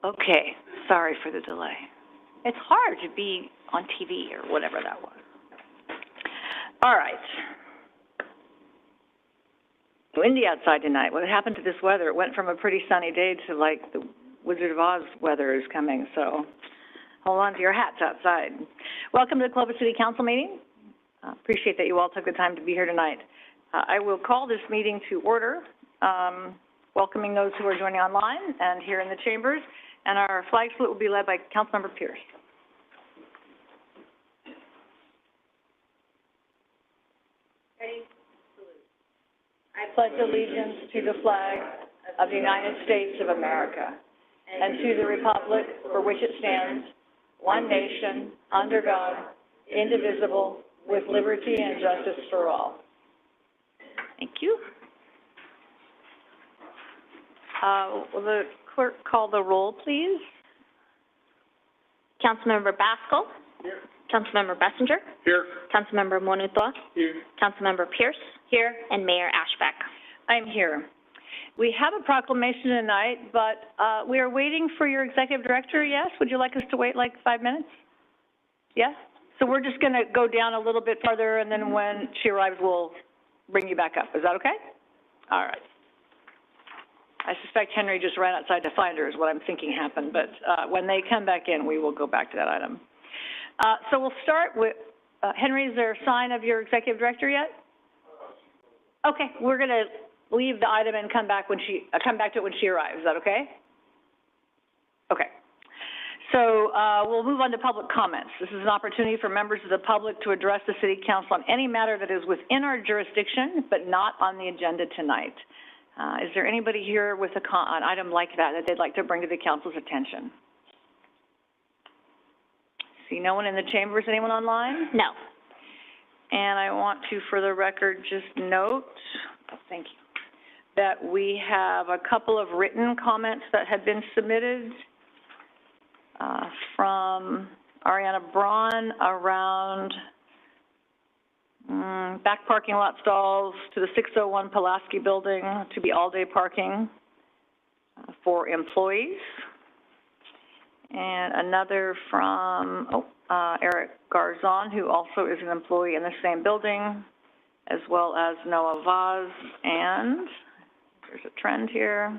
Okay, sorry for the delay. It's hard to be on TV or whatever that was. All right. Windy outside tonight. What happened to this weather? It went from a pretty sunny day to like the Wizard of Oz weather is coming, so hold on to your hats outside. Welcome to the Clovis City Council meeting. Appreciate that you all took the time to be here tonight. I will call this meeting to order, welcoming those who are joining online and here in the chambers. And our flag salute will be led by Councilmember Pierce. Ready? Salute. I pledge allegiance to the flag of the United States of America and to the republic for which it stands, one nation, under God, indivisible, with liberty and justice for all. Thank you. Will the clerk call the roll, please? Councilmember Baskell. Here. Councilmember Bessinger. Here. Councilmember Monutwa. Here. Councilmember Pierce. Here. And Mayor Ashbeck. I'm here. We have a proclamation tonight, but we are waiting for your executive director, yes? Would you like us to wait like 5 minutes? Yes? So we're just going to go down a little bit farther, and then when she arrives, we'll bring you back up. Is that okay? All right. I suspect Henry just ran outside to find her is what I'm thinking happened, but when they come back in, we will go back to that item. So we'll start with, Henry, is there a sign of your executive director yet? Okay, we're going to leave the item and come back to it when she arrives. Is that okay? Okay. So we'll move on to public comments. This is an opportunity for members of the public to address the City Council on any matter that is within our jurisdiction, but not on the agenda tonight. Is there anybody here with an item like that they'd like to bring to the Council's attention? See no one in the chambers. Anyone online? No. And I want to, for the record, just note, thank you, that we have a couple of written comments that had been submitted from Ariana Braun around back parking lot stalls to the 601 Pulaski building to be all-day parking for employees. And another from Eric Garzon, who also is an employee in the same building, as well as Noah Vaz, and there's a trend here,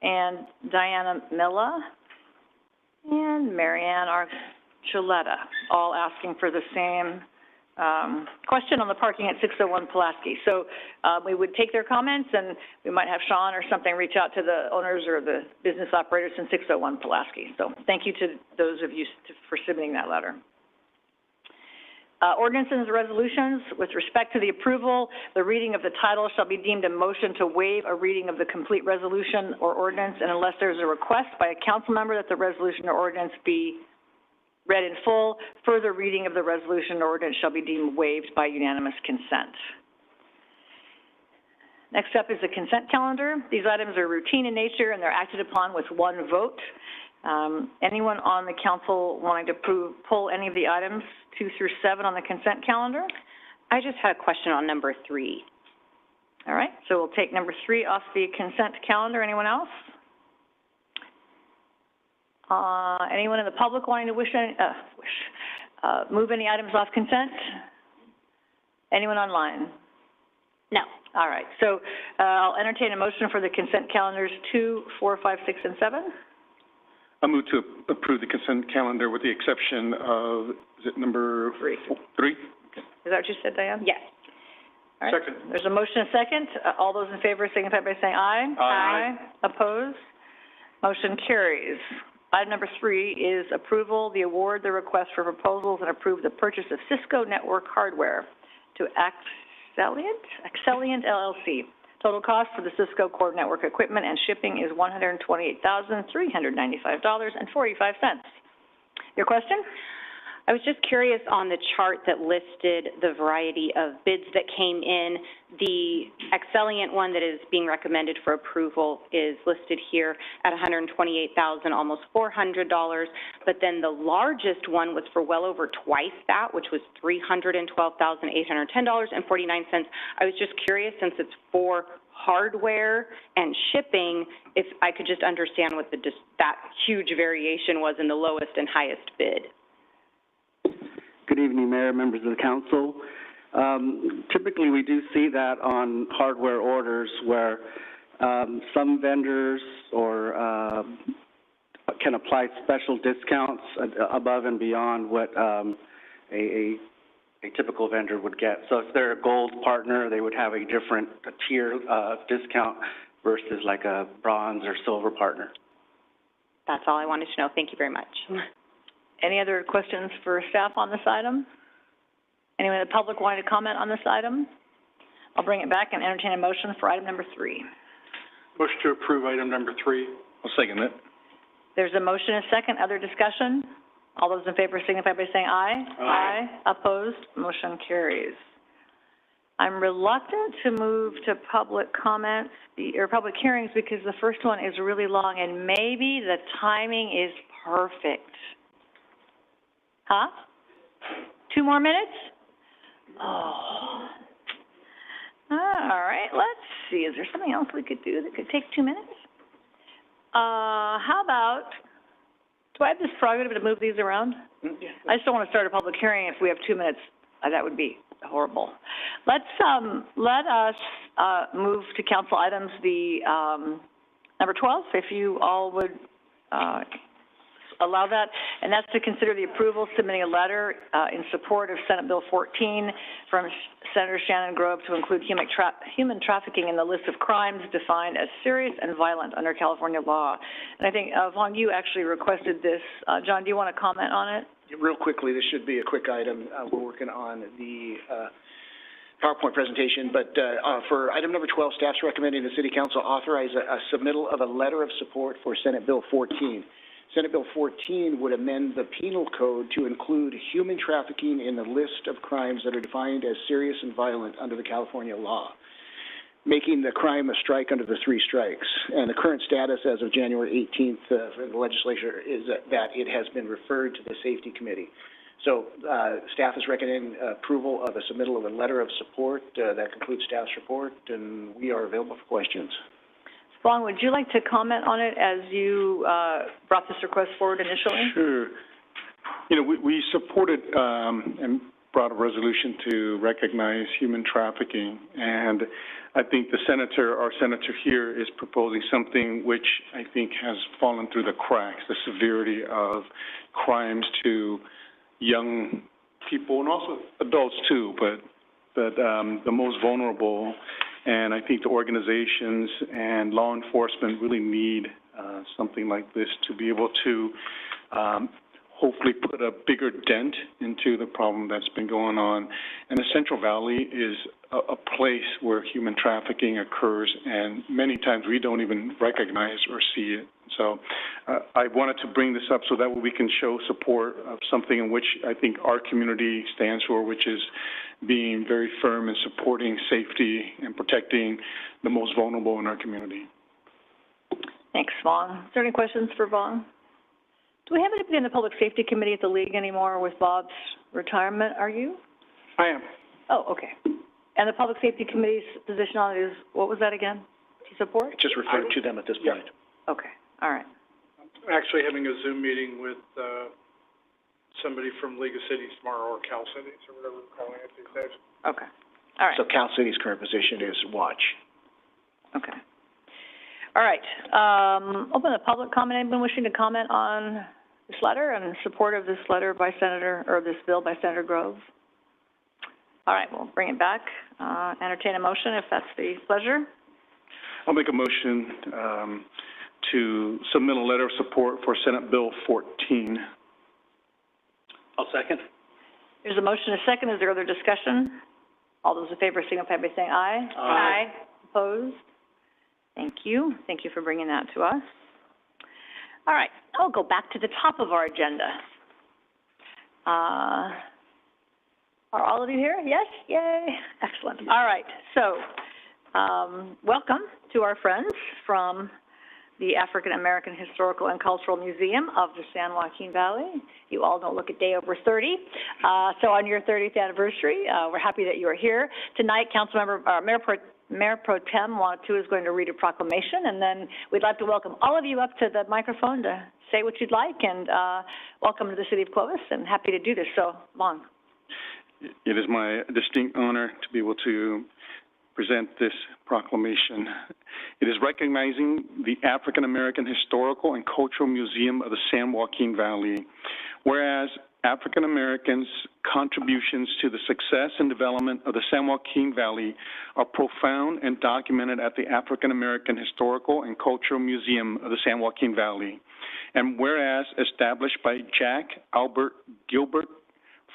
and Diana Milla, and Marianne Archuleta, all asking for the same question on the parking at 601 Pulaski. So we would take their comments, and we might have Sean or something reach out to the owners or the business operators in 601 Pulaski. So thank you to those of you for submitting that letter. Ordinances and resolutions. With respect to the approval, the reading of the title shall be deemed a motion to waive a reading of the complete resolution or ordinance, and unless there's a request by a council member that the resolution or ordinance be read in full, further reading of the resolution or ordinance shall be deemed waived by unanimous consent. Next up is the consent calendar. These items are routine in nature and they're acted upon with one vote. Anyone on the council wanting to pull any of the items 2 through 7 on the consent calendar? I just had a question on number 3. All right, so we'll take number 3 off the consent calendar. Anyone else? Anyone in the public wanting to move any items off consent? Anyone online? No. All right, so I'll entertain a motion for the consent calendars 2, 4, 5, 6, and 7. I move to approve the consent calendar with the exception of, is it number 3? 3? Is that what you said, Diane? Yes. All right. Second. There's a motion and a second. All those in favor signify by saying aye. Aye. Opposed? Motion carries. Item number 3 is approval, the award, the request for proposals, and approve the purchase of Cisco network hardware to Axeliant LLC. Total cost for the Cisco core network equipment and shipping is $128,395.45. Your question? I was just curious on the chart that listed the variety of bids that came in. The Excelliant one that is being recommended for approval is listed here at $128,000, almost $400. But then the largest one was for well over twice that, which was $312,810.49. I was just curious, since it's for hardware and shipping, if I could just understand what that huge variation was in the lowest and highest bid. Good evening, Mayor, members of the council. Typically, we do see that on hardware orders where some vendors or can apply special discounts above and beyond what a typical vendor would get. So if they're a gold partner, they would have a different tier discount versus like a bronze or silver partner. That's all I wanted to know. Thank you very much. Any other questions for staff on this item? Anyone in the public wanting to comment on this item? I'll bring it back and entertain a motion for item number 3. Motion to approve item number 3. I'll second it. There's a motion and a second. Other discussion? All those in favor signify by saying aye. Aye. Opposed? Motion carries. I'm reluctant to move to public comments or public hearings because the first one is really long and maybe the timing is perfect. Huh? 2 more minutes? Oh. All right, let's see. Is there something else we could do that could take 2 minutes? How about, do I have this prerogative to move these around? Yeah. I just don't want to start a public hearing if we have 2 minutes. That would be horrible. Let us move to council items, the number 12, if you all would allow that, and that's to consider the approval submitting a letter in support of Senate Bill 14 from Senator Shannon Grove to include human trafficking in the list of crimes defined as serious and violent under California law. And I think, Vaughn, you actually requested this. John, do you want to comment on it? Real quickly, this should be a quick item. We're working on the PowerPoint presentation, but for item number 12, staff's recommending the City Council authorize a submittal of a letter of support for Senate Bill 14. Senate Bill 14 would amend the penal code to include human trafficking in the list of crimes that are defined as serious and violent under the California law, making the crime a strike under the 3 strikes. And the current status as of January 18th for the legislature is that it has been referred to the Safety Committee. So staff is recommending approval of a submittal of a letter of support. That concludes staff's report, and we are available for questions. Vaughn, would you like to comment on it as you brought this request forward initially? Sure. You know, we supported and brought a resolution to recognize human trafficking, and I think our senator here is proposing something which I think has fallen through the cracks, the severity of crimes to young people and also adults too, but the most vulnerable. And I think the organizations and law enforcement really need something like this to be able to hopefully put a bigger dent into the problem that's been going on. And the Central Valley is a place where human trafficking occurs, and many times we don't even recognize or see it. So I wanted to bring this up so that we can show support of something in which I think our community stands for, which is being very firm in supporting safety and protecting the most vulnerable in our community. Thanks, Vaughn. Is there any questions for Vaughn? Do we have anybody in the Public Safety Committee at the League anymore with Bob's retirement? Are you? I am. Oh, okay. And the Public Safety Committee's position on it is, what was that again? To support? Just refer to them at this point. Okay, all right. I'm actually having a Zoom meeting with somebody from League of Cities tomorrow, or Cal Cities, or whatever we're calling it these days. Okay, all right. So Cal City's current position is watch. Okay. All right, open the public comment. Anyone wishing to comment on this letter and in support of this letter by this bill by Senator Grove? All right, we'll bring it back. Entertain a motion if that's the pleasure. I'll make a motion to submit a letter of support for Senate Bill 14. I'll second. There's a motion and a second. Is there other discussion? All those in favor signify by saying aye. Aye. Opposed? Thank you. Thank you for bringing that to us. All right, I'll go back to the top of our agenda. Are all of you here? Yes? Yay. Excellent. All right. So, welcome to our friends from the African American Historical and Cultural Museum of the San Joaquin Valley. You all don't look a day over 30. So on your 30th anniversary, we're happy that you are here. Tonight, Mayor Pro Tem Wanatu is going to read a proclamation, and then we'd like to welcome all of you up to the microphone to say what you'd like, and welcome to the city of Clovis, and happy to do this. So, Long. It is my distinct honor to be able to present this proclamation. It is recognizing the African American Historical and Cultural Museum of the San Joaquin Valley, whereas African Americans' contributions to the success and development of the San Joaquin Valley are profound and documented at the African American Historical and Cultural Museum of the San Joaquin Valley. And whereas established by Jack Albert Gilbert,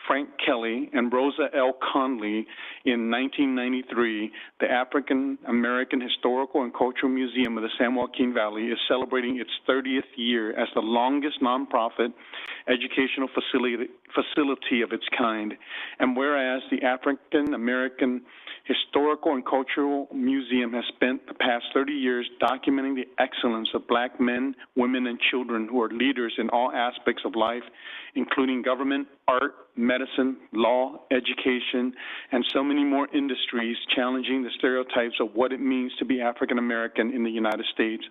Frank Kelly, and Rosa L. Conley in 1993, the African American Historical and Cultural Museum of the San Joaquin Valley is celebrating its 30th year as the longest nonprofit educational facility of its kind. And whereas the African American Historical and Cultural Museum has spent the past 30 years documenting the excellence of Black men, women, and children who are leaders in all aspects of life, including government, art, medicine, law, education, and so many more industries, challenging the stereotypes of what it means to be African American in the United States.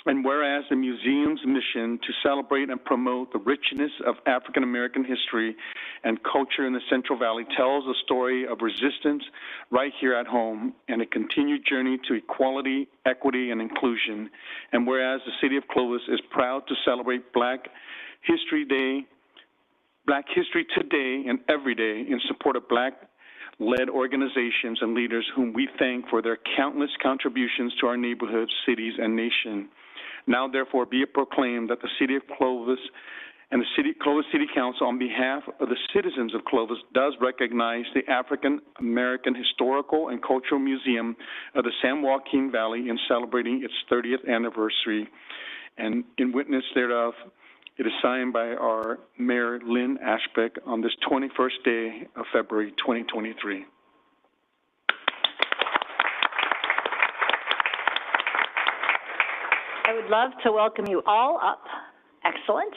And whereas the museum's mission to celebrate and promote the richness of African American history and culture in the Central Valley tells a story of resistance right here at home and a continued journey to equality, equity, and inclusion. And whereas the city of Clovis is proud to celebrate Black History today and every day in support of Black-led organizations and leaders whom we thank for their countless contributions to our neighborhoods, cities, and nation. Now, therefore, be it proclaimed that the city of Clovis and the Clovis City Council, on behalf of the citizens of Clovis, does recognize the African American Historical and Cultural Museum of the San Joaquin Valley in celebrating its 30th anniversary. And in witness thereof, it is signed by our Mayor, Lynn Ashbeck, on this 21st day of February 2023. I would love to welcome you all up. Excellent.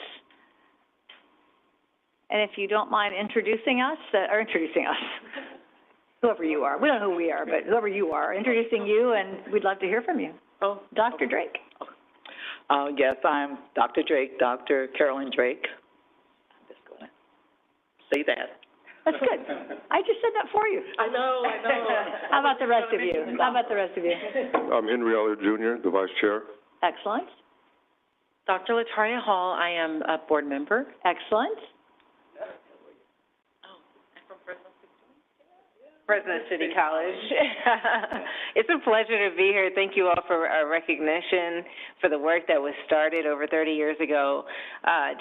And if you don't mind introducing us, whoever you are. We don't know who we are, but whoever you are, introducing you, and we'd love to hear from you. Oh, Dr. Drake. Yes, I'm Dr. Drake, Dr. Carolyn Drake. I'm just going to say that. That's good. I just said that for you. I know. How about the rest of you? I'm Henry Elliott Jr., the Vice Chair. Excellent. Dr. Lataria Hall, I am a board member. Excellent. Fresno City College. It's a pleasure to be here. Thank you all for recognition for the work that was started over 30 years ago.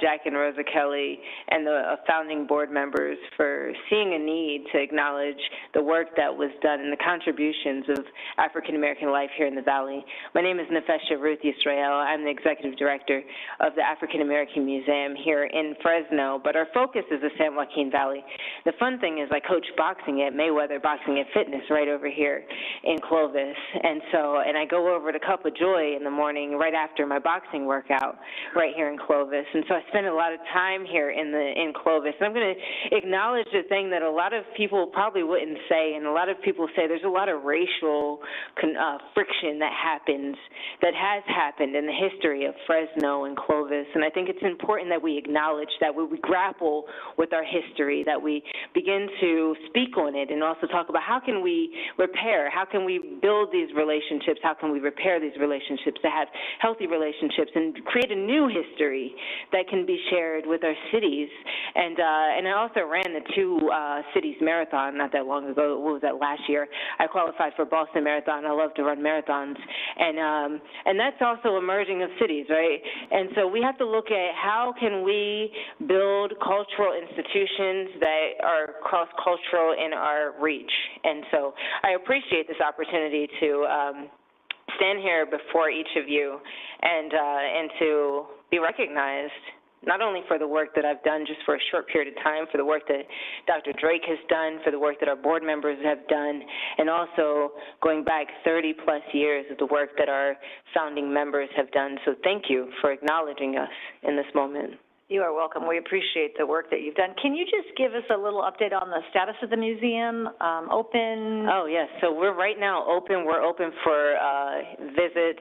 Jack and Rosa Kelly and the founding board members for seeing a need to acknowledge the work that was done and the contributions of African American life here in the Valley. My name is Nefesha Ruth Yisrael. I'm the executive director of the African American Museum here in Fresno, but our focus is the San Joaquin Valley. The fun thing is I coach boxing at Mayweather Boxing and Fitness right over here in Clovis, and I go over to Cup of Joy in the morning right after my boxing workout right here in Clovis, and so I spend a lot of time here in Clovis. And I'm going to acknowledge the thing that a lot of people probably wouldn't say, and a lot of people say there's a lot of racial friction that has happened in the history of Fresno and Clovis, and I think it's important that we acknowledge that, we grapple with our history, that we begin to speak on it, and also talk about how can we repair, how can we build these relationships, how can we repair these relationships to have healthy relationships and create a new history that can be shared with our cities. And I also ran the two cities marathon not that long ago. What was that, last year? I qualified for Boston Marathon. I love to run marathons. And that's also a merging of cities, right? And so we have to look at how can we build cultural institutions that are cross-cultural in our reach. And so I appreciate this opportunity to stand here before each of you and to be recognized not only for the work that I've done just for a short period of time, for the work that Dr. Drake has done, for the work that our board members have done, and also going back 30-plus years of the work that our founding members have done. So thank you for acknowledging us in this moment. You are welcome. We appreciate the work that you've done. Can you just give us a little update on the status of the museum, open? Oh, yes. So we're right now open. We're open for visits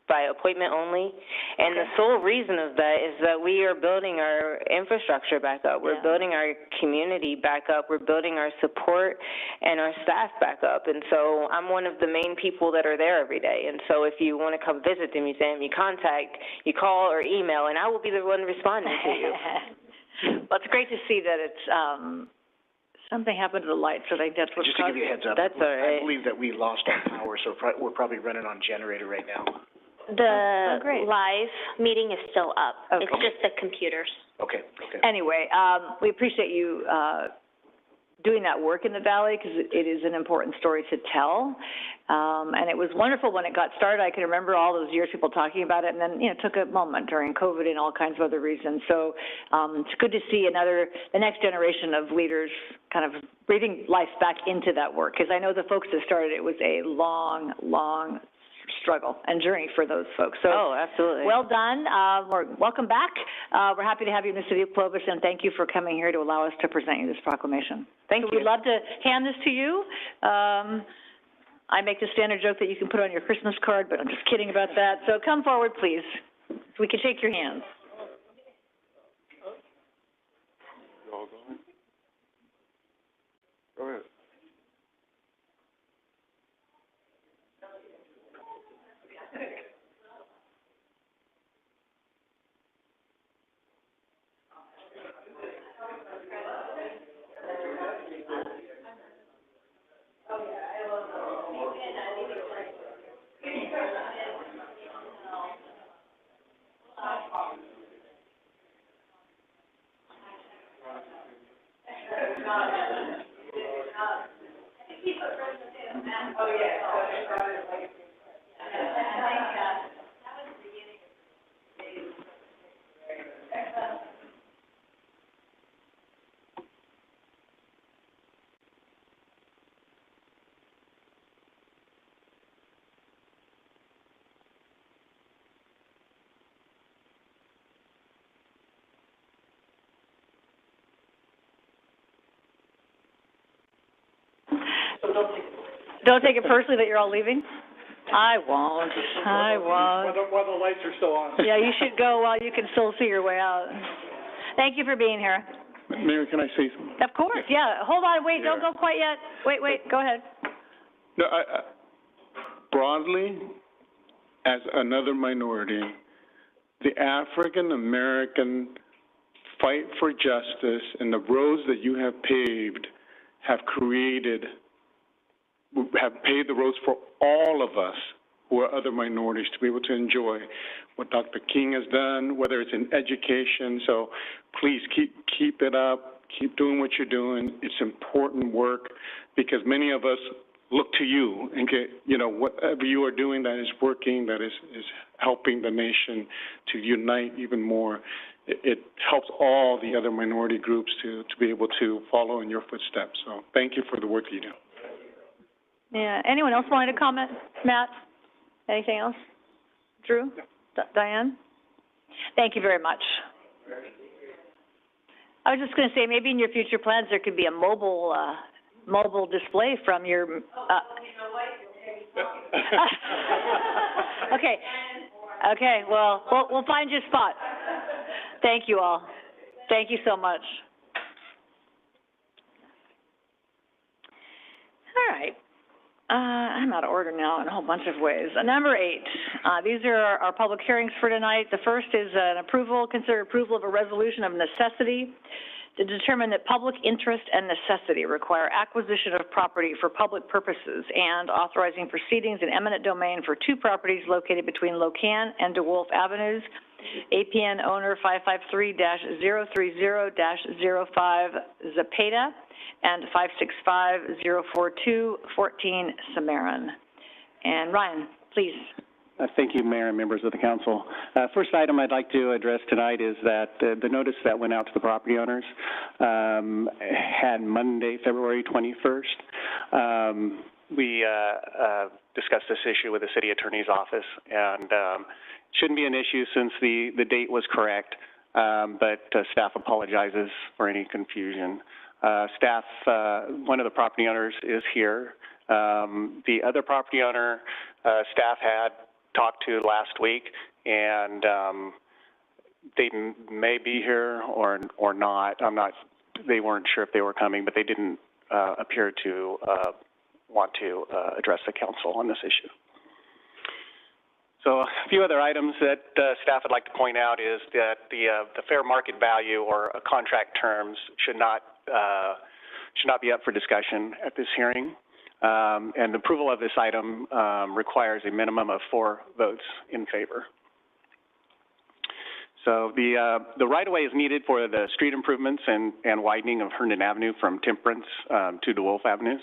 by appointment only. And the sole reason of that is that we are building our infrastructure back up. We're building our community back up. We're building our support and our staff back up. And so I'm one of the main people that are there every day. And so if you want to come visit the museum, you call or email, and I will be the one responding to you. Well, it's great to see that it's, something happened to the lights, so I think that's what's Just to give you a heads up. That's all right. I believe that we lost our power, so we're probably running on generator right now. The great. live meeting is still up. Okay. It's just the computers. Okay. Anyway, we appreciate you, doing that work in the Valley, because it is an important story to tell. And it was wonderful when it got started. I can remember all those years people talking about it, and then, it took a moment during COVID and all kinds of other reasons. So, it's good to see the next generation of leaders kind of breathing life back into that work, because I know the folks that started it was a long, long struggle and journey for those folks. So, absolutely. well done. Welcome back. We're happy to have you in the city of Clovis, and thank you for coming here to allow us to present you this proclamation. Thank you. We'd love to hand this to you. I make the standard joke that you can put on your Christmas card, but I'm just kidding about that. So come forward, please, so we can shake your hands. Go ahead. Don't take it personally that you're all leaving. I won't. While the lights are still on. Yeah, you should go while you can still see your way out. Thank you for being here. Mayor, can I say something? Of course, yeah. Hold on, wait, don't go quite yet. Wait, go ahead. No, broadly, as another minority, the African-American fight for justice and the roads that you have paved have paved the roads for all of us who are other minorities to be able to enjoy what Dr. King has done, whether it's in education. So please keep it up, keep doing what you're doing. It's important work because many of us look to you and get, whatever you are doing that is working, that is helping the nation to unite even more. It helps all the other minority groups to be able to follow in your footsteps. So thank you for the work you do. Yeah, anyone else wanting to comment? Matt, anything else? Drew? Diane? Thank you very much. I was just going to say, maybe in your future plans, there could be a mobile display from your, Okay, well, we'll find your spot. Thank you all. Thank you so much. All right. I'm out of order now in a whole bunch of ways. Number 8, these are our public hearings for tonight. The first is consider approval of a resolution of necessity to determine that public interest and necessity require acquisition of property for public purposes and authorizing proceedings in eminent domain for 2 properties located between Locan and DeWolf Avenues. APN owner 553-030-05 Zapata and 565-042-14 Samarin. And Ryan, please. Thank you, Mayor and members of the council. First item I'd like to address tonight is that the notice that went out to the property owners had Monday, February 21st. We discussed this issue with the city attorney's office, and shouldn't be an issue since the date was correct, but staff apologizes for any confusion. Staff, one of the property owners is here. The other property owner staff had talked to last week, and they may be here or not. They weren't sure if they were coming, but they didn't appear to want to address the council on this issue. So a few other items that staff would like to point out is that the fair market value or contract terms should not be up for discussion at this hearing. And approval of this item requires a minimum of 4 votes in favor. So the right-of-way is needed for the street improvements and widening of Herndon Avenue from Temperance to DeWolf Avenues.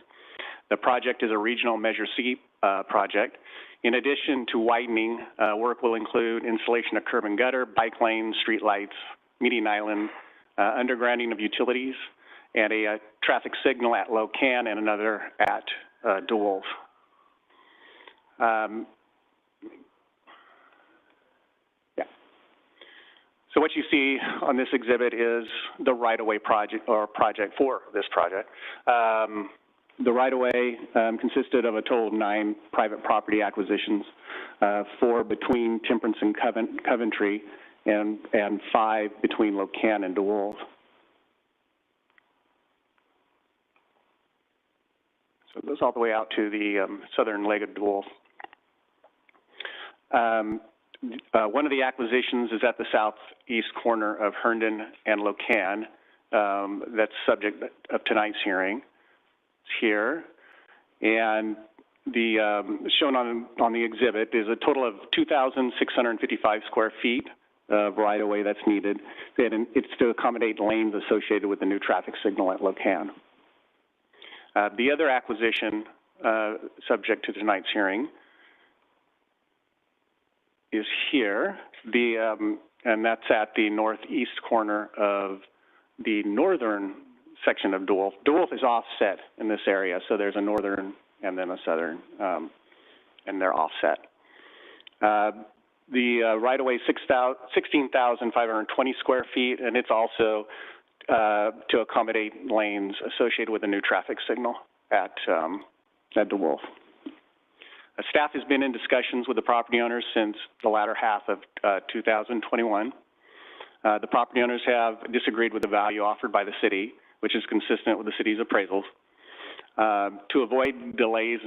The project is a regional Measure C project. In addition to widening, work will include installation of curb and gutter, bike lanes, street lights, median island, undergrounding of utilities, and a traffic signal at Locan and another at DeWolf. So what you see on this exhibit is the right-of-way project for this project. The right-of-way consisted of a total of 9 private property acquisitions, 4 between Temperance and Coventry, and 5 between Locan and DeWolf. So it goes all the way out to the southern leg of DeWolf. One of the acquisitions is at the southeast corner of Herndon and Locan. That's subject of tonight's hearing. It's here. And the shown on the exhibit is a total of 2,655 square feet of right-of-way that's needed. And it's to accommodate lanes associated with the new traffic signal at Locan. The other acquisition subject to tonight's hearing is here, and that's at the northeast corner of the northern section of DeWolf. DeWolf is offset in this area, so there's a northern and then a southern, and they're offset. The right-of-way 16,520 square feet, and it's also to accommodate lanes associated with the new traffic signal at DeWolf. Staff has been in discussions with the property owners since the latter half of 2021. The property owners have disagreed with the value offered by the city, which is consistent with the city's appraisals. To avoid delays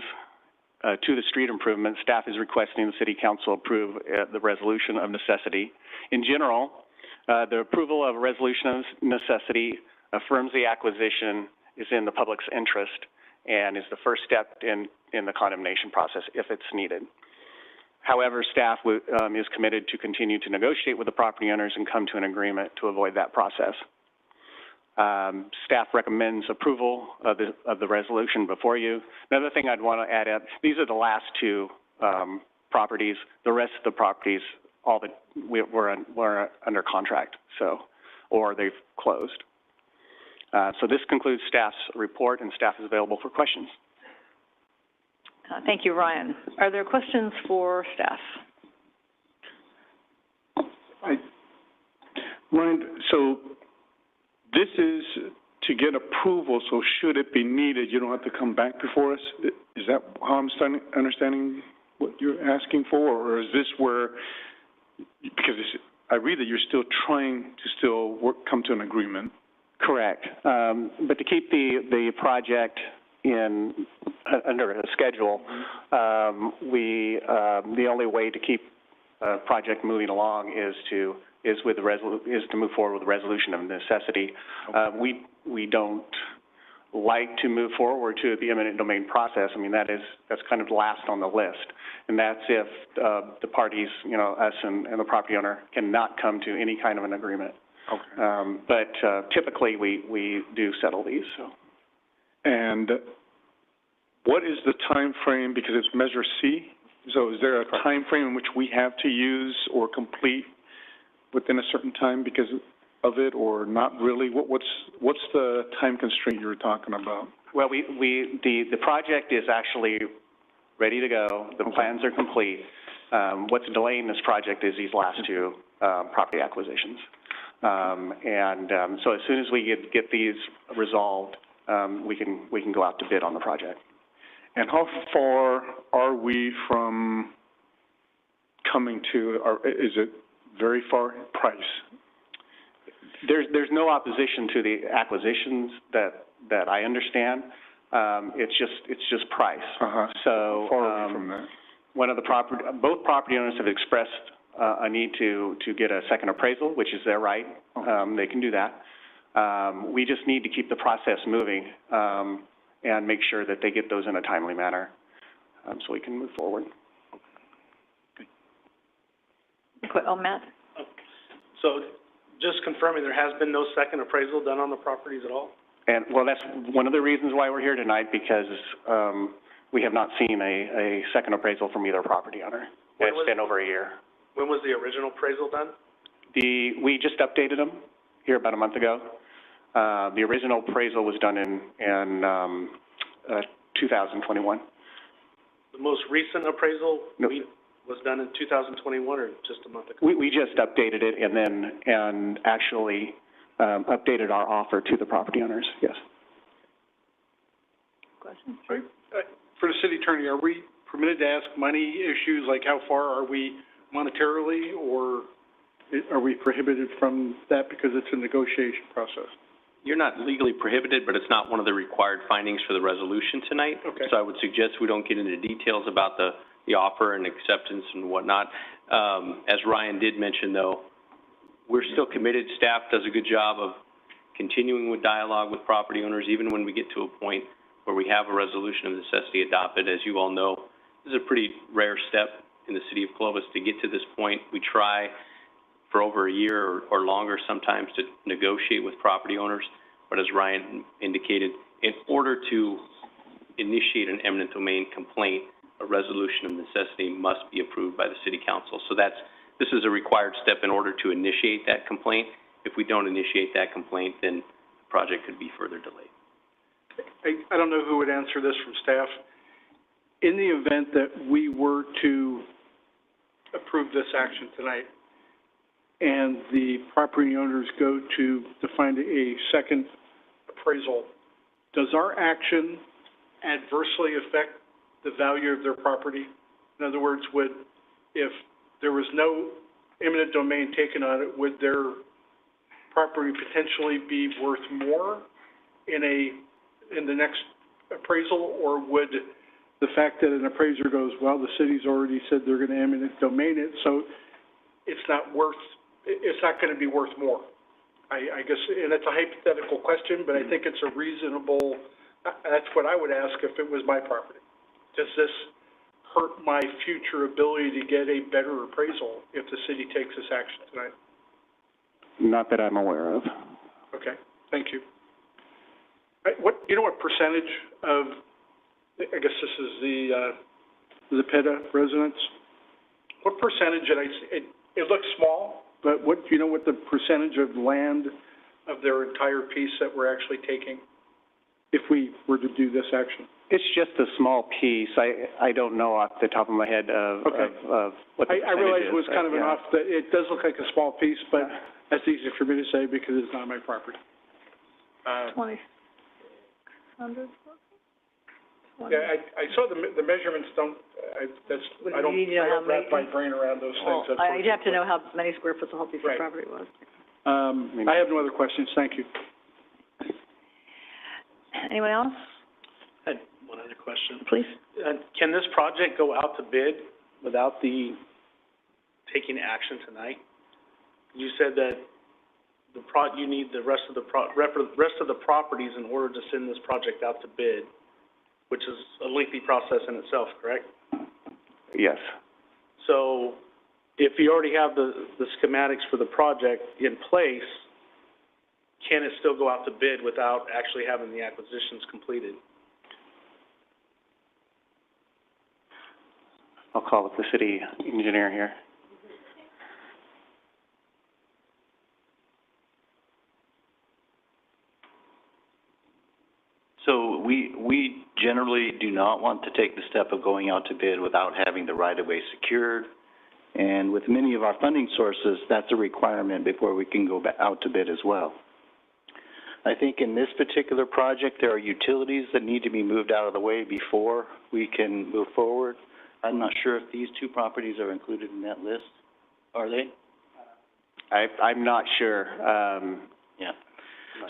to the street improvement, staff is requesting the City Council approve the resolution of necessity. In general, the approval of a resolution of necessity affirms the acquisition is in the public's interest and is the first step in the condemnation process if it's needed. However, staff is committed to continue to negotiate with the property owners and come to an agreement to avoid that process. Staff recommends approval of the resolution before you. Another thing I'd want to add up, these are the last 2 properties. The rest of the properties, all that we're under contract, so, or they've closed. So this concludes staff's report, and staff is available for questions. Thank you, Ryan. Are there questions for staff? Ryan, so this is to get approval, so should it be needed, you don't have to come back before us? Is that how I'm understanding what you're asking for, or is this where, because I read that you're still trying to come to an agreement? Correct. But to keep the project under a schedule, the only way to keep a project moving along is to move forward with a resolution of necessity. Okay. We don't like to move forward to the eminent domain process. I mean, that's kind of last on the list, and that's if the parties, us and the property owner, cannot come to any kind of an agreement. Okay. But typically we do settle these. So. And what is the time frame, because it's Measure C, So is there a time frame in which we have to use or complete within a certain time because of it, or not really? What's the time constraint you're talking about? Well, the project is actually ready to go. The plans are complete. What's delaying this project is these last two property acquisitions. So as soon as we get these resolved, we can go out to bid on the project. And how far are we from coming to, is it very far price? There's no opposition to the acquisitions that I understand. It's just price. So, how far are we from that? Both property owners have expressed a need to get a second appraisal, which is their right. They can do that. We just need to keep the process moving, and make sure that they get those in a timely manner, so we can move forward. Matt? So, just confirming, there has been no second appraisal done on the properties at all? And, well, that's one of the reasons why we're here tonight, because we have not seen a second appraisal from either property owner. It's been over a year. When was the original appraisal done? We just updated them here about a month ago. The original appraisal was done in 2021. The most recent appraisal was done in 2021 or just a month ago? We just updated it and actually updated our offer to the property owners, yes. Question? Right. For the city attorney, are we permitted to ask money issues, like how far are we monetarily, or are we prohibited from that because it's a negotiation process? You're not legally prohibited, but it's not one of the required findings for the resolution tonight. Okay. So I would suggest we don't get into details about the offer and acceptance and whatnot. As Ryan did mention, though, we're still committed. Staff does a good job of continuing with dialogue with property owners, even when we get to a point where we have a resolution of necessity adopted. As you all know, this is a pretty rare step in the city of Clovis to get to this point. We try for over a year or longer sometimes to negotiate with property owners. But as Ryan indicated, in order to initiate an eminent domain complaint, a resolution of necessity must be approved by the city council. So this is a required step in order to initiate that complaint. If we don't initiate that complaint, then the project could be further delayed. I don't know who would answer this from staff. In the event that we were to approve this action tonight, and the property owners go to find a second appraisal, does our action adversely affect the value of their property? In other words, if there was no eminent domain taken on it, would their property potentially be worth more in the next appraisal, or would the fact that an appraiser goes, well, the city's already said they're going to eminent domain it, so it's not going to be worth more? I guess, and it's a hypothetical question, but I think it's a reasonable, that's what I would ask if it was my property. Does this hurt my future ability to get a better appraisal if the city takes this action tonight? Not that I'm aware of. Okay, thank you. You know what percentage of, I guess this is the PETA residents, what percentage, and it looks small, but do you know what the percentage of land of their entire piece that we're actually taking if we were to do this action? It's just a small piece. I don't know off the top of my head of what the percentage is. I realize it was kind of it does look like a small piece, but that's easy for me to say because it's not my property. 2,600? Yeah, I saw the measurements I don't wrap my brain around those things. You'd have to know how many square foot the whole piece of property was. I have no other questions. Thank you. Anyone else? I had one other question. Please. Can this project go out to bid without the taking action tonight? You said that you need the rest of the properties in order to send this project out to bid, which is a lengthy process in itself, correct? Yes. So if you already have the schematics for the project in place, can it still go out to bid without actually having the acquisitions completed? I'll call up the city engineer here. So we generally do not want to take the step of going out to bid without having the right-of-way secured. And with many of our funding sources, that's a requirement before we can go out to bid as well. I think in this particular project, there are utilities that need to be moved out of the way before we can move forward. I'm not sure if these two properties are included in that list. Are they? I'm not sure. Yeah.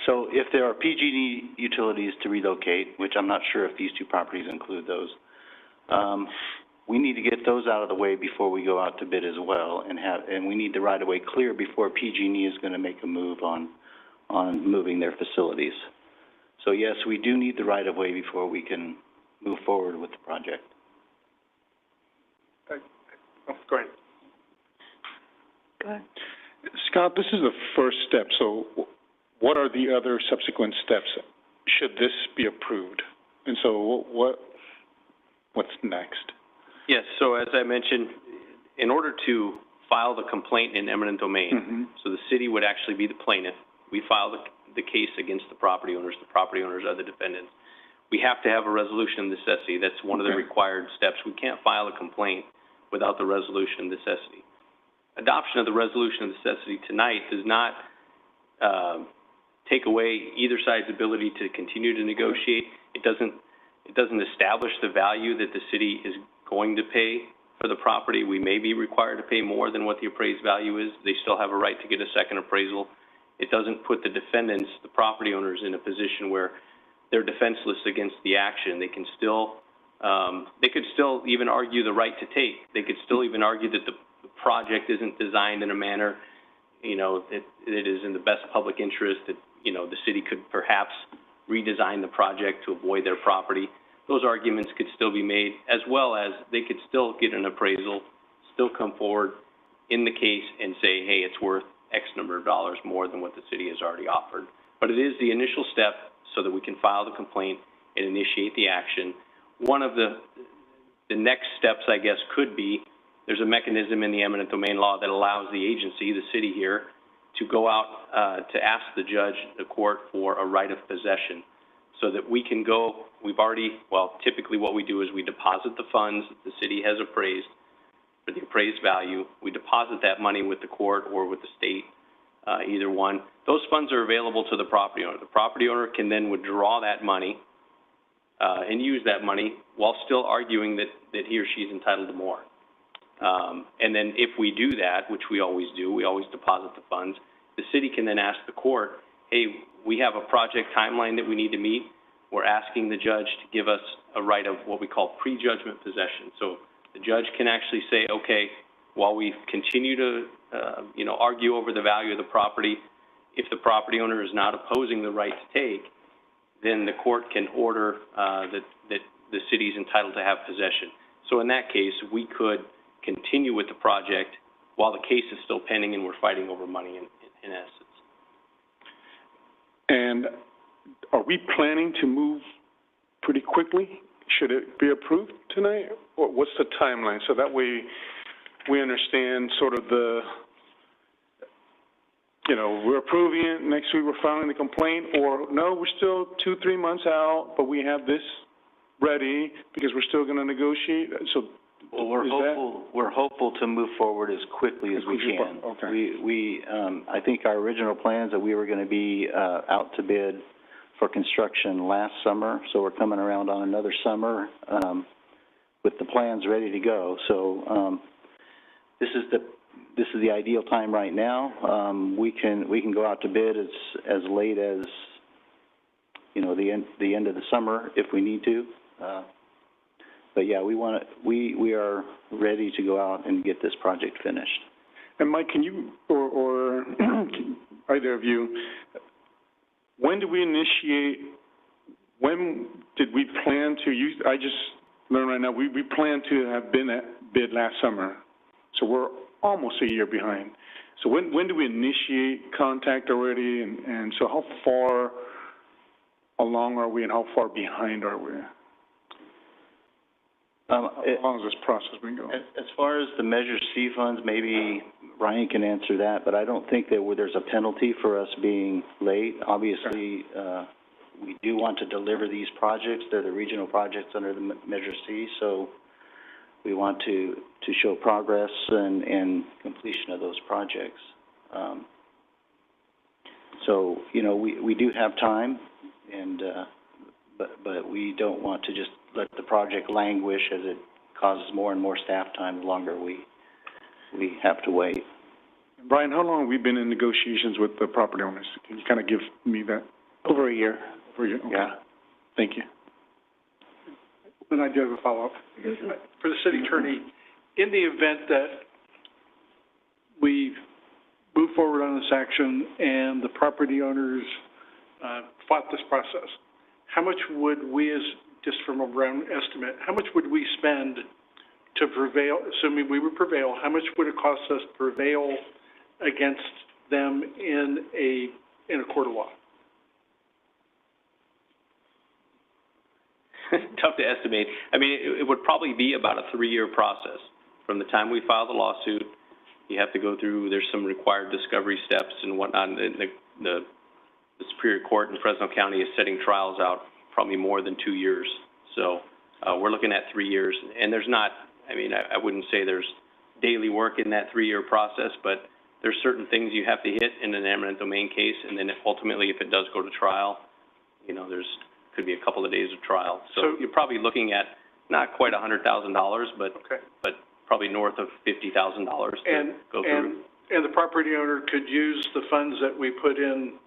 So if there are PG&E utilities to relocate, which I'm not sure if these two properties include those, we need to get those out of the way before we go out to bid as well, and we need the right-of-way clear before PG&E is going to make a move on moving their facilities. So yes, we do need the right-of-way before we can move forward with the project. Go ahead. Go ahead. Scott, this is the first step, so what are the other subsequent steps should this be approved? And so what's next? Yes, so as I mentioned, in order to file the complaint in eminent domain, so the city would actually be the plaintiff. We file the case against the property owners are the defendants. We have to have a resolution of necessity. That's one of the required steps. We can't file a complaint without the resolution of necessity. Adoption of the resolution of necessity tonight does not take away either side's ability to continue to negotiate. It doesn't establish the value that the city is going to pay for the property. We may be required to pay more than what the appraised value is. They still have a right to get a second appraisal. It doesn't put the defendants, the property owners, in a position where they're defenseless against the action. They can still, they could still even argue the right to take. They could still even argue that the project isn't designed in a manner, that it is in the best public interest, that, the city could perhaps redesign the project to avoid their property. Those arguments could still be made, as well as they could still get an appraisal, still come forward in the case and say, hey, it's worth X number of dollars more than what the city has already offered. But it is the initial step so that we can file the complaint and initiate the action. One of the next steps, I guess, could be there's a mechanism in the eminent domain law that allows the agency, the city here, to go out to ask the judge, the court, for a right of possession so that we can go, typically what we do is we deposit the funds that the city has appraised for the appraised value. We deposit that money with the court or with the state, either one. Those funds are available to the property owner. The property owner can then withdraw that money and use that money while still arguing that he or she is entitled to more. And then if we do that, which we always do, we always deposit the funds, the city can then ask the court, hey, we have a project timeline that we need to meet. We're asking the judge to give us a right of what we call prejudgment possession. So the judge can actually say, okay, while we continue to, argue over the value of the property, if the property owner is not opposing the right to take, then the court can order that the city is entitled to have possession. So in that case, we could continue with the project while the case is still pending and we're fighting over money in essence. And are we planning to move pretty quickly? Should it be approved tonight? Or what's the timeline? So that way we understand sort of we're approving it, next week we're filing the complaint, or no, we're still 2-3 months out, but we have this ready because we're still going to negotiate. So well, we're hopeful to move forward as quickly as we can. Okay. I think our original plans that we were going to be out to bid for construction last summer, so we're coming around on another summer with the plans ready to go. So this is the ideal time right now. We can go out to bid as late as the end of the summer if we need to. But yeah, we are ready to go out and get this project finished. And Mike, can you or either of you, when did we initiate? When did we plan to use? I just learned right now we plan to have been at bid last summer, so we're almost a year behind. So when do we initiate contact already? And so how far along are we, and how far behind are we? How long has this process been going? As far as the Measure C funds, maybe Ryan can answer that, but I don't think that there's a penalty for us being late. Obviously, we do want to deliver these projects. They're the regional projects under the Measure C, so we want to show progress and completion of those projects. So, you know, we do have time, and, but we don't want to just let the project languish as it causes more and more staff time the longer we have to wait. Brian, how long have we been in negotiations with the property owners? Can you kind of give me that? Over a year. Over a year? Okay. Yeah. Thank you. Then I do have a follow-up. For the city attorney, in the event that we move forward on this action and the property owners fought this process, how much would we, as just from a round estimate, how much would we spend to prevail, assuming we would prevail, how much would it cost us to prevail against them in a court of law? Tough to estimate. I mean, it would probably be about a 3-year process. From the time we file the lawsuit, you have to go through, there's some required discovery steps and whatnot. The Superior Court in Fresno County is setting trials out probably more than 2 years. So we're looking at 3 years. And there's not, I mean, I wouldn't say there's daily work in that 3-year process, but there's certain things you have to hit in an eminent domain case. And then ultimately, if it does go to trial, you know, could be a couple of days of trial. So you're probably looking at not quite $100,000, but probably north of $50,000 to go through. And the property owner could use the funds that we put in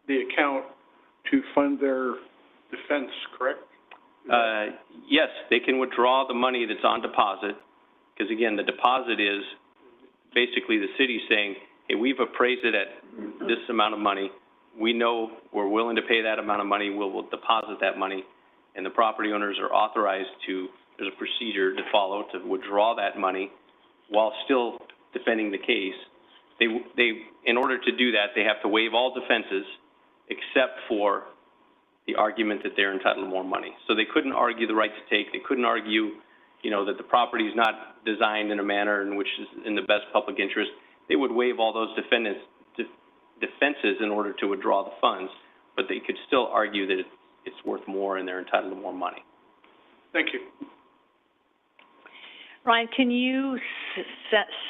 the account to fund their defense, correct? Yes, they can withdraw the money that's on deposit, because again, the deposit is basically the city saying, hey, we've appraised it at this amount of money. We know we're willing to pay that amount of money. We'll deposit that money, and the property owners are authorized to, there's a procedure to follow to withdraw that money while still defending the case. They, in order to do that, they have to waive all defenses except for the argument that they're entitled to more money. So they couldn't argue the right to take. They couldn't argue, you know, that the property is not designed in a manner in which is in the best public interest. They would waive all those defenses in order to withdraw the funds, but they could still argue that it's worth more and they're entitled to more money. Thank you. Ryan, can you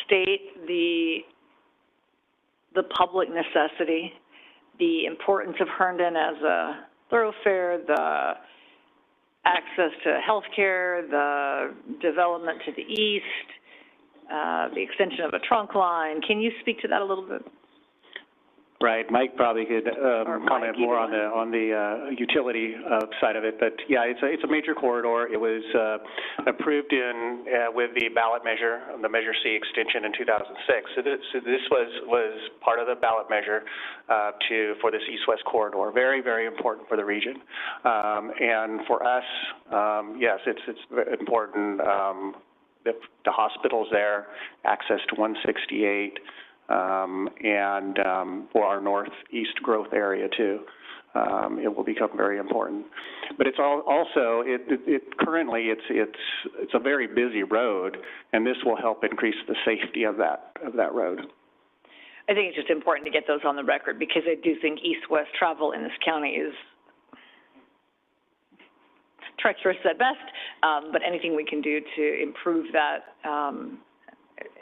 state the public necessity, the importance of Herndon as a thoroughfare, the access to health care, the development to the east, the extension of a trunk line? Can you speak to that a little bit? Right, Mike probably could comment more on the utility side of it, but yeah, it's a major corridor. It was approved with the ballot measure, the Measure C extension in 2006. So this was part of the ballot measure for this east-west corridor. Very, very important for the region, and for us, yes, it's important. The hospitals there, access to 168. And for our northeast growth area too, it will become very important. But it's also currently it's a very busy road, and this will help increase the safety of that road. I think it's just important to get those on the record, because I do think east-west travel in this county is treacherous at best, but anything we can do to improve that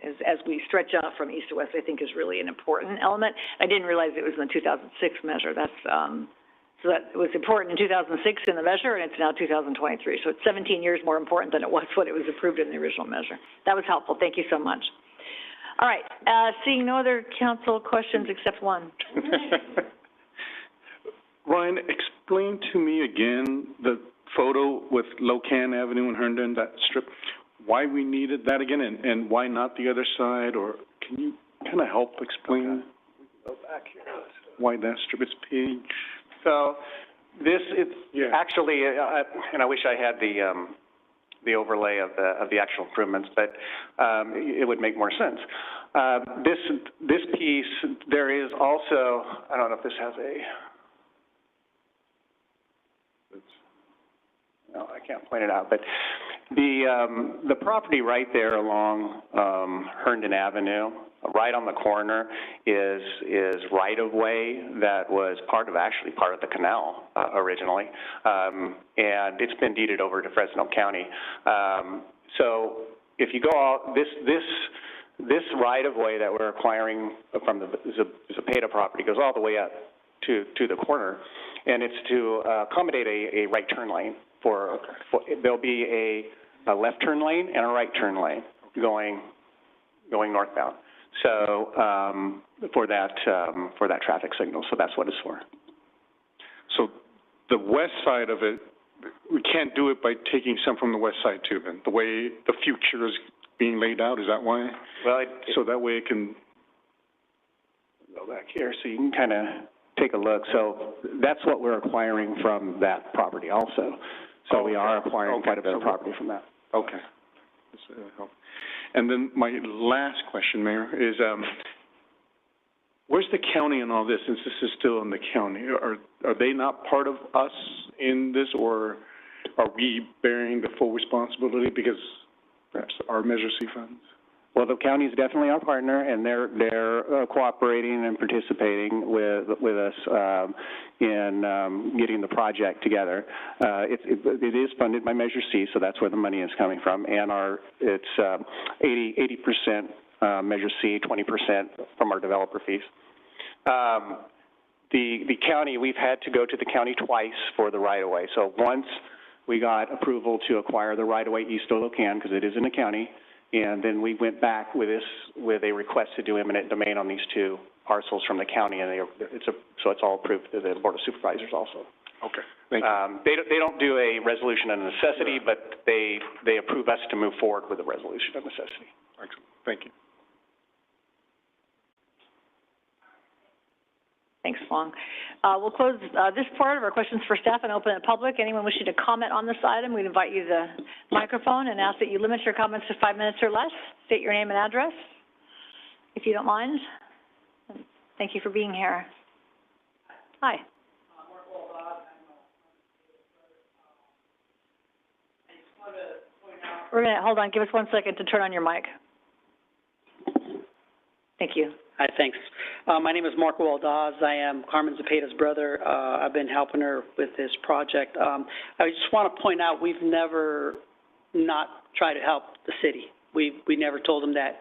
as we stretch out from east to west, I think is really an important element. I didn't realize it was in the 2006 measure. So that was important in 2006 in the measure, and it's now 2023. So it's 17 years more important than it was when it was approved in the original measure. That was helpful. Thank you so much. All right, seeing no other council questions except one. Ryan, explain to me again the photo with Locan Avenue in Herndon, that strip. Why we needed that again, and why not the other side, or can you kind of help explain why that strip is page? So actually, and I wish I had the overlay of the actual improvements, but it would make more sense. This piece, there is also, I don't know if this has no, I can't point it out, but The property right there along, Herndon Avenue, right on the corner, is right-of-way that was part of the canal, originally. And it's been deeded over to Fresno County. So if you go out, this right-of-way that we're acquiring from the Zepeda property goes all the way up to the corner, and it's to accommodate a right turn lane there'll be a left turn lane and a right turn lane going northbound. So, for that traffic signal, so that's what it's for. So the west side of it, we can't do it by taking some from the west side too, then? The way the future is being laid out, is that why? Well, so that way it can go back here so you can kind of take a look. So that's what we're acquiring from that property also. So we are acquiring quite a bit of property from that. Okay. And then my last question, Mayor, is where's the county in all this, since this is still in the county? Are they not part of us in this, or are we bearing the full responsibility because perhaps our Measure C funds? Well, the county is definitely our partner, and they're cooperating and participating with us in getting the project together. It is funded by Measure C, so that's where the money is coming from, and it's 80% Measure C, 20% from our developer fees. The county, we've had to go to the county twice for the right-of-way. So once we got approval to acquire the right-of-way east of Locan, because it is in the county, and then we went back with a request to do eminent domain on these two parcels from the county, and so it's all approved to the Board of Supervisors also. Okay, thank you. They don't do a resolution of necessity, but they approve us to move forward with a resolution of necessity. Excellent, thank you. Thanks, Long. We'll close this part of our questions for staff and open it public. Anyone wishing to comment on this item, we'd invite you to the microphone and ask that you limit your comments to 5 minutes or less. State your name and address, if you don't mind. Thank you for being here. Hi. We're going to, hold on, give us 1 second to turn on your mic. Thank you. Hi, thanks. My name is Mark Waldaz. I am Carmen Zepeda's brother. I've been helping her with this project. I just want to point out we've never not tried to help the city. We never told them that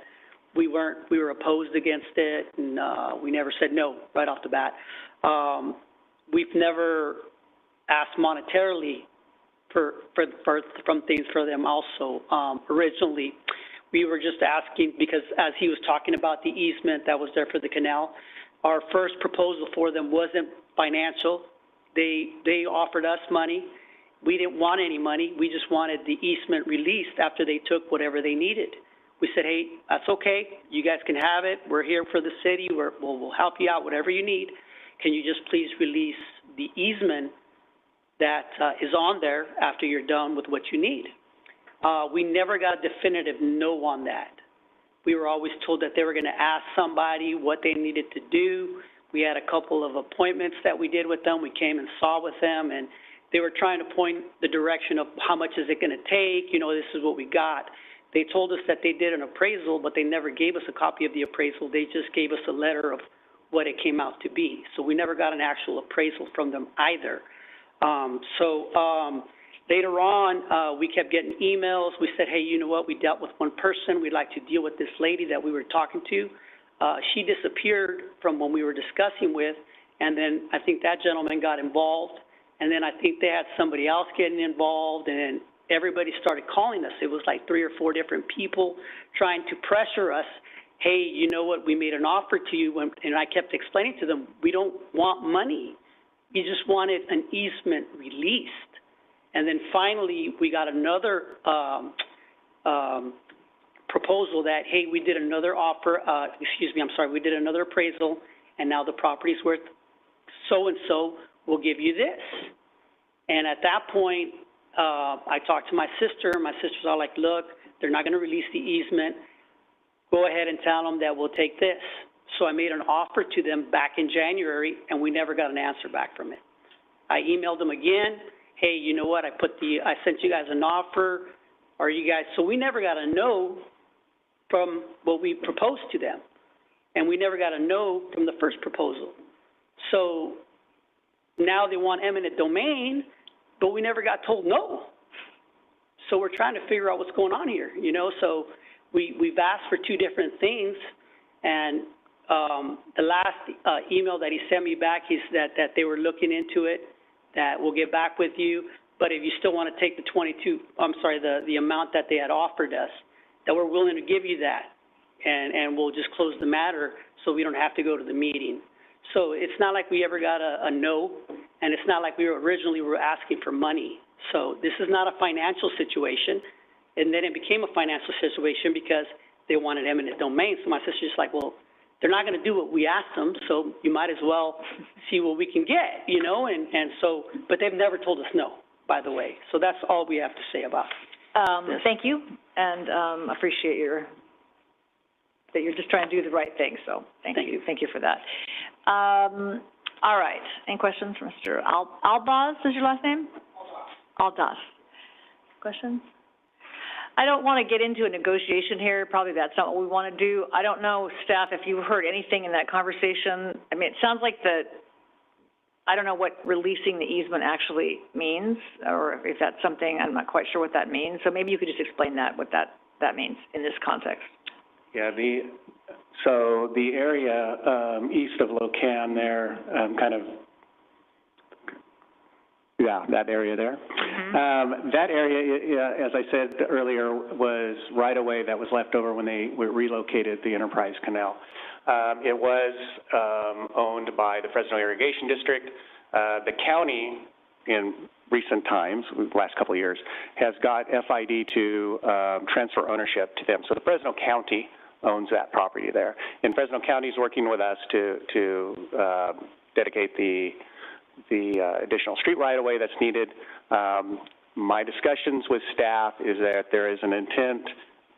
we were opposed against it, and we never said no right off the bat. We've never asked monetarily from things for them also. Originally, we were just asking because as he was talking about the easement that was there for the canal, our first proposal for them wasn't financial. They offered us money. We didn't want any money. We just wanted the easement released after they took whatever they needed. We said, hey, that's okay. You guys can have it. We're here for the city. We'll help you out, whatever you need. Can you just please release the easement that is on there after you're done with what you need? We never got a definitive no on that. We were always told that they were going to ask somebody what they needed to do. We had a couple of appointments that we did with them. We came and saw with them, and they were trying to point the direction of how much is it going to take, this is what we got. They told us that they did an appraisal, but they never gave us a copy of the appraisal. They just gave us a letter of what it came out to be. So we never got an actual appraisal from them either. Later on, we kept getting emails. We said, hey, you know what? We dealt with one person. We'd like to deal with this lady that we were talking to. She disappeared from when we were discussing with, and then I think that gentleman got involved, and then I think they had somebody else getting involved, and everybody started calling us. It was like 3 or 4 different people trying to pressure us. Hey, you know what? We made an offer to you, and I kept explaining to them, we don't want money. We just wanted an easement released. And then finally, we got another proposal that, hey, we did another offer, we did another appraisal, and now the property's worth so-and-so, we'll give you this. And at that point, I talked to my sister. My sister's all like, look, they're not going to release the easement. Go ahead and tell them that we'll take this. So I made an offer to them back in January, and we never got an answer back from it. I emailed them again. Hey, you know what, I sent you guys an offer. Are you guys, so we never got a no from what we proposed to them. And we never got a no from the first proposal. So now they want eminent domain, but we never got told no. So we're trying to figure out what's going on here, you know? So we've asked for two different things, and the last email that he sent me back, he said that they were looking into it, that we'll get back with you, but if you still want to take the amount that they had offered us, that we're willing to give you that, and we'll just close the matter so we don't have to go to the meeting. So it's not like we ever got a no, and it's not like we originally were asking for money. So this is not a financial situation, and then it became a financial situation because they wanted eminent domain. So my sister's just like, well, they're not going to do what we asked them, so you might as well see what we can get, you know, and so, but they've never told us no, by the way. So that's all we have to say about this. Thank you, and appreciate that you're just trying to do the right thing, so thank you. Thank you for that. All right, any questions for Mr. Albaz, is your last name? Aldaz. Questions? I don't want to get into a negotiation here. Probably that's not what we want to do. I don't know, staff, if you heard anything in that conversation. I mean, it sounds like I don't know what releasing the easement actually means, or if that's something, I'm not quite sure what that means. So maybe you could just explain what that means in this context. Yeah, so the area east of Locan there, that area there. That area, as I said earlier, was right-of-way that was left over when they relocated the Enterprise Canal. It was owned by the Fresno Irrigation District. The county, in recent times, the last couple of years, has got FID to transfer ownership to them. So the Fresno County owns that property there. And Fresno County is working with us to dedicate the additional street right-of-way that's needed. My discussions with staff is that there is an intent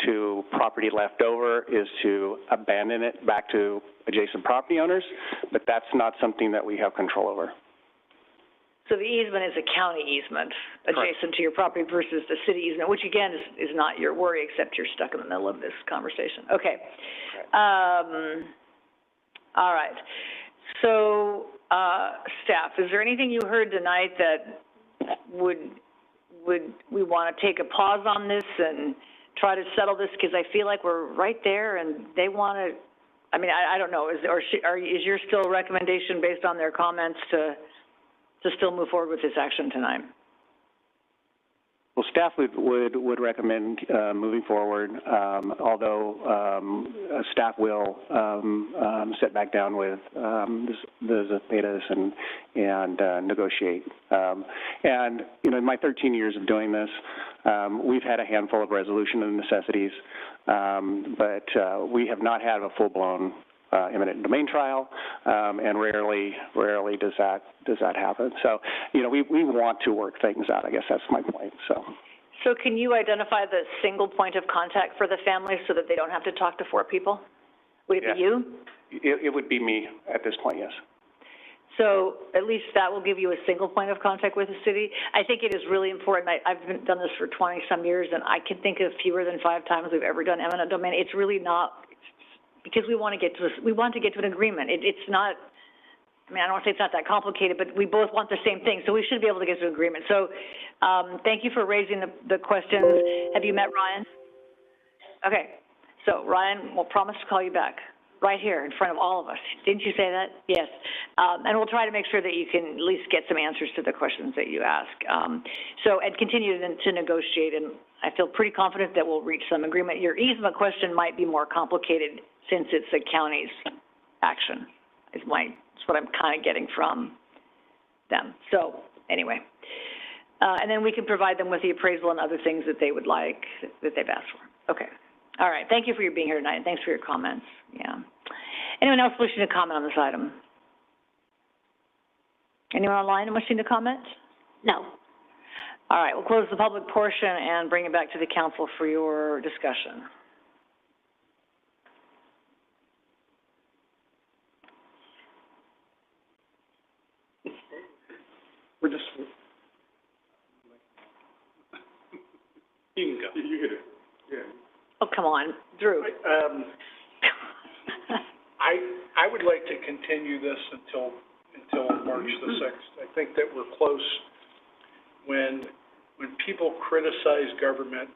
to property left over is to abandon it back to adjacent property owners, but that's not something that we have control over. So the easement is a county easement adjacent to your property versus the city easement, which again is not your worry, except you're stuck in the middle of this conversation. Okay. All right. So, staff, is there anything you heard tonight that would we want to take a pause on this and try to settle this? Because I feel like we're right there, and they want to. I mean, I don't know. Is your still recommendation based on their comments to still move forward with this action tonight? Well, staff would recommend moving forward, although staff will sit back down with the Zetas and negotiate. And, you know, in my 13 years of doing this, we've had a handful of resolution of necessities, but we have not had a full-blown eminent domain trial, and rarely does that happen. So, you know, we want to work things out. I guess that's my point. So can you identify the single point of contact for the family so that they don't have to talk to 4 people? Would it be you? It would be me at this point, yes. So at least that will give you a single point of contact with the city. I think it is really important. I've done this for 20-some years, and I can think of fewer than 5 times we've ever done eminent domain. It's really not. Because we want to get to an agreement. It's not, I mean, I don't want to say it's not that complicated, but we both want the same thing, so we should be able to get to an agreement. So, thank you for raising the questions. Have you met Ryan? Okay, so Ryan, we'll promise to call you back, right here in front of all of us. Didn't you say that? Yes. And we'll try to make sure that you can at least get some answers to the questions that you ask. And continue to negotiate, and I feel pretty confident that we'll reach some agreement. Your easement question might be more complicated since it's the county's action, is what I'm kind of getting from them. So, anyway. And then we can provide them with the appraisal and other things that they would like, that they've asked for. Okay. All right. Thank you for your being here tonight, and thanks for your comments. Yeah. Anyone else wishing to comment on this item? Anyone online wishing to comment? No. All right. We'll close the public portion and bring it back to the council for your discussion. We're just You can go. You hit it, yeah. Oh, come on, Drew. I would like to continue this until March the 6th. I think that we're close. When people criticize government,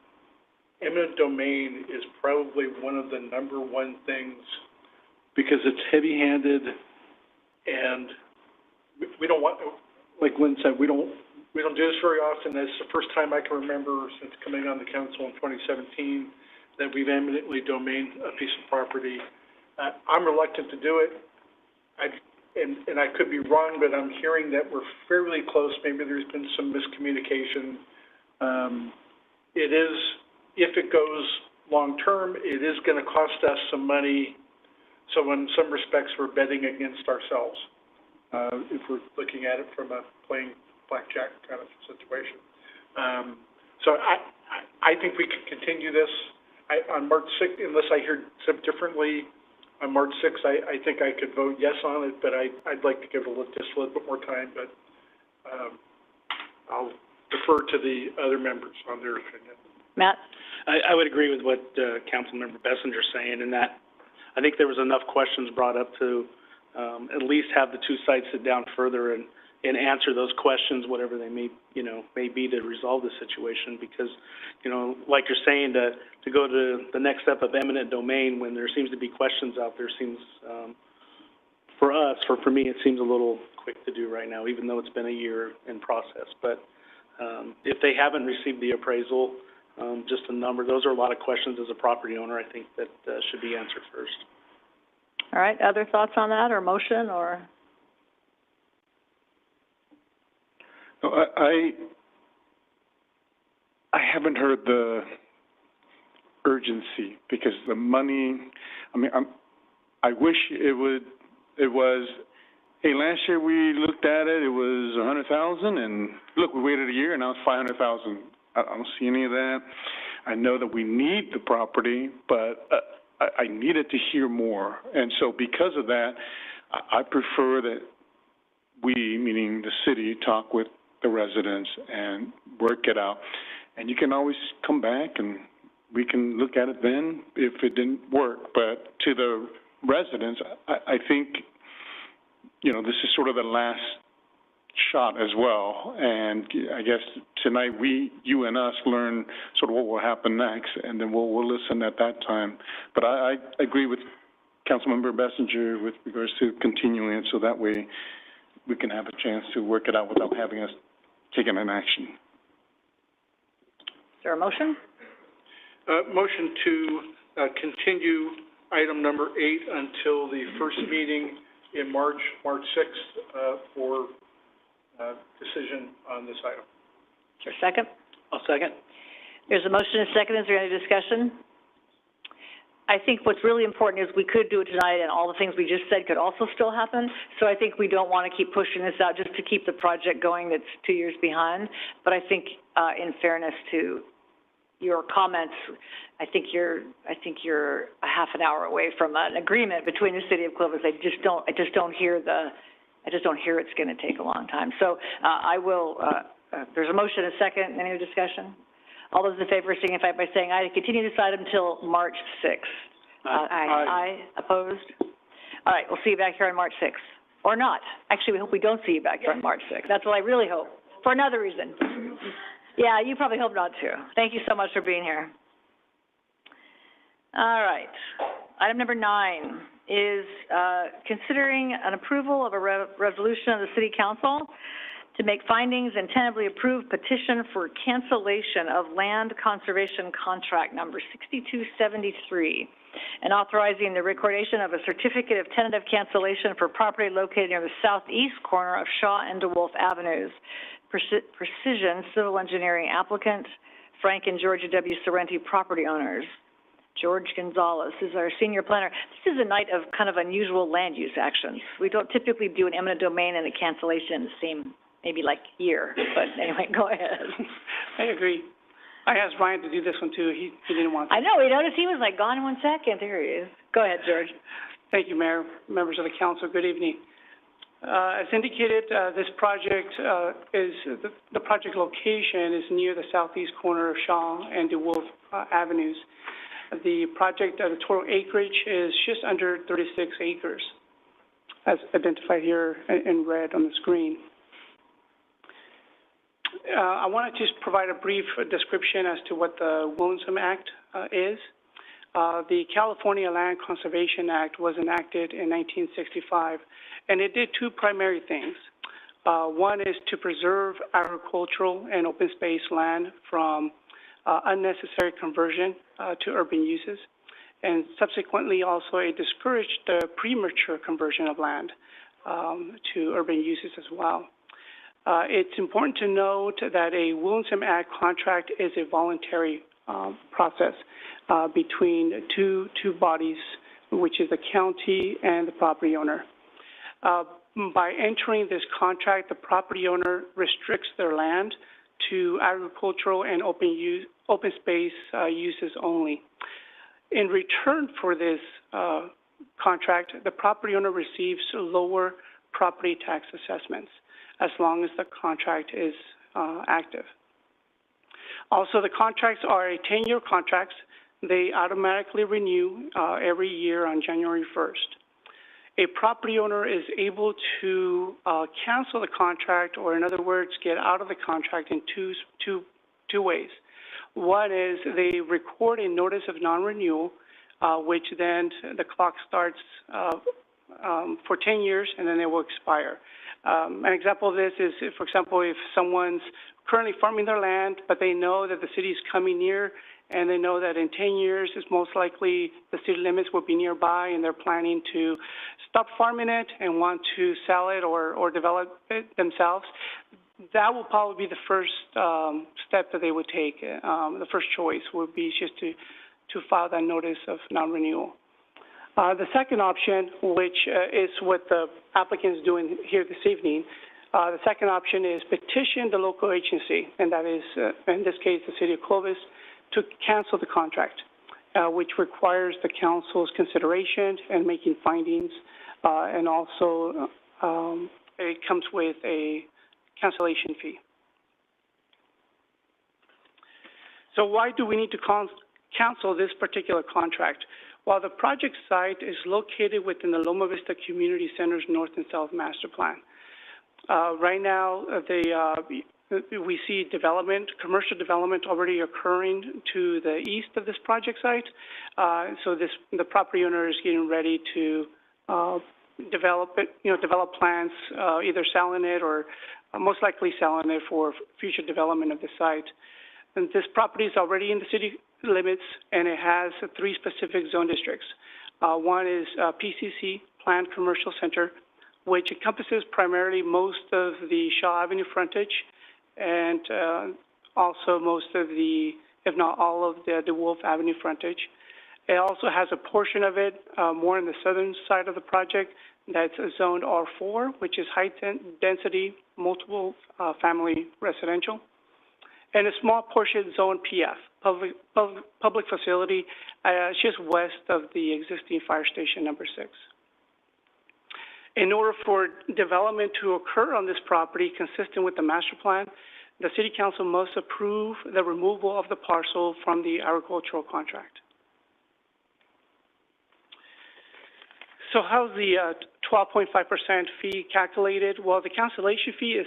eminent domain is probably one of the number one things, because it's heavy-handed, and we don't want, like Lynn said, we don't do this very often. It's the first time I can remember since coming on the council in 2017 that we've eminently domained a piece of property. I'm reluctant to do it. And I could be wrong, but I'm hearing that we're fairly close. Maybe there's been some miscommunication. It is, if it goes long-term, it is going to cost us some money. So in some respects, we're betting against ourselves, if we're looking at it from a playing blackjack kind of situation. So I think we can continue this. On March 6th, unless I hear something differently, on March 6th, I think I could vote yes on it, but I'd like to give it just a little bit more time, but I'll defer to the other members on their opinion. Matt? I would agree with what Councilmember Bessinger's saying, in that I think there was enough questions brought up to at least have the two sides sit down further and answer those questions, whatever they may be, to resolve the situation, because, like you're saying, to go to the next step of eminent domain when there seems to be questions out there seems, for me, it seems a little quick to do right now, even though it's been a year in process. But if they haven't received the appraisal, just a number, those are a lot of questions as a property owner, I think, that should be answered first. All right, other thoughts on that, or motion, or? No, I haven't heard the urgency, because the money, I wish it was, hey, last year we looked at it, it was 100,000, and look, we waited a year, and now it's 500,000. I don't see any of that. I know that we need the property, but I needed to hear more. And so because of that, I prefer that we, meaning the city, talk with the residents and work it out. And you can always come back and we can look at it then if it didn't work. But to the residents, I think, this is sort of the last shot as well. And I guess tonight you and us learn sort of what will happen next, and then we'll listen at that time. But I agree with Councilmember Bessinger with regards to continuing it, so that way we can have a chance to work it out without having us taking an action. Is there a motion? Motion to continue item number 8 until the first meeting in March 6th, for decision on this item. Is there a second? I'll second. There's a motion and a second. Is there any discussion? I think what's really important is we could do it tonight, and all the things we just said could also still happen. So I think we don't want to keep pushing this out just to keep the project going that's 2 years behind. But I think, in fairness to your comments, I think you're a half an hour away from an agreement between the city of Clovis. I just don't hear it's going to take a long time. So I will. There's a motion and a second. Any discussion? All those in favor signify by saying aye to continue this item until March 6th. Aye. Opposed? All right, we'll see you back here on March 6th. Or not. Actually, we hope we don't see you back here on March 6th. That's what I really hope, for another reason. Yeah, you probably hope not too. Thank you so much for being here. All right. Item number 9 is considering an approval of a resolution of the City Council to make findings and tentatively approve petition for cancellation of land conservation contract number 6273 and authorizing the recordation of a certificate of tentative cancellation for property located near the southeast corner of Shaw and DeWolf Avenues. Precision Civil Engineering applicant, Frank and Georgia W. Sorrenti property owners. George Gonzalez is our senior planner. This is a night of kind of unusual land use actions. We don't typically do an eminent domain and a cancellation in the same, maybe like year, but anyway, go ahead. I agree. I asked Ryan to do this one too. He didn't want to. I know, we noticed he was like gone in 1 second. There he is. Go ahead, George. Thank you, Mayor, members of the council. Good evening. As indicated, this project the project location is near the southeast corner of Shaw and DeWolf Avenues. The project, the total acreage is just under 36 acres, as identified here in red on the screen. I want to just provide a brief description as to what the Williamson Act is. The California Land Conservation Act was enacted in 1965, and it did two primary things. One is to preserve agricultural and open space land from unnecessary conversion to urban uses, and subsequently also it discouraged the premature conversion of land to urban uses as well. It's important to note that a Williamson Act contract is a voluntary process between two bodies, which is the county and the property owner. By entering this contract, the property owner restricts their land to agricultural and open space uses only. In return for this contract, the property owner receives lower property tax assessments as long as the contract is active. Also, the contracts are 10-year contracts. They automatically renew every year on January 1st. A property owner is able to cancel the contract, or in other words, get out of the contract in two ways. One is they record a notice of non-renewal, which then the clock starts for 10 years, and then it will expire. An example of this is, if, for example, if someone's currently farming their land, but they know that the city is coming near, and they know that in 10 years, it's most likely the city limits will be nearby, and they're planning to stop farming it and want to sell it or develop it themselves, that will probably be the first step that they would take. The first choice would be just to file that notice of non-renewal. The second option, which is what the applicant is doing here this evening, the second option is petition the local agency, and that is, in this case, the city of Clovis, to cancel the contract, which requires the council's consideration and making findings, and also it comes with a cancellation fee. So why do we need to cancel this particular contract? Well, the project site is located within the Loma Vista Community Center's North and South Master Plan. Right now, we see development, commercial development already occurring to the east of this project site. So the property owner is getting ready to develop it, develop plans, either selling it or most likely selling it for future development of the site. And this property is already in the city limits, and it has three specific zone districts. One is PCC, Planned Commercial Center, which encompasses primarily most of the Shaw Avenue frontage and also most of the, if not all of the DeWolf Avenue frontage. It also has a portion of it more on the southern side of the project that's zoned R4, which is high density, multiple family residential, and a small portion zoned PF, public facility, just west of the existing fire station number 6. In order for development to occur on this property consistent with the master plan, the City Council must approve the removal of the parcel from the agricultural contract. So how's the 12.5% fee calculated? Well, the cancellation fee is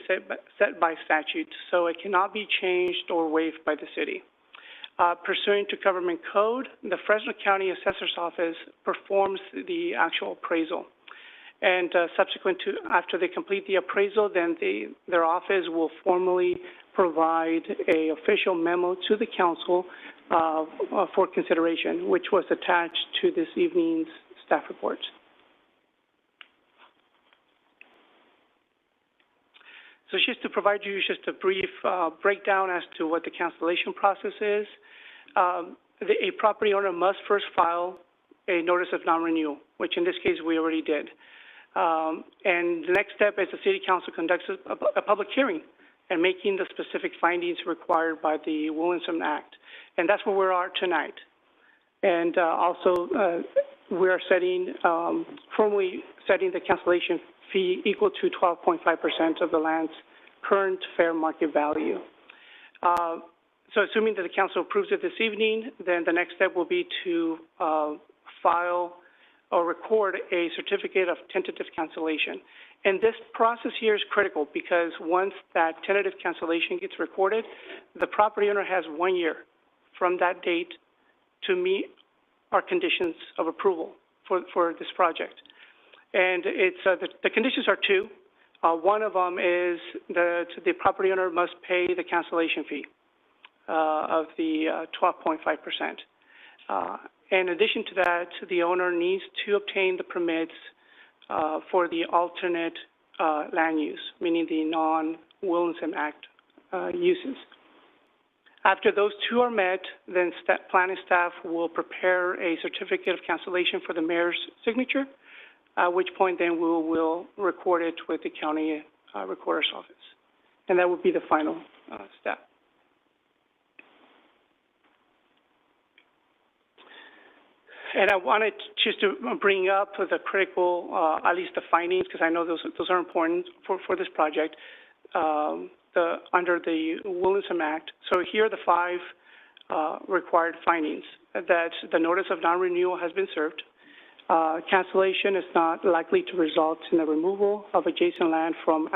set by statute, so it cannot be changed or waived by the city. Pursuant to government code, the Fresno County Assessor's Office performs the actual appraisal. And subsequent to, after they complete the appraisal, then their office will formally provide a official memo to the council for consideration, which was attached to this evening's staff report. So just to provide you just a brief breakdown as to what the cancellation process is, a property owner must first file a notice of non-renewal, which in this case we already did. And the next step is the City Council conducts a public hearing and making the specific findings required by the Williamson Act. And that's where we are tonight. And also, we are formally setting the cancellation fee equal to 12.5% of the land's current fair market value. So assuming that the council approves it this evening, then the next step will be to file or record a certificate of tentative cancellation. And this process here is critical because once that tentative cancellation gets recorded, the property owner has 1 year from that date to meet our conditions of approval for this project. And it's, the conditions are two. One of them is the property owner must pay the cancellation fee of the 12.5%. In addition to that, the owner needs to obtain the permits for the alternate land use, meaning the non-Williamson Act uses. After those two are met, then planning staff will prepare a certificate of cancellation for the mayor's signature, at which point then we will record it with the county recorder's office. And that would be the final step. And I wanted just to bring up the critical, at least the findings, because I know those are important for this project, under the Williamson Act. So here are the 5 required findings: that the notice of non-renewal has been served, cancellation is not likely to result in the removal of adjacent land from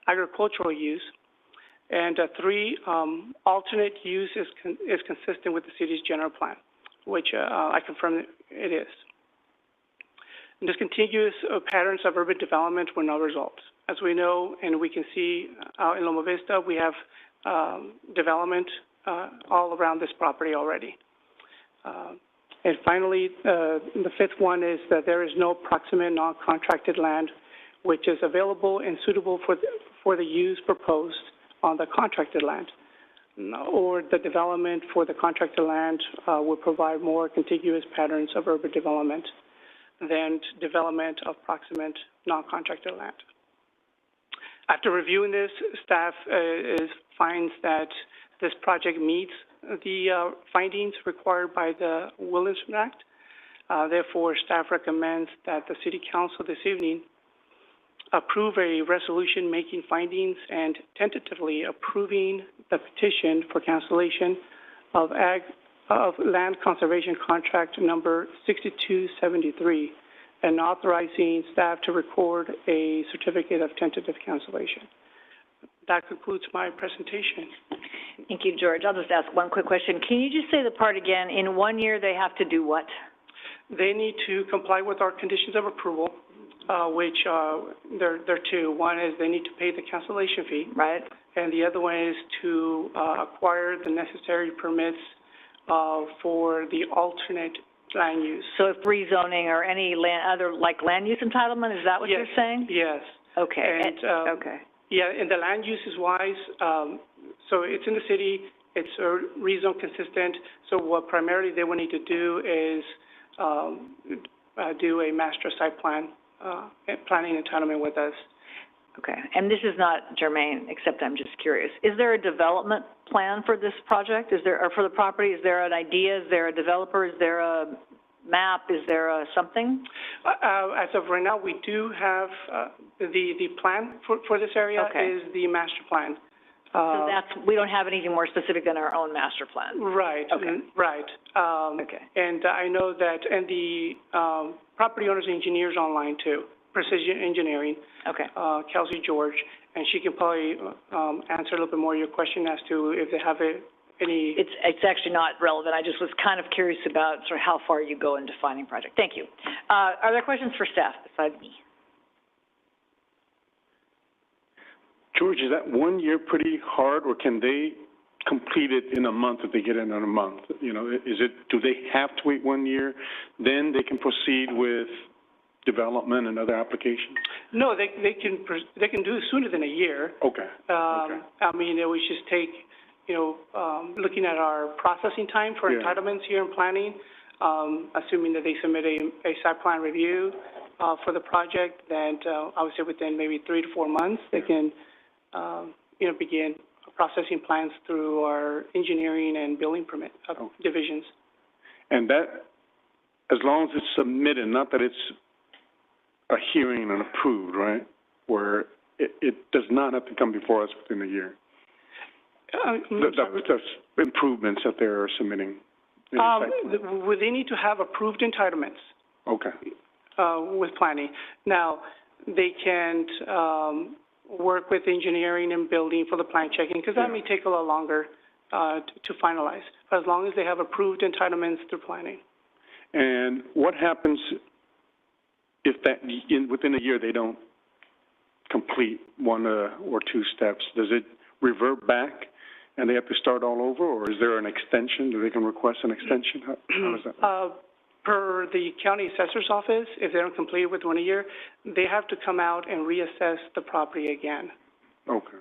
agricultural use, and 3, alternate use is consistent with the city's general plan, which I confirm it is. And discontinuous patterns of urban development were no result. As we know, and we can see out in Loma Vista, we have development all around this property already. And finally, the 5th one is that there is no proximate non-contracted land which is available and suitable for the use proposed on the contracted land, or the development for the contracted land will provide more contiguous patterns of urban development than development of proximate non-contracted land. After reviewing this, staff finds that this project meets the findings required by the Williamson Act. Therefore, staff recommends that the City Council this evening approve a resolution making findings and tentatively approving the petition for cancellation of land conservation contract number 6273 and authorizing staff to record a certificate of tentative cancellation. That concludes my presentation. Thank you, George. I'll just ask one quick question. Can you just say the part again? In 1 year, they have to do what? They need to comply with our conditions of approval, which there are 2. One is they need to pay the cancellation fee. Right. And the other one is to acquire the necessary permits for the alternate land use. So if rezoning or any other land use entitlement, is that what you're saying? Yes. Okay. And, okay. Yeah, and the land uses wise, so it's in the city, it's rezone consistent, so what primarily they will need to do is do a master site plan, planning entitlement with us. Okay, and this is not germane, except I'm just curious. Is there a development plan for this project? Is there, or for the property, is there an idea, is there a developer, is there a map, is there a something? As of right now, we do have, the plan for this area is the master plan. So that's, we don't have anything more specific than our own master plan? Right. Okay. Right. Okay. And I know that, and the, property owners engineers online too, Precision Engineering. Okay. Kelsey George, and she can probably, answer a little bit more your question as to if they have any. It's actually not relevant. I just was kind of curious about sort of how far you go in defining project. Thank you. Are there questions for staff besides me? George, is that 1 year pretty hard, or can they complete it in a month if they get it in a month? You know, do they have to wait 1 year, then they can proceed with development and other applications? No, they can do it sooner than a year. Okay. I mean, it would just take, looking at our processing time for entitlements here in planning, assuming that they submit a site plan review for the project, then I would say within maybe 3 to 4 months, they can, begin processing plans through our engineering and building permit divisions. And that, as long as it's submitted, not that it's a hearing and approved, right? Where it does not have to come before us within a year. The improvements that they're submitting. They need to have approved entitlements. Okay. With planning. Now, they can, work with engineering and building for the plan checking, because that may take a little longer, to finalize, as long as they have approved entitlements through planning. And what happens if within a year they don't complete one or two steps? Does it revert back and they have to start all over, or is there an extension? Do they can request an extension? How is that? Per the county assessor's office, if they don't complete it within a year, they have to come out and reassess the property again. Okay.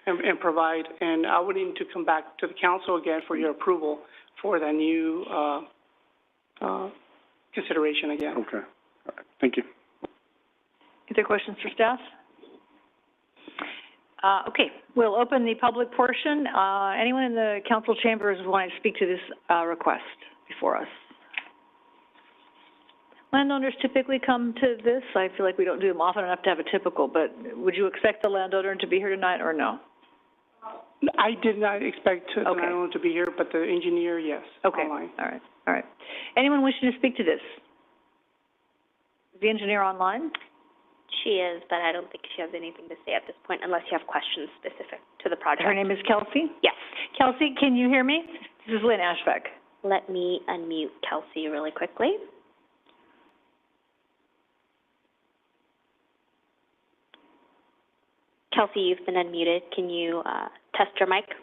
And provide, and I would need to come back to the council again for your approval for that new, consideration again. Okay. All right. Thank you. Other questions for staff? Okay, we'll open the public portion. Anyone in the council chambers want to speak to this, request before us? Landowners typically come to this. I feel like we don't do them often enough to have a typical, but would you expect the landowner to be here tonight or no? I did not expect the landowner to be here, but the engineer, yes, online. All right. Anyone wishing to speak to this? Is the engineer online? She is, but I don't think she has anything to say at this point unless you have questions specific to the project. Her name is Kelsey? Yes. Kelsey, can you hear me? This is Lynn Ashbeck. Let me unmute Kelsey really quickly. Kelsey, you've been unmuted. Can you test your mic?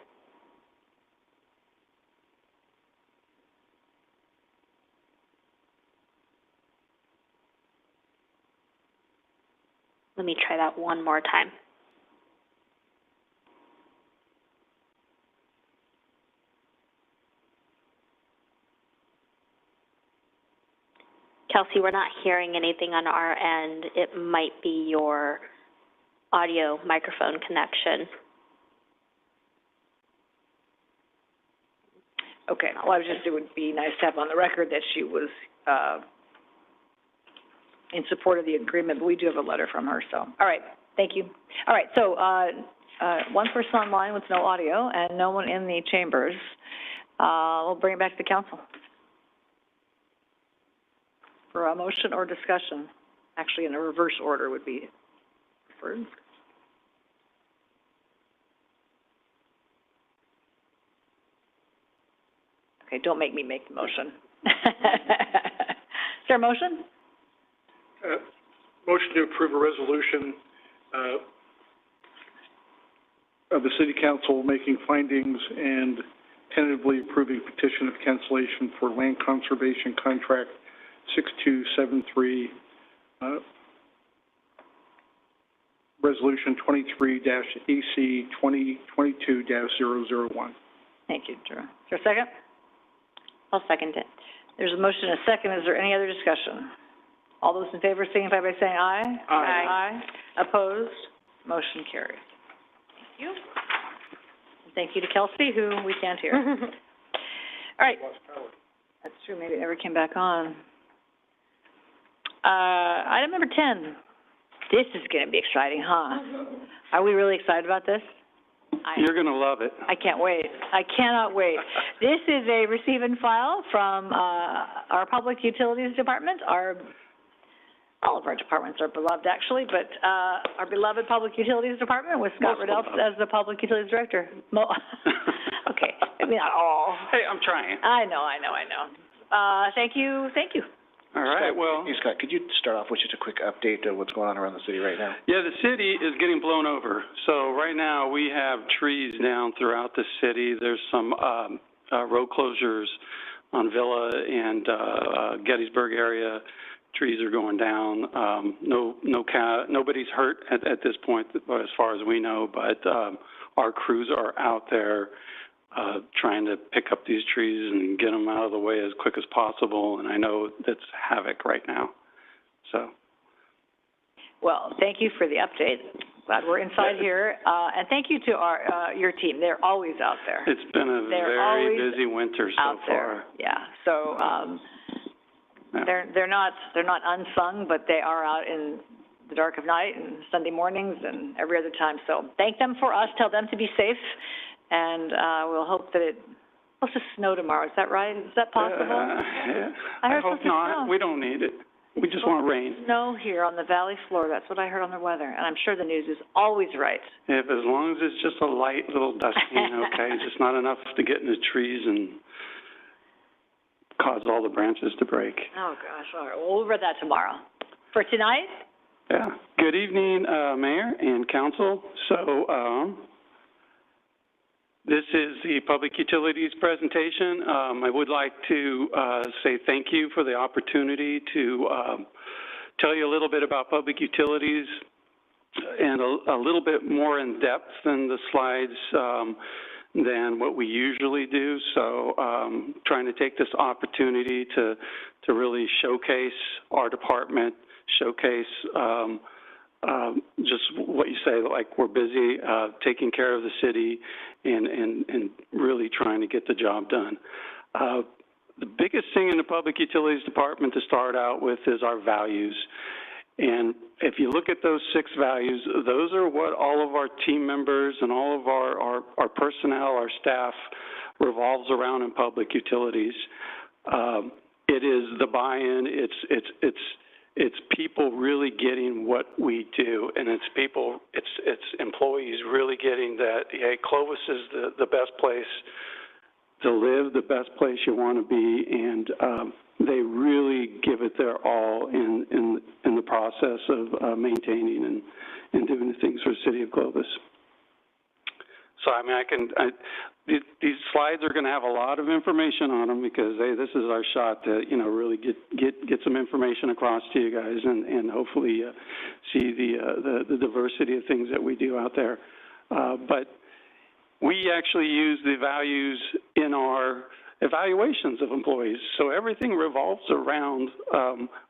Let me try that one more time. Kelsey, we're not hearing anything on our end. It might be your audio microphone connection. Okay, well, it would be nice to have on the record that she was in support of the agreement, but we do have a letter from her, so. All right, thank you. All right, so one person online with no audio and no one in the chambers. We'll bring it back to the council for a motion or discussion. Actually, in a reverse order would be preferred. Okay, don't make me make the motion. Is there a motion? Motion to approve a resolution, of the city council making findings and tentatively approving petition of cancellation for land conservation contract 6273, resolution 23-AC 2022-001. Thank you, Drew. Is there a second? I'll second it. There's a motion and a second. Is there any other discussion? All those in favor signify by saying aye. Aye. Opposed? Motion carries. Thank you. And thank you to Kelsey, who we can't hear. All right. That's true. Maybe it never came back on. Item number 10. This is going to be exciting, huh? Are we really excited about this? You're going to love it. I can't wait. I cannot wait. This is a receive and file from our Public Utilities Department. All of our departments are beloved, actually, but our beloved Public Utilities Department with Scott Riddell as the Public Utilities Director. Okay, maybe not all. Hey, I'm trying. I know. Thank you. All right, Scott, well. Hey, Scott, could you start off with just a quick update of what's going on around the city right now? Yeah, the city is getting blown over. So right now we have trees down throughout the city. There's some road closures on Villa and Gettysburg area. Trees are going down. Nobody's hurt at this point, as far as we know, but our crews are out there trying to pick up these trees and get them out of the way as quick as possible, and I know that's havoc right now, so. Well, thank you for the update. Glad we're inside here, and thank you to your team. They're always out there. It's been a very busy winter so far. Yeah, so Yeah. They're not unsung, but they are out in the dark of night and Sunday mornings and every other time. So thank them for us, tell them to be safe, and we'll hope that it's supposed to snow tomorrow. Is that right? Is that possible? Yeah. I heard hope supposed to not. snow. We don't need it. We just want rain. Snow here on the valley floor. That's what I heard on the weather, and I'm sure the news is always right. If as long as it's just a light little dusting, okay, just not enough to get in the trees and cause all the branches to break. Oh, gosh, all right, well, we'll read that tomorrow. For tonight? Yeah. Good evening, Mayor and Council. So, this is the Public Utilities presentation. I would like to say thank you for the opportunity to tell you a little bit about public utilities and a little bit more in depth than the slides than what we usually do. So trying to take this opportunity to really showcase our department, showcase just what you say, like we're busy taking care of the city and really trying to get the job done. The biggest thing in the Public Utilities Department to start out with is our values. And if you look at those 6 values, those are what all of our team members and all of our personnel, our staff revolves around in public utilities. It is the buy-in, it's people really getting what we do, and it's employees really getting that, hey, Clovis is the best place to live, the best place you want to be, and they really give it their all in the process of maintaining and doing the things for the city of Clovis. So, I mean, these slides are going to have a lot of information on them because, hey, this is our shot to, really get some information across to you guys and hopefully see the diversity of things that we do out there. But we actually use the values in our evaluations of employees. So everything revolves around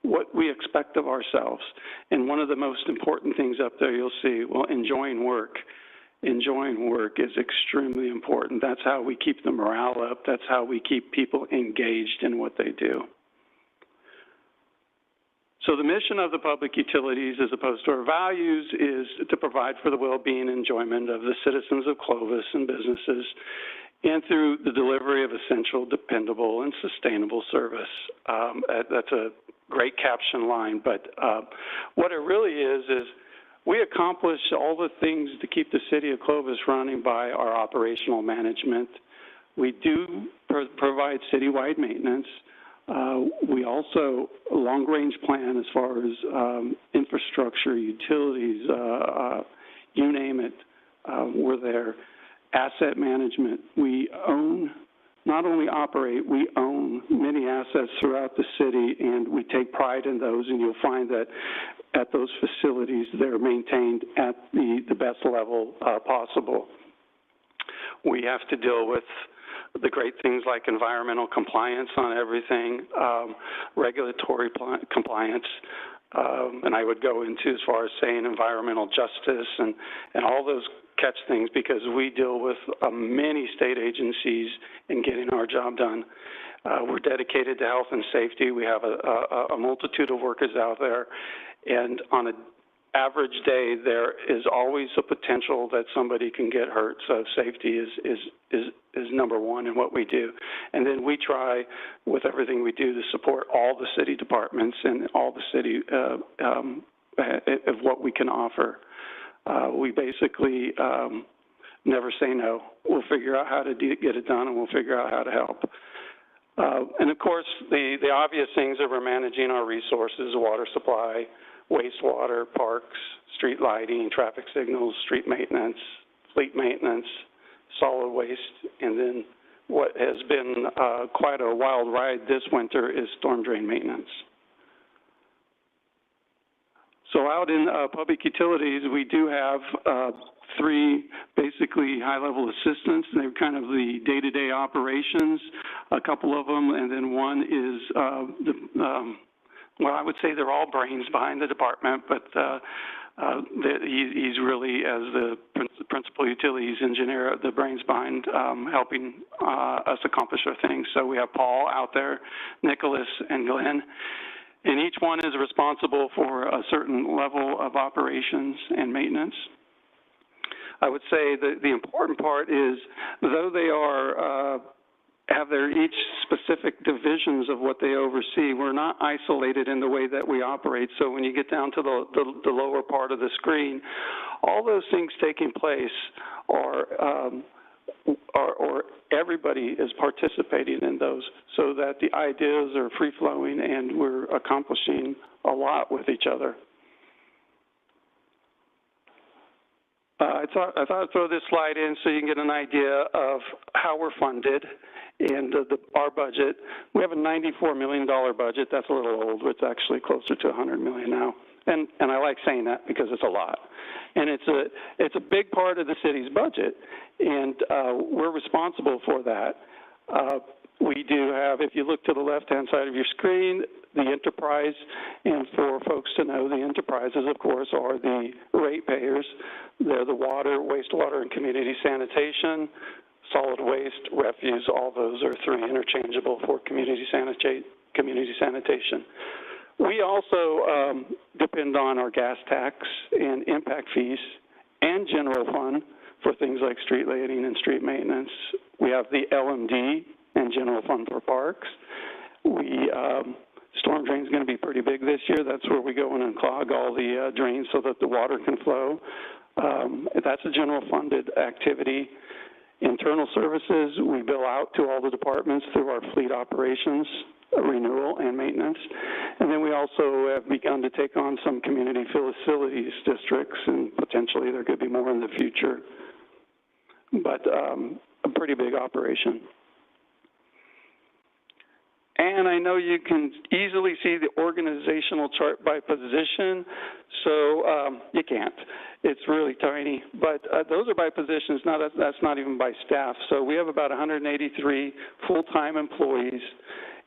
what we expect of ourselves. And one of the most important things up there you'll see, well, enjoying work. Enjoying work is extremely important. That's how we keep the morale up. That's how we keep people engaged in what they do. So the mission of the public utilities, as opposed to our values, is to provide for the well-being and enjoyment of the citizens of Clovis and businesses, and through the delivery of essential, dependable, and sustainable service. That's a great caption line, but what it really is we accomplish all the things to keep the city of Clovis running by our operational management. We do provide citywide maintenance. We also, a long-range plan as far as infrastructure, utilities, you name it, we're there. Asset management, we own, not only operate, we own many assets throughout the city, and we take pride in those, and you'll find that at those facilities, they're maintained at the best level possible. We have to deal with the great things like environmental compliance on everything, regulatory compliance, and I would go into as far as saying environmental justice and all those catch things, because we deal with many state agencies in getting our job done. We're dedicated to health and safety. We have a multitude of workers out there, and on an average day, there is always a potential that somebody can get hurt. So safety is number one in what we do. And then we try, with everything we do, to support all the city departments and all the city of what we can offer. We basically never say no. We'll figure out how to get it done, and we'll figure out how to help. And of course, the obvious things are we're managing our resources, water supply, wastewater, parks, street lighting, traffic signals, street maintenance, fleet maintenance, solid waste, and then what has been quite a wild ride this winter is storm drain maintenance. So out in public utilities, we do have 3 basically high-level assistants, and they're kind of the day-to-day operations, a couple of them, and then one is well, I would say they're all brains behind the department, but He's really, as the principal utilities engineer, the brains behind helping us accomplish our things. So we have Paul out there, Nicholas, and Glenn. And each one is responsible for a certain level of operations and maintenance. I would say that the important part is, though they are have their each specific divisions of what they oversee, we're not isolated in the way that we operate. So when you get down to the lower part of the screen, all those things taking place are everybody is participating in those, so that the ideas are free-flowing and we're accomplishing a lot with each other. I thought I'd throw this slide in so you can get an idea of how we're funded and our budget. We have a $94 million budget. That's a little old. It's actually closer to $100 million now. And I like saying that because it's a lot. And it's a big part of the city's budget, and we're responsible for that. We do have, if you look to the left-hand side of your screen, the enterprise, and for folks to know, the enterprises, of course, are the ratepayers. They're the water, wastewater, and community sanitation, solid waste, refuse. All those are three interchangeable for community sanitation. We also depend on our gas tax and impact fees and general fund for things like street lighting and street maintenance. We have the LMD and general fund for parks. Storm drain's going to be pretty big this year. That's where we go in and clog all the drains so that the water can flow. That's a general funded activity. Internal services, we bill out to all the departments through our fleet operations, renewal, and maintenance. And then we also have begun to take on some community facilities districts, and potentially there could be more in the future. But a pretty big operation. And I know you can easily see the organizational chart by position, so you can't. It's really tiny, but those are by positions. That's not even by staff. So we have about 183 full-time employees,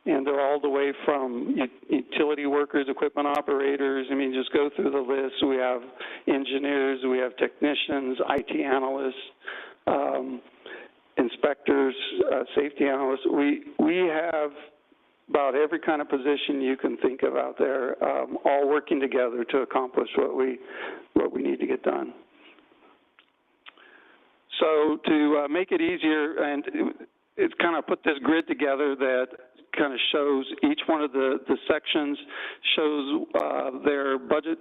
and they're all the way from utility workers, equipment operators. I mean, just go through the list. We have engineers, we have technicians, IT analysts, inspectors, safety analysts. We have about every kind of position you can think of out there, all working together to accomplish what we need to get done. So to make it easier, and it's kind of put this grid together that kind of shows each one of the sections, shows their budget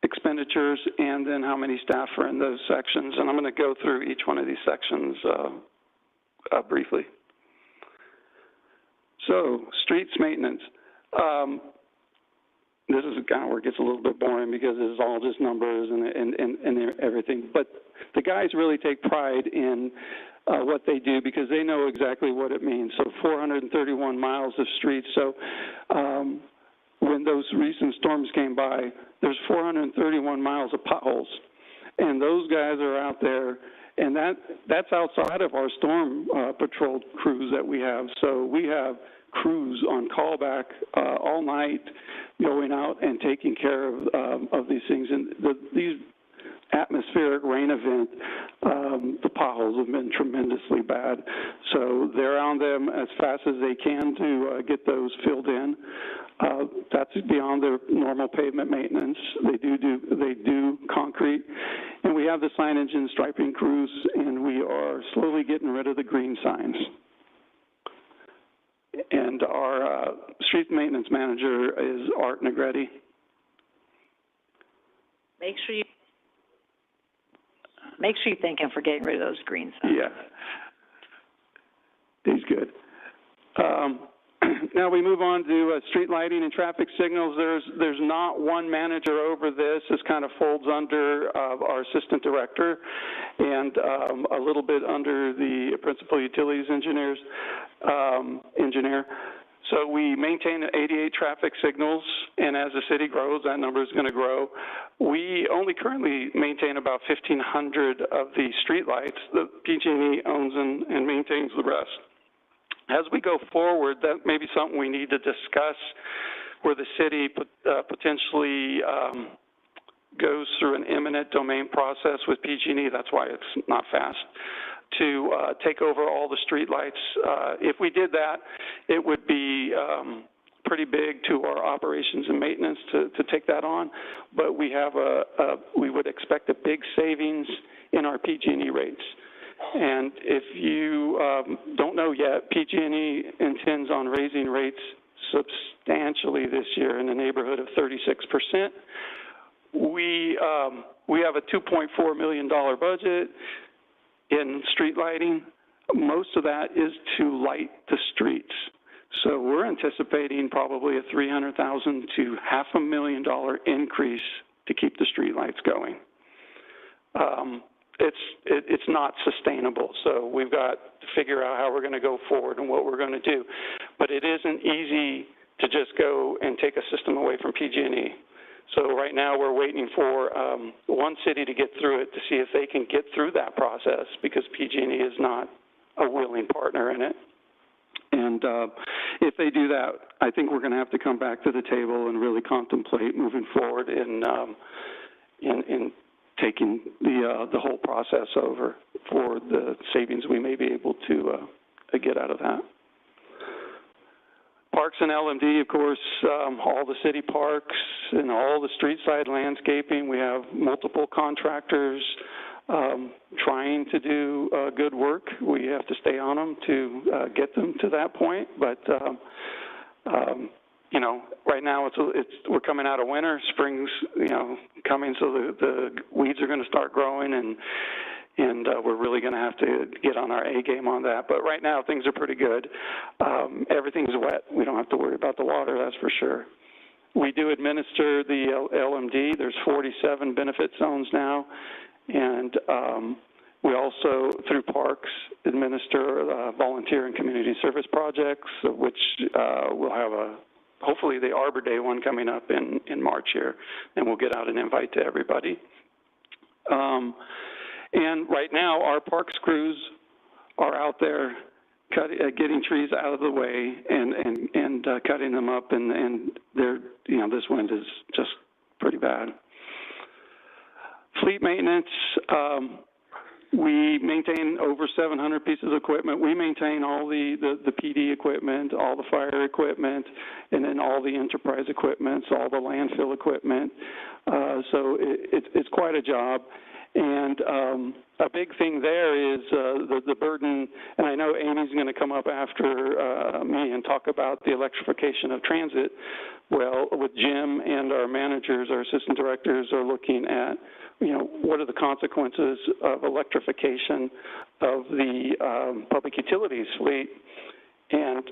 expenditures, and then how many staff are in those sections. And I'm going to go through each one of these sections briefly. So, streets maintenance. This is kind of where it gets a little bit boring because it's all just numbers and everything. But the guys really take pride in what they do because they know exactly what it means. So 431 miles of streets. So when those recent storms came by, there's 431 miles of potholes. And those guys are out there, and that's outside of our storm patrol crews that we have. So we have crews on callback all night going out and taking care of these things. And these atmospheric rain event, the potholes have been tremendously bad. So they're on them as fast as they can to get those filled in. That's beyond their normal pavement maintenance. They do concrete. And we have the signage and striping crews, and we are slowly getting rid of the green signs. And our street maintenance manager is Art Negretti. Make sure you thank him for getting rid of those green signs. Yeah, he's good. Now we move on to street lighting and traffic signals. There's not one manager over this. This kind of folds under our assistant director and a little bit under the principal utilities engineer. So we maintain 88 traffic signals, and as the city grows, that number is going to grow. We only currently maintain about 1,500 of the street lights. The PG&E owns and maintains the rest. As we go forward, that may be something we need to discuss where the city potentially goes through an eminent domain process with PG&E. That's why it's not fast, to take over all the streetlights. If we did that, it would be pretty big to our operations and maintenance to take that on. But we have we would expect a big savings in our PG&E rates. And if you don't know yet, PG&E intends on raising rates substantially this year in the neighborhood of 36%. We have a $2.4 million budget in street lighting. Most of that is to light the streets. So we're anticipating probably a $300,000 to $500,000 increase to keep the street lights going. It's not sustainable, so we've got to figure out how we're going to go forward and what we're going to do. But it isn't easy to just go and take a system away from PG&E. So right now we're waiting for one city to get through it to see if they can get through that process, because PG&E is not a willing partner in it. And if they do that, I think we're going to have to come back to the table and really contemplate moving forward in taking the whole process over for the savings we may be able to get out of that. Parks and LMD, of course, all the city parks and all the street side landscaping. We have multiple contractors trying to do good work. We have to stay on them to get them to that point. But you know, right now we're coming out of winter, spring's coming, so the weeds are going to start growing, and we're really going to have to get on our A game on that. But right now things are pretty good. Everything's wet. We don't have to worry about the water, that's for sure. We do administer the LMD. There's 47 benefit zones now, and we also, through parks, administer volunteer and community service projects, of which we'll have hopefully the Arbor Day one coming up in March here, and we'll get out an invite to everybody. And right now, our parks crews are out there getting trees out of the way and cutting them up, and they're, this wind is just pretty bad. Fleet maintenance, we maintain over 700 pieces of equipment. We maintain all the PD equipment, all the fire equipment, and then all the enterprise equipment, all the landfill equipment. So it's quite a job. And a big thing there is the burden, and I know Amy's going to come up after me and talk about the electrification of transit. Well, with Jim and our managers, our assistant directors are looking at, what are the consequences of electrification of the public utilities fleet. And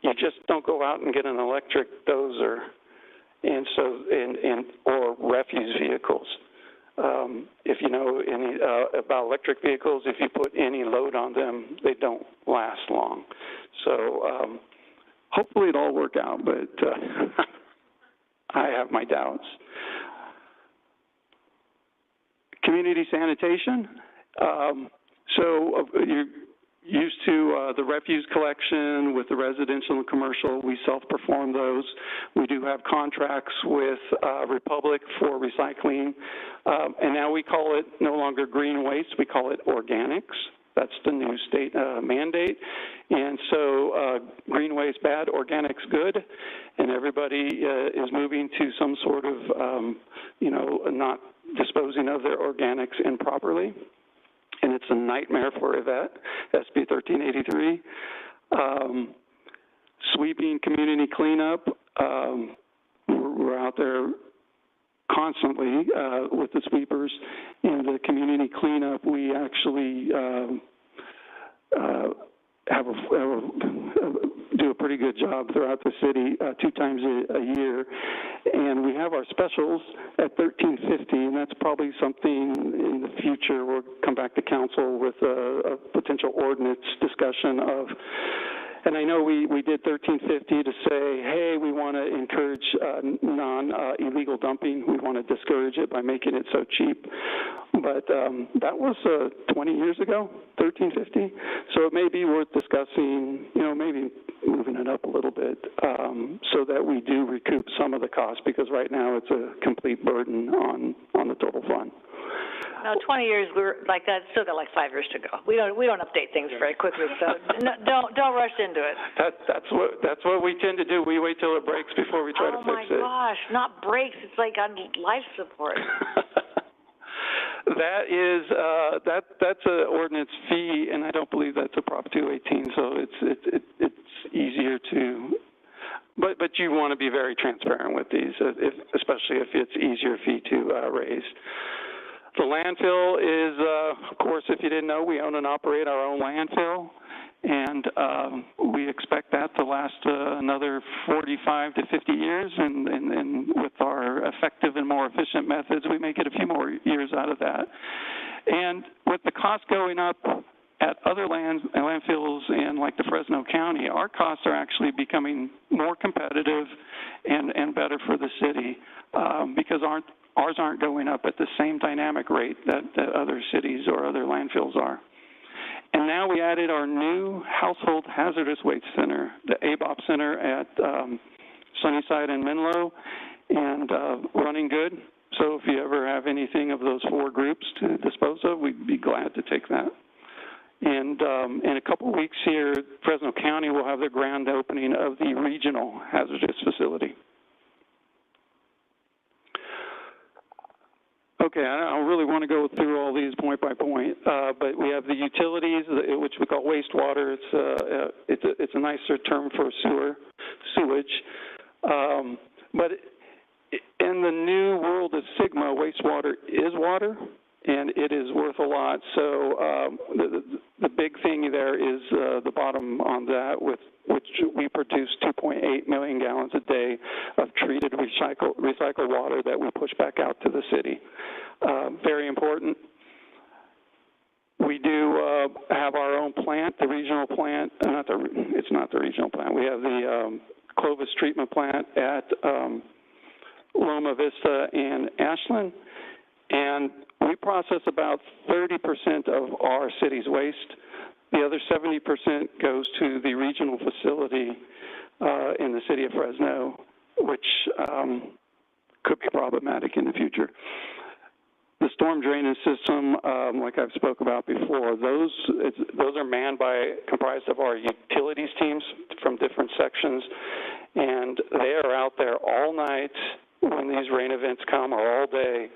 you just don't go out and get an electric dozer or refuse vehicles. If you know any about electric vehicles, if you put any load on them, they don't last long. So hopefully it'll all work out, but I have my doubts. Community sanitation. So you're used to the refuse collection with the residential and commercial. We self-perform those. We do have contracts with Republic for recycling. And now we call it no longer green waste, we call it organics. That's the new state mandate. And so green waste bad, organics good, and everybody is moving to some sort of, not disposing of their organics improperly. And it's a nightmare for Yvette, SB 1383. Sweeping community cleanup, we're out there constantly with the sweepers. And the community cleanup, we actually do a pretty good job throughout the city 2 times a year. And we have our specials at $13.50, and that's probably something in the future we'll come back to council with a potential ordinance discussion of. And I know we did $13.50 to say, hey, we want to encourage non-illegal dumping. We want to discourage it by making it so cheap. But that was 20 years ago, $13.50. So it may be worth discussing, maybe moving it up a little bit, so that we do recoup some of the cost, because right now it's a complete burden on the total fund. No, 20 years, we're like that, still got like 5 years to go. We don't update things very quickly, so don't rush into it. That's what we tend to do. We wait till it breaks before we try to fix it. Oh my gosh, not breaks, it's like on life support. That is, that's a ordinance fee, and I don't believe that's a Prop 218, so it's easier to, but you want to be very transparent with these, especially if it's easier fee to raise. The landfill is, of course, if you didn't know, we own and operate our own landfill, and we expect that to last another 45 to 50 years, and with our effective and more efficient methods, we may get a few more years out of that. And with the cost going up at other landfills in like the Fresno County, our costs are actually becoming more competitive and better for the city, because ours aren't going up at the same dynamic rate that other cities or other landfills are. And now we added our new Household Hazardous Waste Center, the ABOP Center at Sunnyside and Menlo, and running good. So if you ever have anything of those 4 groups to dispose of, we'd be glad to take that. And in a couple of weeks here, Fresno County will have their grand opening of the Regional Hazardous Facility. Okay, I don't really want to go through all these point by point, but we have the utilities, which we call wastewater. It's a nicer term for sewage. But in the new world of SGMA, wastewater is water, and it is worth a lot. So the big thing there is the bottom on that, with which we produce 2.8 million gallons a day of treated recycled water that we push back out to the city. Very important. We do have our own plant, the regional plant. It's not the regional plant. We have the Clovis treatment plant at Loma Vista and Ashland, and we process about 30% of our city's waste. The other 70% goes to the regional facility in the city of Fresno, which could be problematic in the future. The storm drainage system, like I've spoke about before, those are comprised of our utilities teams from different sections, and they are out there all night when these rain events come, or all day,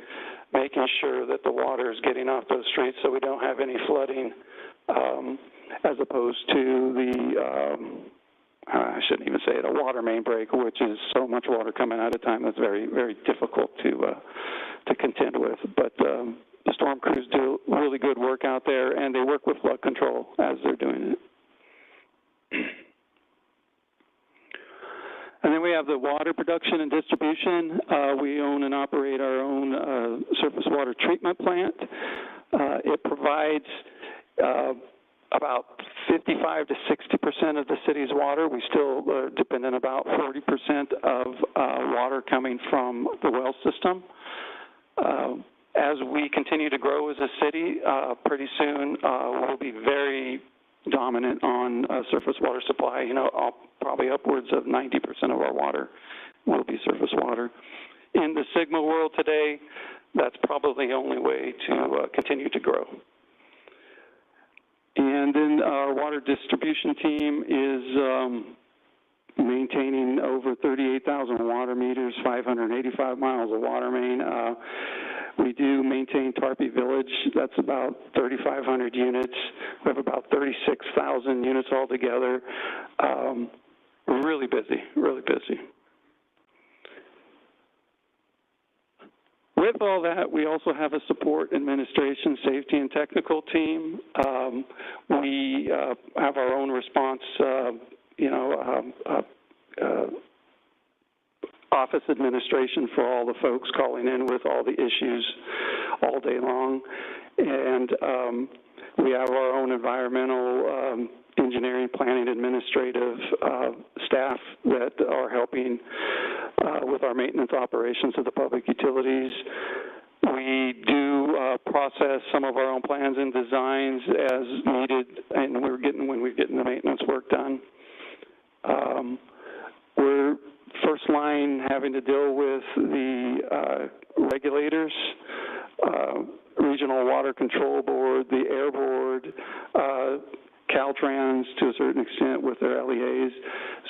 making sure that the water is getting off those streets so we don't have any flooding, as opposed to the, I shouldn't even say it, a water main break, which is so much water coming at a time that's very, very difficult to contend with. But the storm crews do really good work out there, and they work with flood control as they're doing it. And then we have the water production and distribution. We own and operate our own surface water treatment plant. It provides about 55 to 60% of the city's water. We still are dependent about 40% of water coming from the well system. As we continue to grow as a city, pretty soon we'll be very dominant on surface water supply. Probably upwards of 90% of our water will be surface water. In the SGMA world today, that's probably the only way to continue to grow. And then our water distribution team is maintaining over 38,000 water meters, 585 miles of water main. We do maintain Tarpey Village. That's about 3,500 units. We have about 36,000 units altogether. Really busy, really busy. With all that, we also have a support administration, safety, and technical team. We have our own response, office administration for all the folks calling in with all the issues all day long. And we have our own environmental engineering, planning, administrative staff that are helping with our maintenance operations of the public utilities. We do process some of our own plans and designs as needed, and when we're getting the maintenance work done. We're first line having to deal with the regulators, Regional Water Control Board, the Air Board, Caltrans to a certain extent with their LEAs.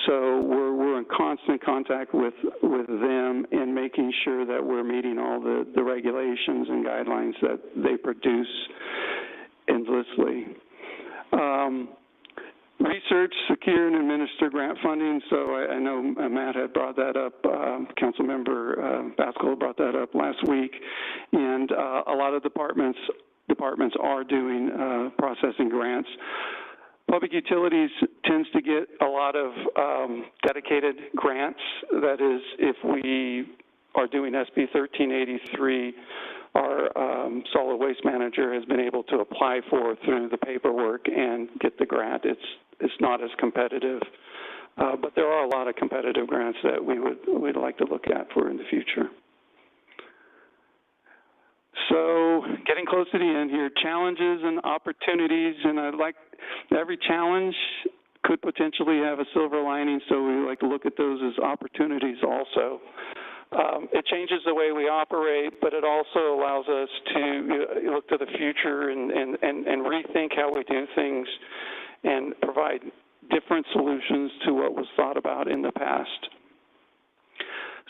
So we're in constant contact with them in making sure that we're meeting all the regulations and guidelines that they produce endlessly. Research, secure, and administer grant funding. So I know Matt had brought that up. Councilmember Baskel brought that up last week, and a lot of departments are doing processing grants. Public utilities tends to get a lot of dedicated grants. That is, if we are doing SB 1383, our solid waste manager has been able to apply for through the paperwork and get the grant. It's not as competitive, but there are a lot of competitive grants that we'd like to look at for in the future. So getting close to the end here, challenges and opportunities, and I'd like every challenge could potentially have a silver lining, so we like to look at those as opportunities also. It changes the way we operate, but it also allows us to look to the future and rethink how we do things and provide different solutions to what was thought about in the past.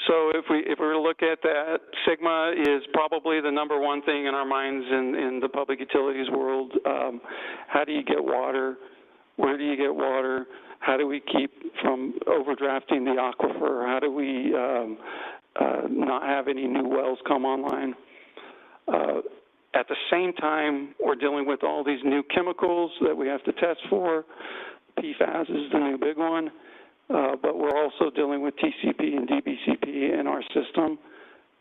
So if we were to look at that, SGMA is probably the number one thing in our minds in the public utilities world. How do you get water? Where do you get water? How do we keep from overdrafting the aquifer? How do we not have any new wells come online? At the same time, we're dealing with all these new chemicals that we have to test for. PFAS is the new big one. But we're also dealing with TCP and DBCP in our system.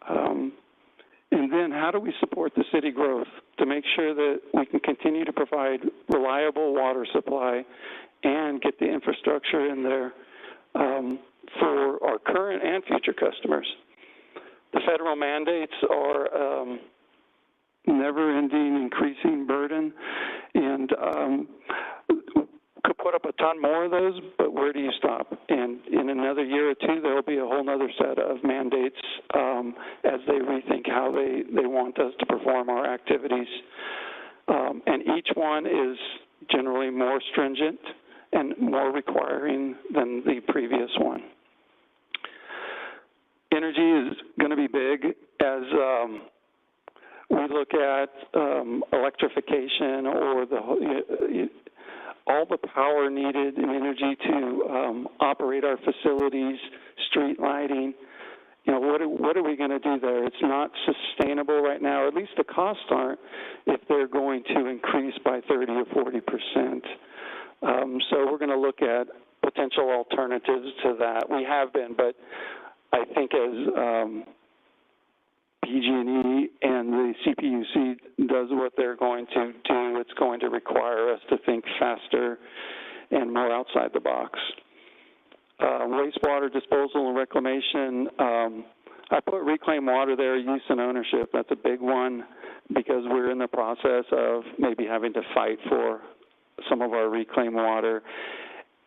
And then how do we support the city growth to make sure that we can continue to provide reliable water supply and get the infrastructure in there for our current and future customers? The federal mandates are never-ending, increasing burden, and could put up a ton more of those, but where do you stop? And in another year or two, there will be a whole other set of mandates as they rethink how they want us to perform our activities. And each one is generally more stringent and more requiring than the previous one. Energy is going to be big as we look at electrification or all the power needed in energy to operate our facilities, street lighting. What are we going to do there? It's not sustainable right now, or at least the costs aren't, if they're going to increase by 30 or 40%. So we're going to look at potential alternatives to that. We have been, but I think as PG&E and the CPUC does what they're going to do, it's going to require us to think faster and more outside the box. Wastewater disposal and reclamation, I put reclaimed water there, use and ownership. That's a big one because we're in the process of maybe having to fight for some of our reclaimed water,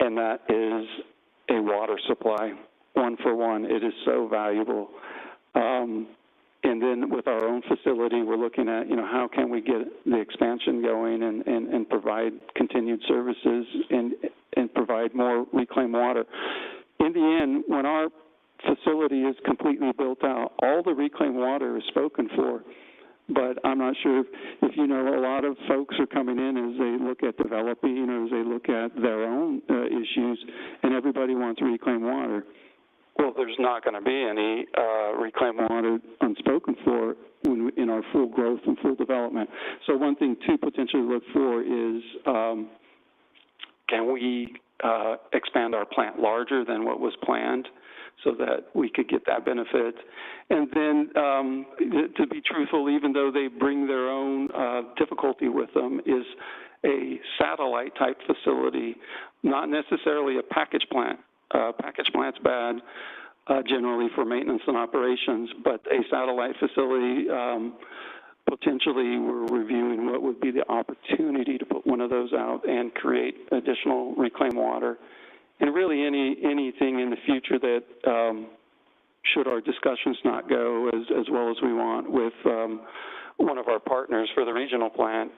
and that is a water supply, one for one. It is so valuable. And then with our own facility, we're looking at, how can we get the expansion going and provide continued services and provide more reclaimed water. In the end, when our facility is completely built out, all the reclaimed water is spoken for. But I'm not sure if you know, a lot of folks are coming in as they look at developing, as they look at their own issues, and everybody wants reclaimed water. Well, there's not going to be any reclaimed water unspoken for in our full growth and full development. So one thing to potentially look for is can we expand our plant larger than what was planned so that we could get that benefit? And then to be truthful, even though they bring their own difficulty with them, is a satellite type facility, not necessarily a package plant. Package plant's bad generally for maintenance and operations, but a satellite facility, potentially we're reviewing what would be the opportunity to put one of those out and create additional reclaimed water and really anything in the future that, should our discussions not go as well as we want with, one of our partners for the regional plant,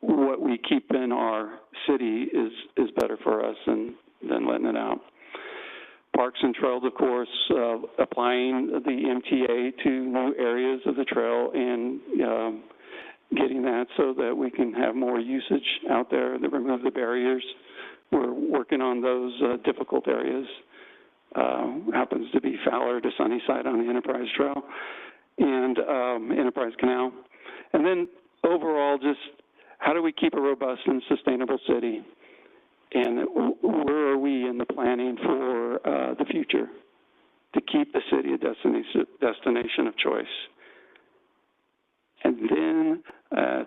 what we keep in our city is better for us than letting it out. Parks and trails, of course, applying the MTA to new areas of the trail and getting that so that we can have more usage out there that remove the barriers. We're working on those difficult areas. Happens to be Fowler to Sunnyside on the Enterprise Trail and Enterprise Canal. And then overall, just how do we keep a robust and sustainable city? And where are we in the planning for the future to keep the city a destination of choice? And then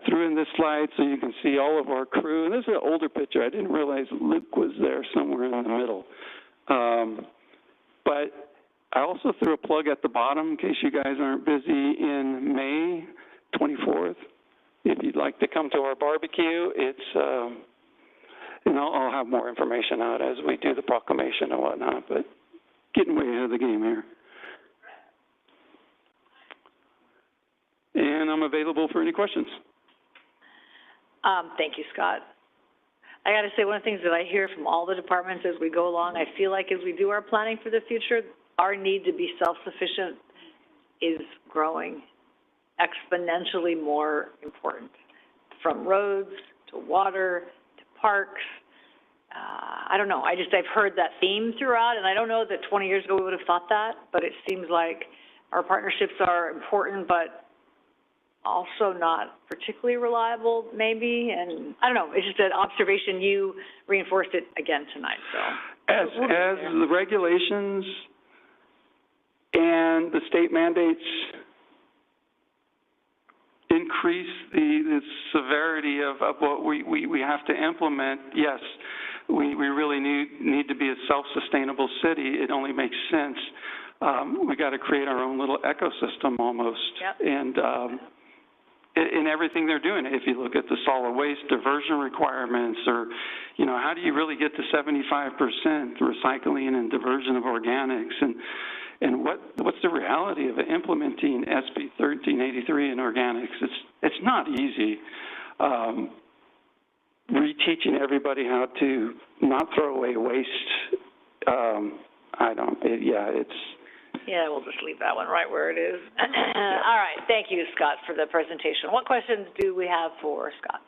threw in this slide so you can see all of our crew. And this is an older picture. I didn't realize Luke was there somewhere in the middle. But I also threw a plug at the bottom in case you guys aren't busy in May 24th. If you'd like to come to our barbecue, it's, and I'll have more information out as we do the proclamation and whatnot, but getting way ahead of the game here. And I'm available for any questions. Thank you, Scott. I got to say, one of the things that I hear from all the departments as we go along, I feel like as we do our planning for the future, our need to be self-sufficient is growing exponentially more important, from roads to water to parks. I don't know. I've heard that theme throughout, and I don't know that 20 years ago we would have thought that, but it seems like our partnerships are important, but also not particularly reliable, maybe. And I don't know. It's just an observation. You reinforced it again tonight. So as the regulations and the state mandates increase the severity of what we have to implement, yes, we really need to be a self-sustainable city. It only makes sense. We got to create our own little ecosystem almost. Yep. And in everything they're doing, if you look at the solid waste diversion requirements, or, how do you really get to 75% recycling and diversion of organics, and what's the reality of implementing SB 1383 in organics? It's not easy. Reteaching everybody how to not throw away waste. Yeah, we'll just leave that one right where it is. All right, thank you, Scott, for the presentation. What questions do we have for Scott?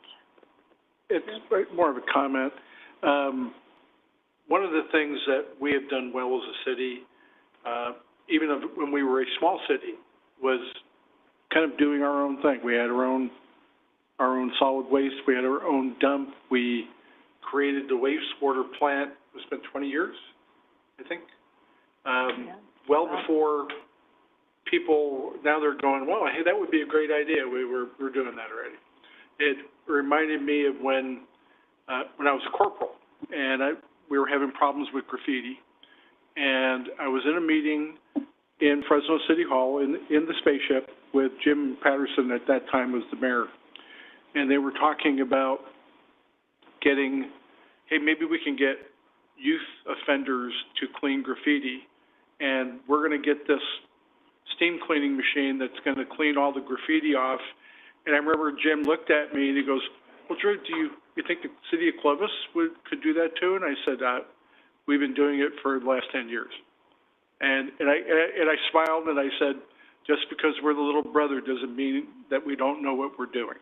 It's more of a comment. One of the things that we have done well as a city, even when we were a small city, was kind of doing our own thing. We had our own solid waste. We had our own dump. We created the wastewater plant. It's been 20 years, I think. Well before people, now they're going, well, hey, that would be a great idea. We're doing that already. It reminded me of when I was a corporal, and we were having problems with graffiti. And I was in a meeting in Fresno City Hall in the spaceship with Jim Patterson, at that time was the mayor. And they were talking about getting, hey, maybe we can get youth offenders to clean graffiti. And we're going to get this steam cleaning machine that's going to clean all the graffiti off. And I remember Jim looked at me and he goes, well, Drew, do you think the city of Clovis could do that too? And I said, we've been doing it for the last 10 years. And I smiled and I said, just because we're the little brother doesn't mean that we don't know what we're doing.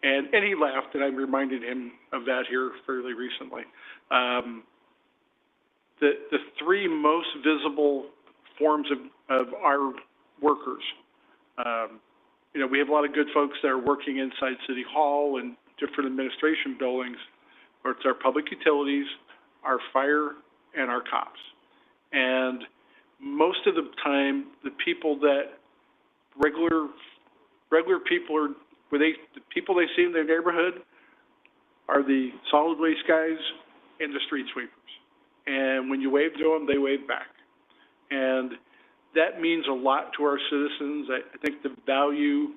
And he laughed, and I reminded him of that here fairly recently. The three most visible forms of our workers, we have a lot of good folks that are working inside City Hall and different administration buildings, but it's our public utilities, our fire, and our cops. And most of the time, the people that regular people are, the people they see in their neighborhood are the solid waste guys and the street sweepers. And when you wave to them, they wave back. And that means a lot to our citizens. I think the value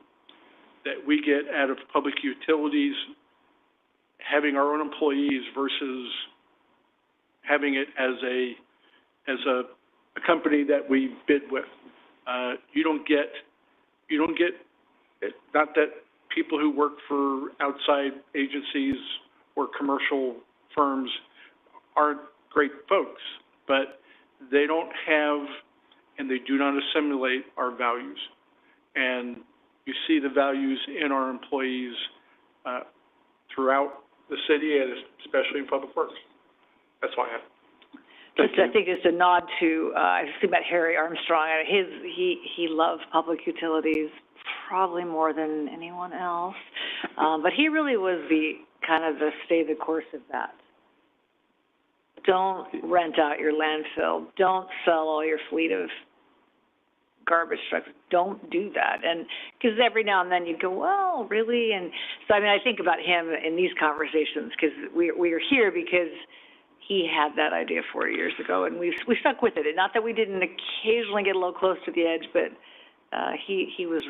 that we get out of public utilities, having our own employees versus having it as a company that we bid with. You don't get, not that people who work for outside agencies or commercial firms aren't great folks, but they don't have and they do not assimilate our values. And you see the values in our employees throughout the city and especially in Public Works. That's why I think it's a nod to, I was thinking about Harry Armstrong. He loved public utilities probably more than anyone else. But he really was the stay the course of that. Don't rent out your landfill. Don't sell all your fleet of garbage trucks. Don't do that. And because every now and then you go, well, really? And so, I think about him in these conversations because we are here because he had that idea 4 years ago, and we stuck with it. And not that we didn't occasionally get a little close to the edge, but he was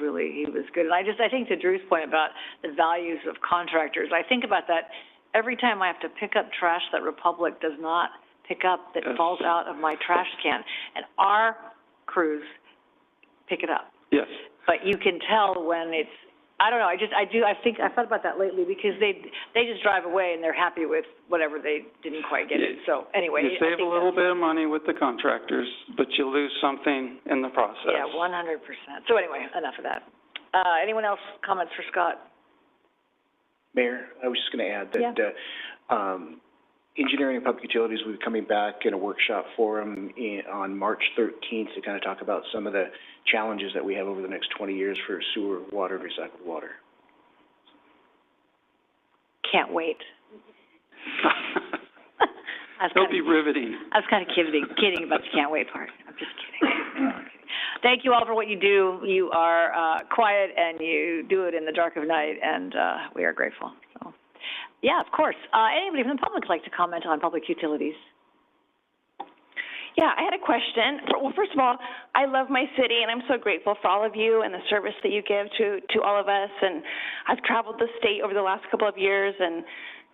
good. And I think to Drew's point about the values of contractors, I think about that every time I have to pick up trash that Republic does not pick up that falls out of my trash can. And our crews pick it up. Yes. But you can tell when it's, I don't know, I thought about that lately because they just drive away and they're happy with whatever they didn't quite get it. So anyway. You save a little bit of money with the contractors, but you lose something in the process. Yeah, 100%. So anyway, enough of that. Anyone else comments for Scott? Mayor, I was just going to add that Engineering and Public Utilities will be coming back in a workshop forum on March 13th to kind of talk about some of the challenges that we have over the next 20 years for sewer, water, and recycled water. Can't wait. It'll be riveting. I was kind of kidding about the can't wait part. I'm just kidding. Thank you all for what you do. You are quiet and you do it in the dark of night, and we are grateful. So, yeah, of course. Anybody from the public would like to comment on public utilities? Yeah, I had a question. Well, first of all, I love my city, and I'm so grateful for all of you and the service that you give to all of us. And I've traveled the state over the last couple of years, and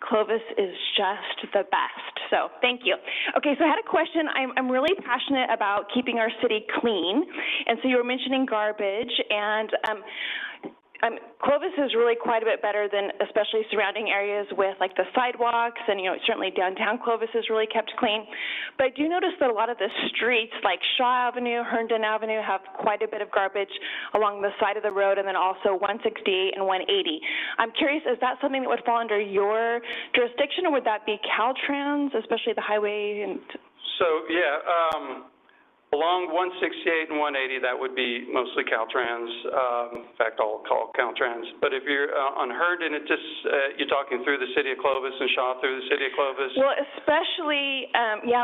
Clovis is just the best. So thank you. Okay, so I had a question. I'm really passionate about keeping our city clean. And so you were mentioning garbage, and Clovis is really quite a bit better than especially surrounding areas with like the sidewalks, and certainly downtown Clovis is really kept clean. But I do notice that a lot of the streets like Shaw Avenue, Herndon Avenue have quite a bit of garbage along the side of the road, and then also 168 and 180. I'm curious, is that something that would fall under your jurisdiction, or would that be Caltrans, especially the highway? And So, along 168 and 180, that would be mostly Caltrans. In fact, I'll call Caltrans. But if you're on Herndon, it just, you're talking through the city of Clovis and Shaw through the city of Clovis? Well, especially,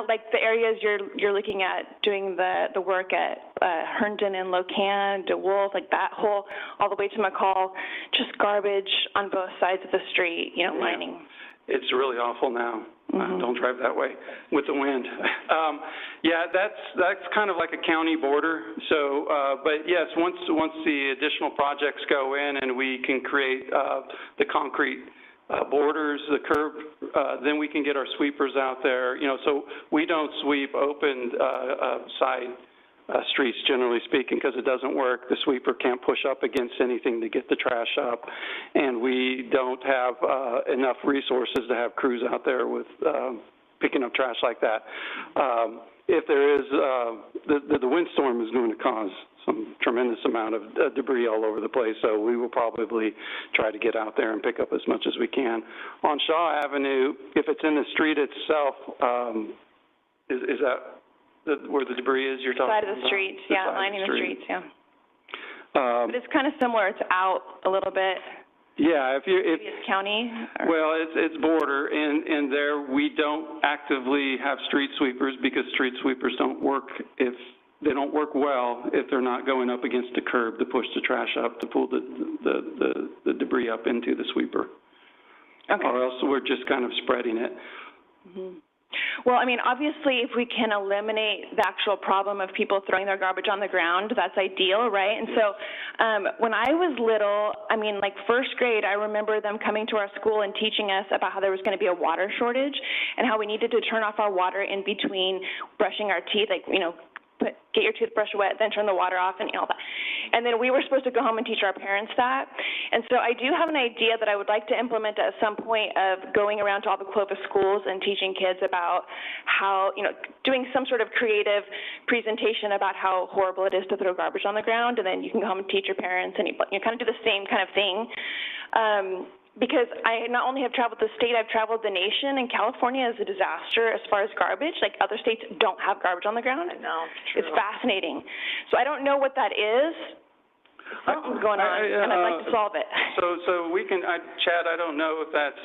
like the areas you're looking at doing the work at Herndon and Locan, DeWolf, like that whole, all the way to McCall, just garbage on both sides of the street, lining. It's really awful now. Don't drive that way with the wind. That's kind of like a county border. So, but yes, once the additional projects go in and we can create the concrete borders, the curb, then we can get our sweepers out there. So we don't sweep open side streets, generally speaking, because it doesn't work. The sweeper can't push up against anything to get the trash up, and we don't have enough resources to have crews out there with picking up trash like that. If there is, the windstorm is going to cause some tremendous amount of debris all over the place, so we will probably try to get out there and pick up as much as we can. On Shaw Avenue, if it's in the street itself, is that where the debris is you're talking about? Side of the streets, lining the streets, but it's kind of similar. It's out a little bit. Yeah, if it's county. Well, it's border, and there we don't actively have street sweepers because street sweepers don't work if well if they're not going up against the curb to push the trash up to pull the debris up into the sweeper. Okay. Or else we're just kind of spreading it. Well, I mean, obviously, if we can eliminate the actual problem of people throwing their garbage on the ground, that's ideal, right? And so when I was little, I mean, like first grade, I remember them coming to our school and teaching us about how there was going to be a water shortage and how we needed to turn off our water in between brushing our teeth, like, you know, get your toothbrush wet, then turn the water off, and all that. And then we were supposed to go home and teach our parents that. And so I do have an idea that I would like to implement at some point of going around to all the Clovis schools and teaching kids about how, you know, doing some sort of creative presentation about how horrible it is to throw garbage on the ground, and then you can go home and teach your parents, and you kind of do the same kind of thing. Because I not only have traveled the state, I've traveled the nation, and California is a disaster as far as garbage. Like, other states don't have garbage on the ground. No, it's fascinating. So I don't know what that is. Something's going on, and I'd like to solve it. So we can, Chad, I don't know if that's,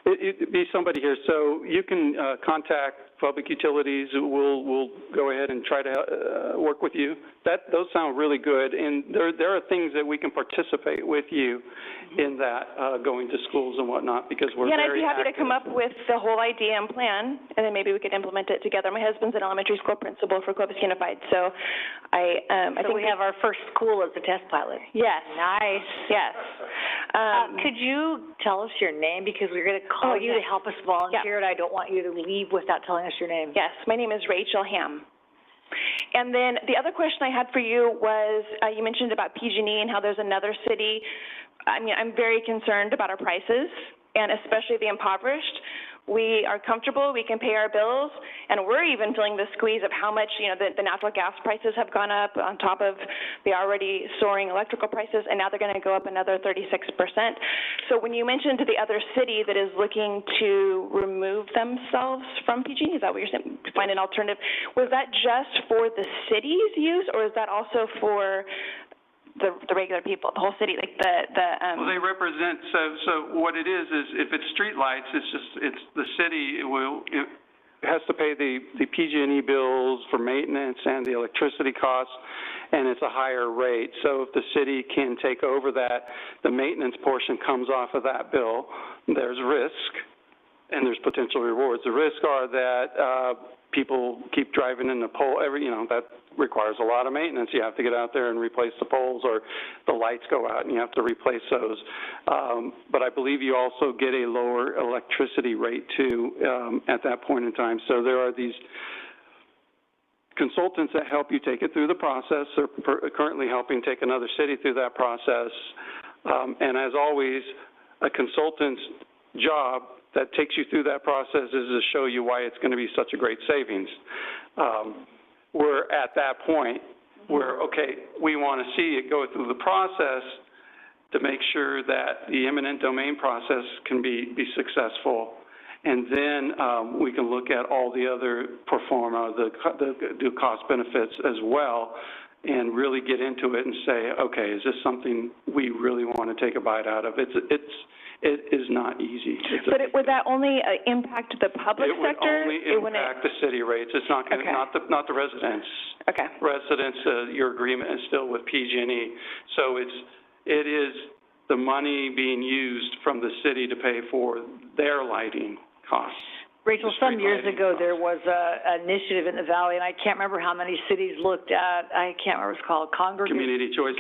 it'd be somebody here. So you can contact Public Utilities. We'll go ahead and try to work with you. Those sound really good, and there are things that we can participate with you in that, going to schools and whatnot, because we're and I'd be very happy active. to come up with the whole idea and plan, and then maybe we could implement it together. My husband's an elementary school principal for Clovis Unified, so I think we have our first school as a test pilot. Yes. Nice. Yes. Could you tell us your name, because we're going to call you to help us volunteer, and I don't want you to leave without telling us your name. Yes, my name is Rachel Ham. And then the other question I had for you was, you mentioned about PG&E and how there's another city. I mean, I'm very concerned about our prices, and especially the impoverished. We are comfortable, we can pay our bills, and we're even feeling the squeeze of how much, you know, the natural gas prices have gone up on top of the already soaring electrical prices, and now they're going to go up another 36%. So when you mentioned the other city that is looking to remove themselves from PG&E, is that what you're saying, to find an alternative? Was that just for the city's use, or is that also for the regular people, the whole city, like Well, they represent, so what it is if it's streetlights, it's the city, it has to pay the PG&E bills for maintenance and the electricity costs, and it's a higher rate. So if the city can take over that, the maintenance portion comes off of that bill. There's risk, and there's potential rewards. The risks are that people keep driving in the pole, that requires a lot of maintenance. You have to get out there and replace the poles, or the lights go out and you have to replace those. But I believe you also get a lower electricity rate too at that point in time. So there are these consultants that help you take it through the process. They're currently helping take another city through that process. And as always, a consultant's job that takes you through that process is to show you why it's going to be such a great savings. We're at that point where, okay, we want to see it go through the process to make sure that the eminent domain process can be successful. And then we can look at all the other pro forma, the cost benefits as well, and really get into it and say, okay, is this something we really want to take a bite out of? It is not easy. But would that only impact the public sector? It would only impact the city rates. It's not going to, not the residents. Okay. Residents, your agreement is still with PG&E. So it is the money being used from the city to pay for their lighting costs. Rachel, some years ago, there was an initiative in the Valley, and I can't remember how many cities looked at, I can't remember what it's called, Community choice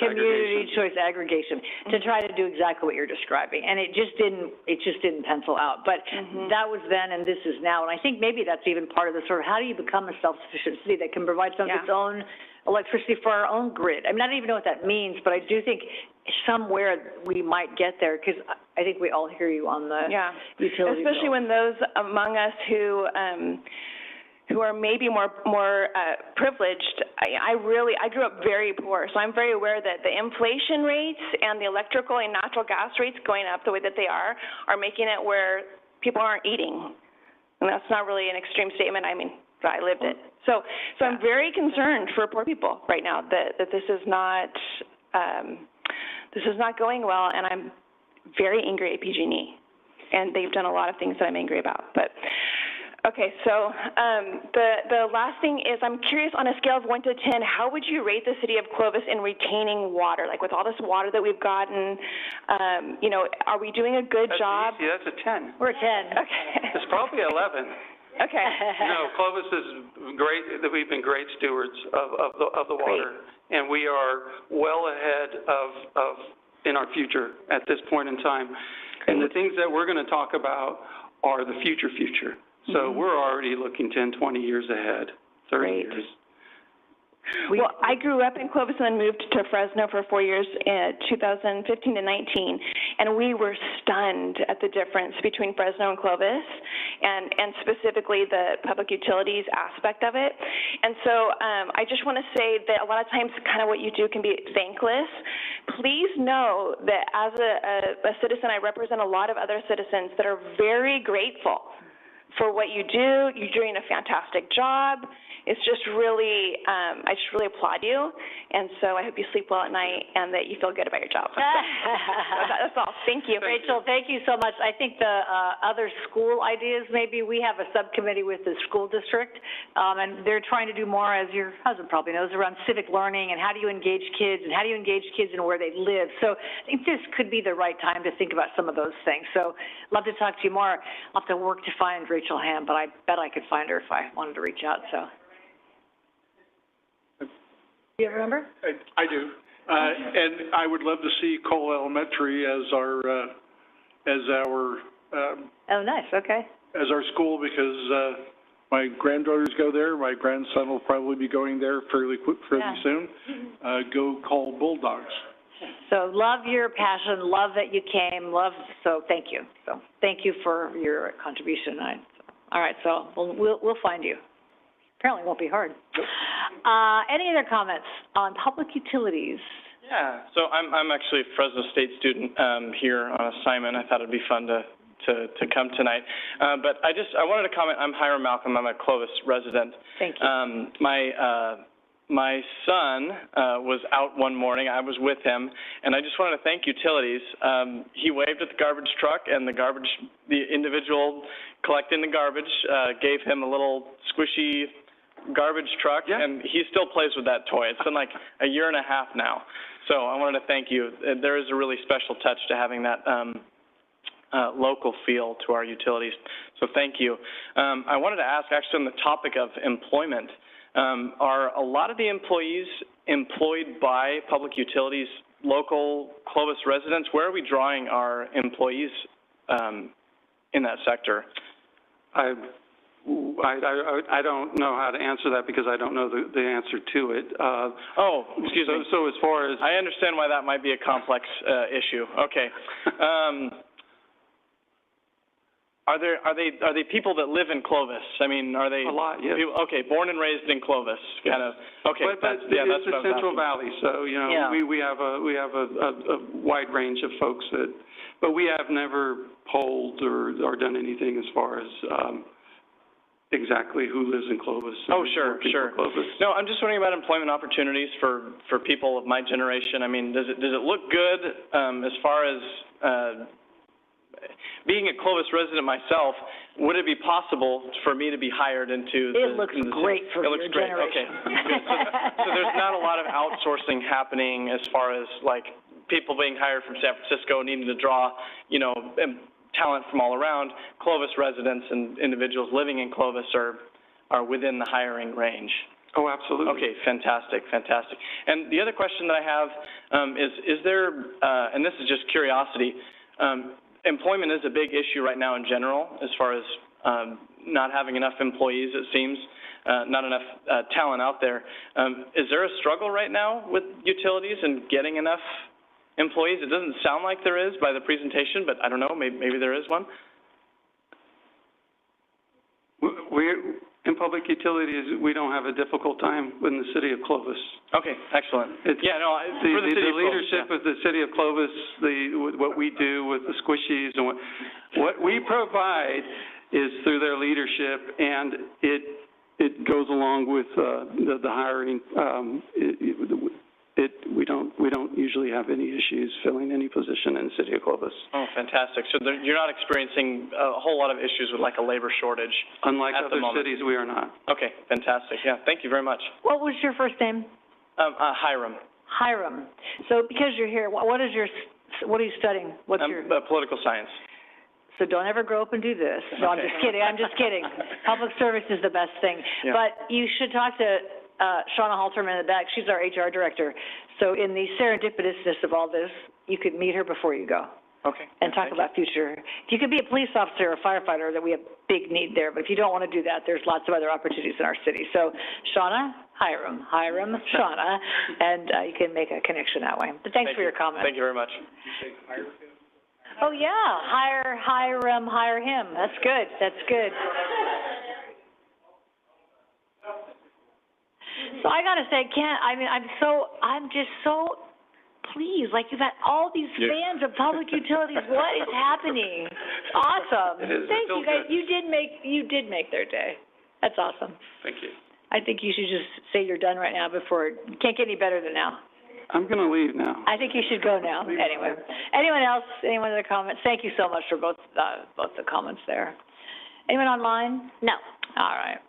aggregation, to try to do exactly what you're describing. And it just didn't pencil out. But that was then, and this is now. And I think maybe that's even part of the sort of, how do you become a self-sufficient city that can provide some of its own electricity for our own grid? I mean, I don't even know what that means, but I do think somewhere we might get there, because I think we all hear you on the utility especially bill. when those among us who are maybe more privileged. I grew up very poor, so I'm very aware that the inflation rates and the electrical and natural gas rates going up the way that they are making it where people aren't eating. And that's not really an extreme statement. I mean, I lived it. So I'm very concerned for poor people right now that this is not going well, and I'm very angry at PG&E, and they've done a lot of things that I'm angry about. But okay, so the last thing is, I'm curious, on a scale of 1 to 10, how would you rate the city of Clovis in retaining water? Like, with all this water that we've gotten, are we doing a good job? Easy. That's a 10. We're a 10. Okay. It's probably 11. Okay. No, Clovis is great, we've been great stewards of the water. And we are well ahead of in our future at this point in time. And the things that we're going to talk about are the future. So we're already looking 10, 20 years ahead, 30 years. Well, I grew up in Clovis and then moved to Fresno for 4 years in 2015 to 19, and we were stunned at the difference between Fresno and Clovis, and specifically the public utilities aspect of it. And so I just want to say that a lot of times kind of what you do can be thankless. Please know that as a citizen, I represent a lot of other citizens that are very grateful for what you do. You're doing a fantastic job. It's just really, I just really applaud you, and so I hope you sleep well at night and that you feel good about your job. That's all. Thank you. Rachel, thank you so much. I think the other school ideas, maybe we have a subcommittee with the school district, and they're trying to do more, as your husband probably knows, around civic learning and how do you engage kids and how do you engage kids in where they live. So I think this could be the right time to think about some of those things. So love to talk to you more. I'll have to work to find Rachel Ham, but I bet I could find her if I wanted to reach out, so. Do you have a number? I do. And I would love to see Cole Elementary as our Oh, nice, okay. as our school, because my granddaughters go there. My grandson will probably be going there fairly soon. Go Cole Bulldogs. So love your passion, love that you came, so thank you. So thank you for your contribution tonight. All right, so we'll find you. Apparently it won't be hard. Any other comments on public utilities? Yeah, so I'm actually a Fresno State student here on assignment. I thought it'd be fun to come tonight. But I wanted to comment. I'm Hiram Malcolm. I'm a Clovis resident. Thank you. My son was out one morning. I was with him, and I just wanted to thank utilities. He waved at the garbage truck, and the individual collecting the garbage gave him a little squishy garbage truck, and he still plays with that toy. It's been like a year and a half now. So I wanted to thank you. There is a really special touch to having that local feel to our utilities. So thank you. I wanted to ask, actually, on the topic of employment, are a lot of the employees employed by public utilities local Clovis residents? Where are we drawing our employees in that sector? I don't know how to answer that because I don't know the answer to it. Excuse me. So as far as... I understand why that might be a complex issue. Okay. Are they people that live in Clovis? I mean, are they... A lot, yes. People, okay, born and raised in Clovis, kind of. Okay, but that's it's what the Central Valley, so, you know, we have a wide range of folks that... But we have never polled or done anything as far as... exactly who lives in Clovis. Oh, sure. No, I'm just wondering about employment opportunities for people of my generation. I mean, does it look good as far as being a Clovis resident myself? Would it be possible for me to be hired into? It looks great for your generation. Okay. So there's not a lot of outsourcing happening as far as like people being hired from San Francisco needing to draw, talent from all around. Clovis residents and individuals living in Clovis are within the hiring range. Oh, absolutely. Okay, fantastic. And the other question that I have is there, and this is just curiosity, employment is a big issue right now in general as far as not having enough employees, it seems, not enough talent out there. Is there a struggle right now with utilities and getting enough employees? It doesn't sound like there is by the presentation, but I don't know, maybe there is one. In public utilities, we don't have a difficult time in the city of Clovis. Okay, excellent. The leadership of the city of Clovis, what we do with the squishies and what we provide is through their leadership, and it goes along with the hiring. We don't usually have any issues filling any position in the city of Clovis. Oh, fantastic. So you're not experiencing a whole lot of issues with like a labor shortage? Unlike other cities, we are not. Okay, fantastic. Yeah, thank you very much. What was your first name? Hiram. Hiram. So because you're here, what are you studying? What's your... Political science. so don't ever grow up and do this. No, I'm just kidding, Public service is the best thing. Yeah. But you should talk to, Shauna Halterman in the back, she's our HR director. So in the serendipitousness of all this, you could meet her before you go. Okay. And talk about future, if you could be a police officer or a firefighter, that we have big need there, but if you don't want to do that, there's lots of other opportunities in our city. So, Shauna, Hiram, Shauna, and you can make a connection that way. But thanks for your comment. Thank you very much. Oh, yeah, hire him, that's good. So I gotta say, I'm just so pleased, like, you've got all these fans of public utilities. What is happening? Awesome. It is. Thank you, guys. You did make their day. That's awesome. Thank you. I think you should just say you're done right now before, can't get any better than now. I'm going to leave now. I think you should go now. Anyway. Anyone else? Anyone other comments? Thank you so much for both the comments there. Anyone online? No. All right.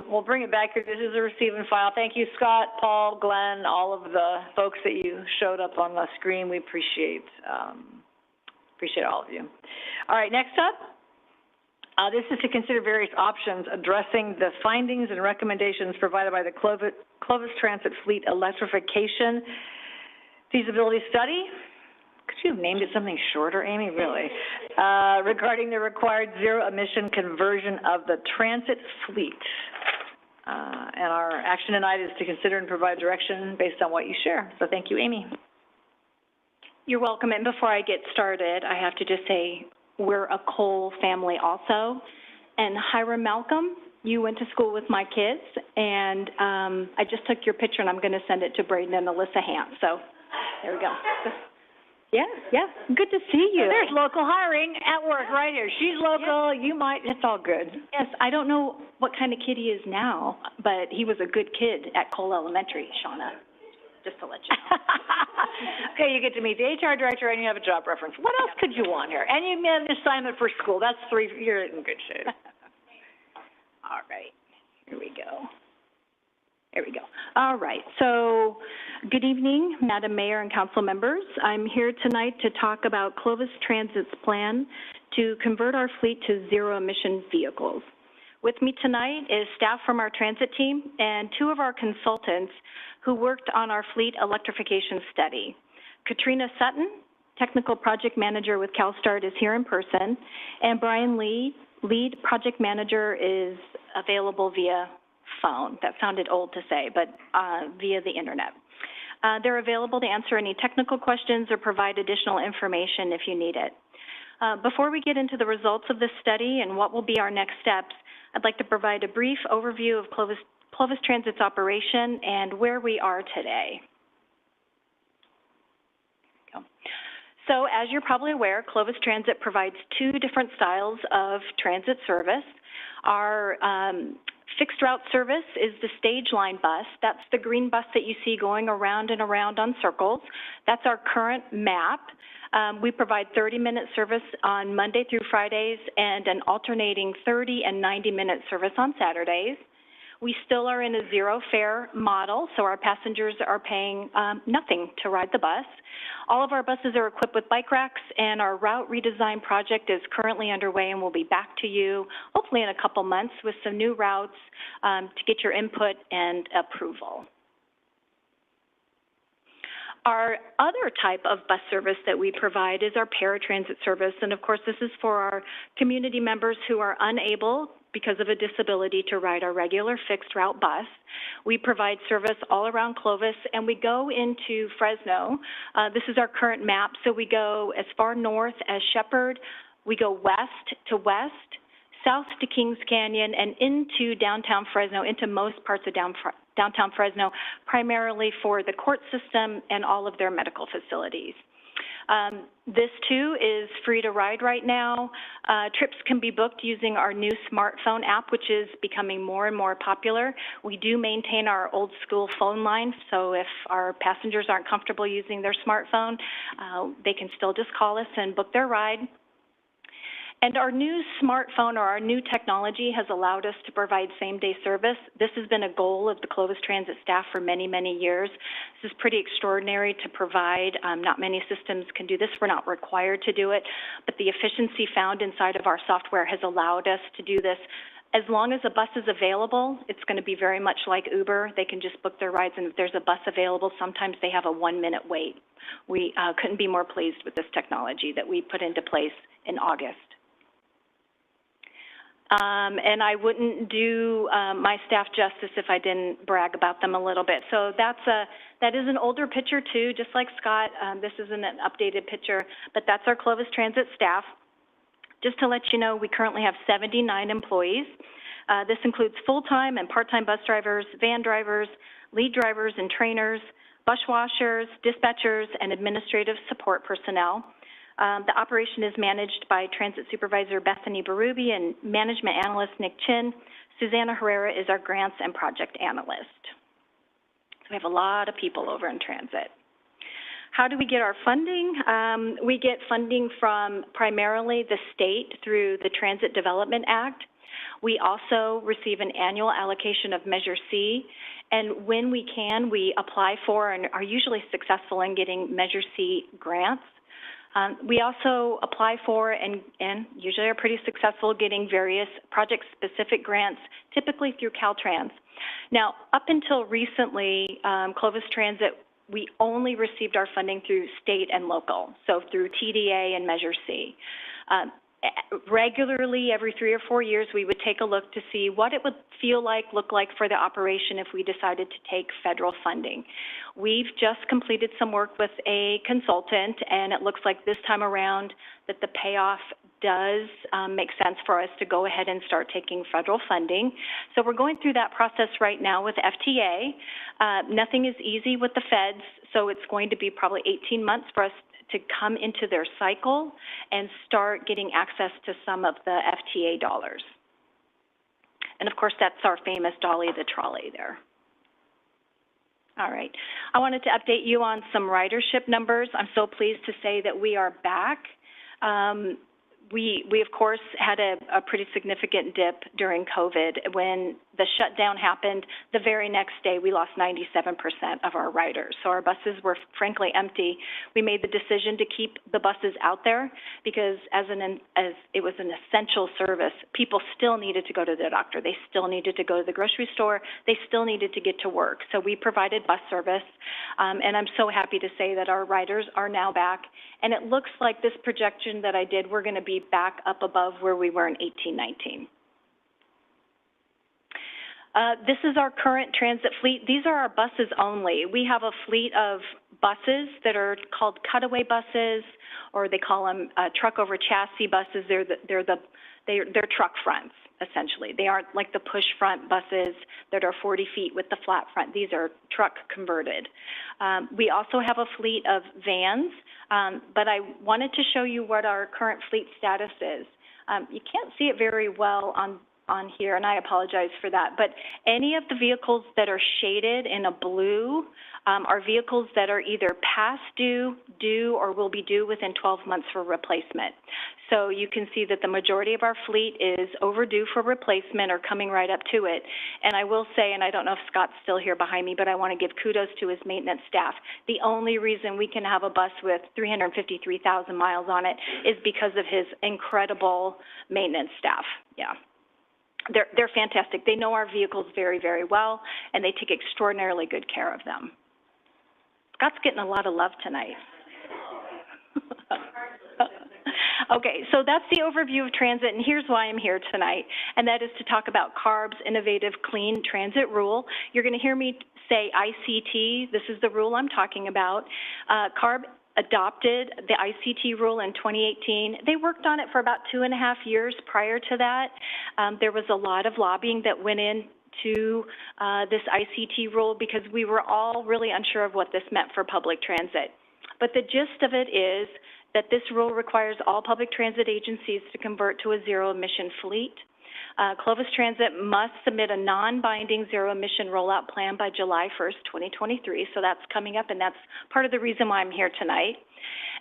We'll bring it back here. This is a receive and file. Thank you, Scott, Paul, Glenn, all of the folks that you showed up on the screen. We appreciate all of you. All right, next up, this is to consider various options addressing the findings and recommendations provided by the Clovis Transit Fleet Electrification Feasibility Study. Could you have named it something shorter, Amy? Really? Regarding the required zero-emission conversion of the transit fleet. And our action tonight is to consider and provide direction based on what you share. So thank you, Amy. You're welcome. And before I get started, I have to just say we're a Cole family also. And Hiram Malcolm, you went to school with my kids, and I just took your picture, and I'm going to send it to Braden and Alyssa Hant. So there we go. Yeah, good to see you. There's local hiring at work right here. She's local, it's all good. Yes, I don't know what kind of kid he is now, but he was a good kid at Cole Elementary, Shauna, just to let you know. Okay, you get to meet the HR director and you have a job reference. What else could you want here? And you made an assignment for school. That's 3, you're in good shape. All right, here we go. All right, so good evening, Madam Mayor and council members. I'm here tonight to talk about Clovis Transit's plan to convert our fleet to zero-emission vehicles. With me tonight is staff from our transit team and 2 of our consultants who worked on our fleet electrification study. Katrina Sutton, Technical Project Manager with CalSTART, is here in person, and Brian Lee, Lead Project Manager, is available via phone. That sounded old to say, but via the internet. They're available to answer any technical questions or provide additional information if you need it. Before we get into the results of this study and what will be our next steps, I'd like to provide a brief overview of Clovis Transit's operation and where we are today. So as you're probably aware, Clovis Transit provides 2 different styles of transit service. Our fixed route service is the stage line bus. That's the green bus that you see going around and around on circles. That's our current map. We provide 30-minute service on Monday through Fridays and an alternating 30 and 90-minute service on Saturdays. We still are in a zero-fare model, so our passengers are paying nothing to ride the bus. All of our buses are equipped with bike racks, and our route redesign project is currently underway, and we'll be back to you hopefully in a couple months with some new routes to get your input and approval. Our other type of bus service that we provide is our paratransit service, and of course this is for our community members who are unable because of a disability to ride our regular fixed route bus. We provide service all around Clovis, and we go into Fresno. This is our current map, so we go as far north as Shepherd, we go west to West, south to Kings Canyon, and into downtown Fresno, into most parts of downtown Fresno, primarily for the court system and all of their medical facilities. This too is free to ride right now. Trips can be booked using our new smartphone app, which is becoming more and more popular. We do maintain our old school phone line, so if our passengers aren't comfortable using their smartphone, they can still just call us and book their ride. And our new smartphone or our new technology has allowed us to provide same-day service. This has been a goal of the Clovis Transit staff for many, many years. This is pretty extraordinary to provide. Not many systems can do this. We're not required to do it, but the efficiency found inside of our software has allowed us to do this. As long as a bus is available, it's going to be very much like Uber. They can just book their rides, and if there's a bus available, sometimes they have a 1-minute wait. We couldn't be more pleased with this technology that we put into place in August. And I wouldn't do my staff justice if I didn't brag about them a little bit. So that is an older picture too, just like Scott. This isn't an updated picture, but that's our Clovis Transit staff. Just to let you know, we currently have 79 employees. This includes full-time and part-time bus drivers, van drivers, lead drivers and trainers, bus washers, dispatchers, and administrative support personnel. The operation is managed by Transit Supervisor Bethany Berube and Management Analyst Nick Chin. Susanna Herrera is our Grants and Project Analyst. So we have a lot of people over in transit. How do we get our funding? We get funding from primarily the state through the Transit Development Act. We also receive an annual allocation of Measure C, and when we can, we apply for and are usually successful in getting Measure C grants. We also apply for and usually are pretty successful getting various project-specific grants, typically through Caltrans. Now, up until recently, Clovis Transit, we only received our funding through state and local, so through TDA and Measure C. Regularly, every 3 or 4 years, we would take a look to see what it would look like for the operation if we decided to take federal funding. We've just completed some work with a consultant, and it looks like this time around that the payoff does make sense for us to go ahead and start taking federal funding. So we're going through that process right now with FTA. Nothing is easy with the feds, so it's going to be probably 18 months for us to come into their cycle and start getting access to some of the FTA dollars. And of course, that's our famous Dolly the Trolley there. All right. I wanted to update you on some ridership numbers. I'm so pleased to say that we are back. We of course, had a pretty significant dip during COVID. When the shutdown happened, the very next day, we lost 97% of our riders. So our buses were frankly empty. We made the decision to keep the buses out there because as it was an essential service, people still needed to go to the doctor. They still needed to go to the grocery store. They still needed to get to work. So we provided bus service, and I'm so happy to say that our riders are now back. And it looks like this projection that I did, we're going to be back up above where we were in 18-19. This is our current transit fleet. These are our buses only. We have a fleet of buses that are called cutaway buses, or they call them truck over chassis buses. They're truck fronts, essentially. They aren't like the push front buses that are 40 feet with the flat front. These are truck converted. We also have a fleet of vans, but I wanted to show you what our current fleet status is. You can't see it very well on here, and I apologize for that, but any of the vehicles that are shaded in a blue are vehicles that are either past due, or will be due within 12 months for replacement. So you can see that the majority of our fleet is overdue for replacement or coming right up to it. And I will say, and I don't know if Scott's still here behind me, but I want to give kudos to his maintenance staff. The only reason we can have a bus with 353,000 miles on it is because of his incredible maintenance staff. Yeah. They're fantastic. They know our vehicles very, very well, and they take extraordinarily good care of them. Scott's getting a lot of love tonight. Okay, so that's the overview of transit, and here's why I'm here tonight, and that is to talk about CARB's Innovative Clean Transit Rule. You're going to hear me say ICT. This is the rule I'm talking about. CARB adopted the ICT rule in 2018. They worked on it for about 2.5 years prior to that. There was a lot of lobbying that went into this ICT rule because we were all really unsure of what this meant for public transit. But the gist of it is that this rule requires all public transit agencies to convert to a zero-emission fleet. Clovis Transit must submit a non-binding zero-emission rollout plan by July 1st, 2023, so that's coming up, and that's part of the reason why I'm here tonight.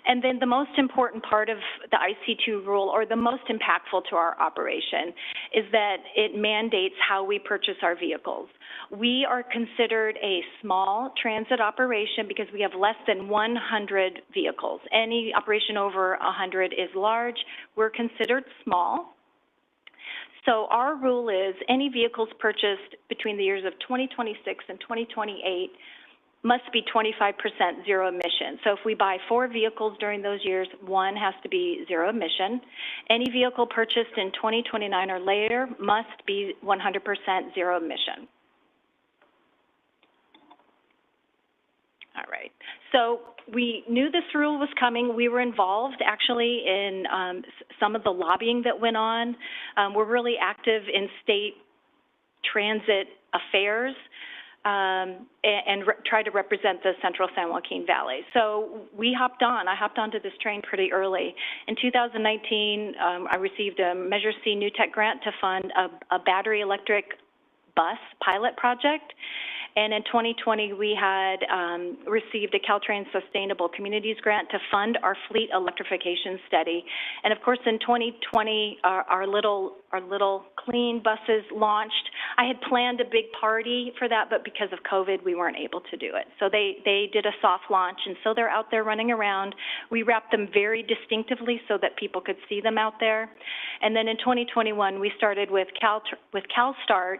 And then the most important part of the IC2 rule, or the most impactful to our operation, is that it mandates how we purchase our vehicles. We are considered a small transit operation because we have less than 100 vehicles. Any operation over 100 is large. We're considered small. So our rule is any vehicles purchased between the years of 2026 and 2028 must be 25% zero emission. So if we buy 4 vehicles during those years, 1 has to be zero emission. Any vehicle purchased in 2029 or later must be 100% zero emission. All right. So we knew this rule was coming. We were involved actually in some of the lobbying that went on. We're really active in state transit affairs. Try to represent the Central San Joaquin Valley. So I hopped onto this train pretty early. In 2019, I received a Measure C New Tech grant to fund a battery electric bus pilot project. And in 2020, we had received a Caltrain Sustainable Communities grant to fund our fleet electrification study. And of course, in 2020, our little clean buses launched. I had planned a big party for that, but because of COVID, we weren't able to do it. So they did a soft launch, and so they're out there running around. We wrapped them very distinctively so that people could see them out there. And then in 2021, we started with CalSTART,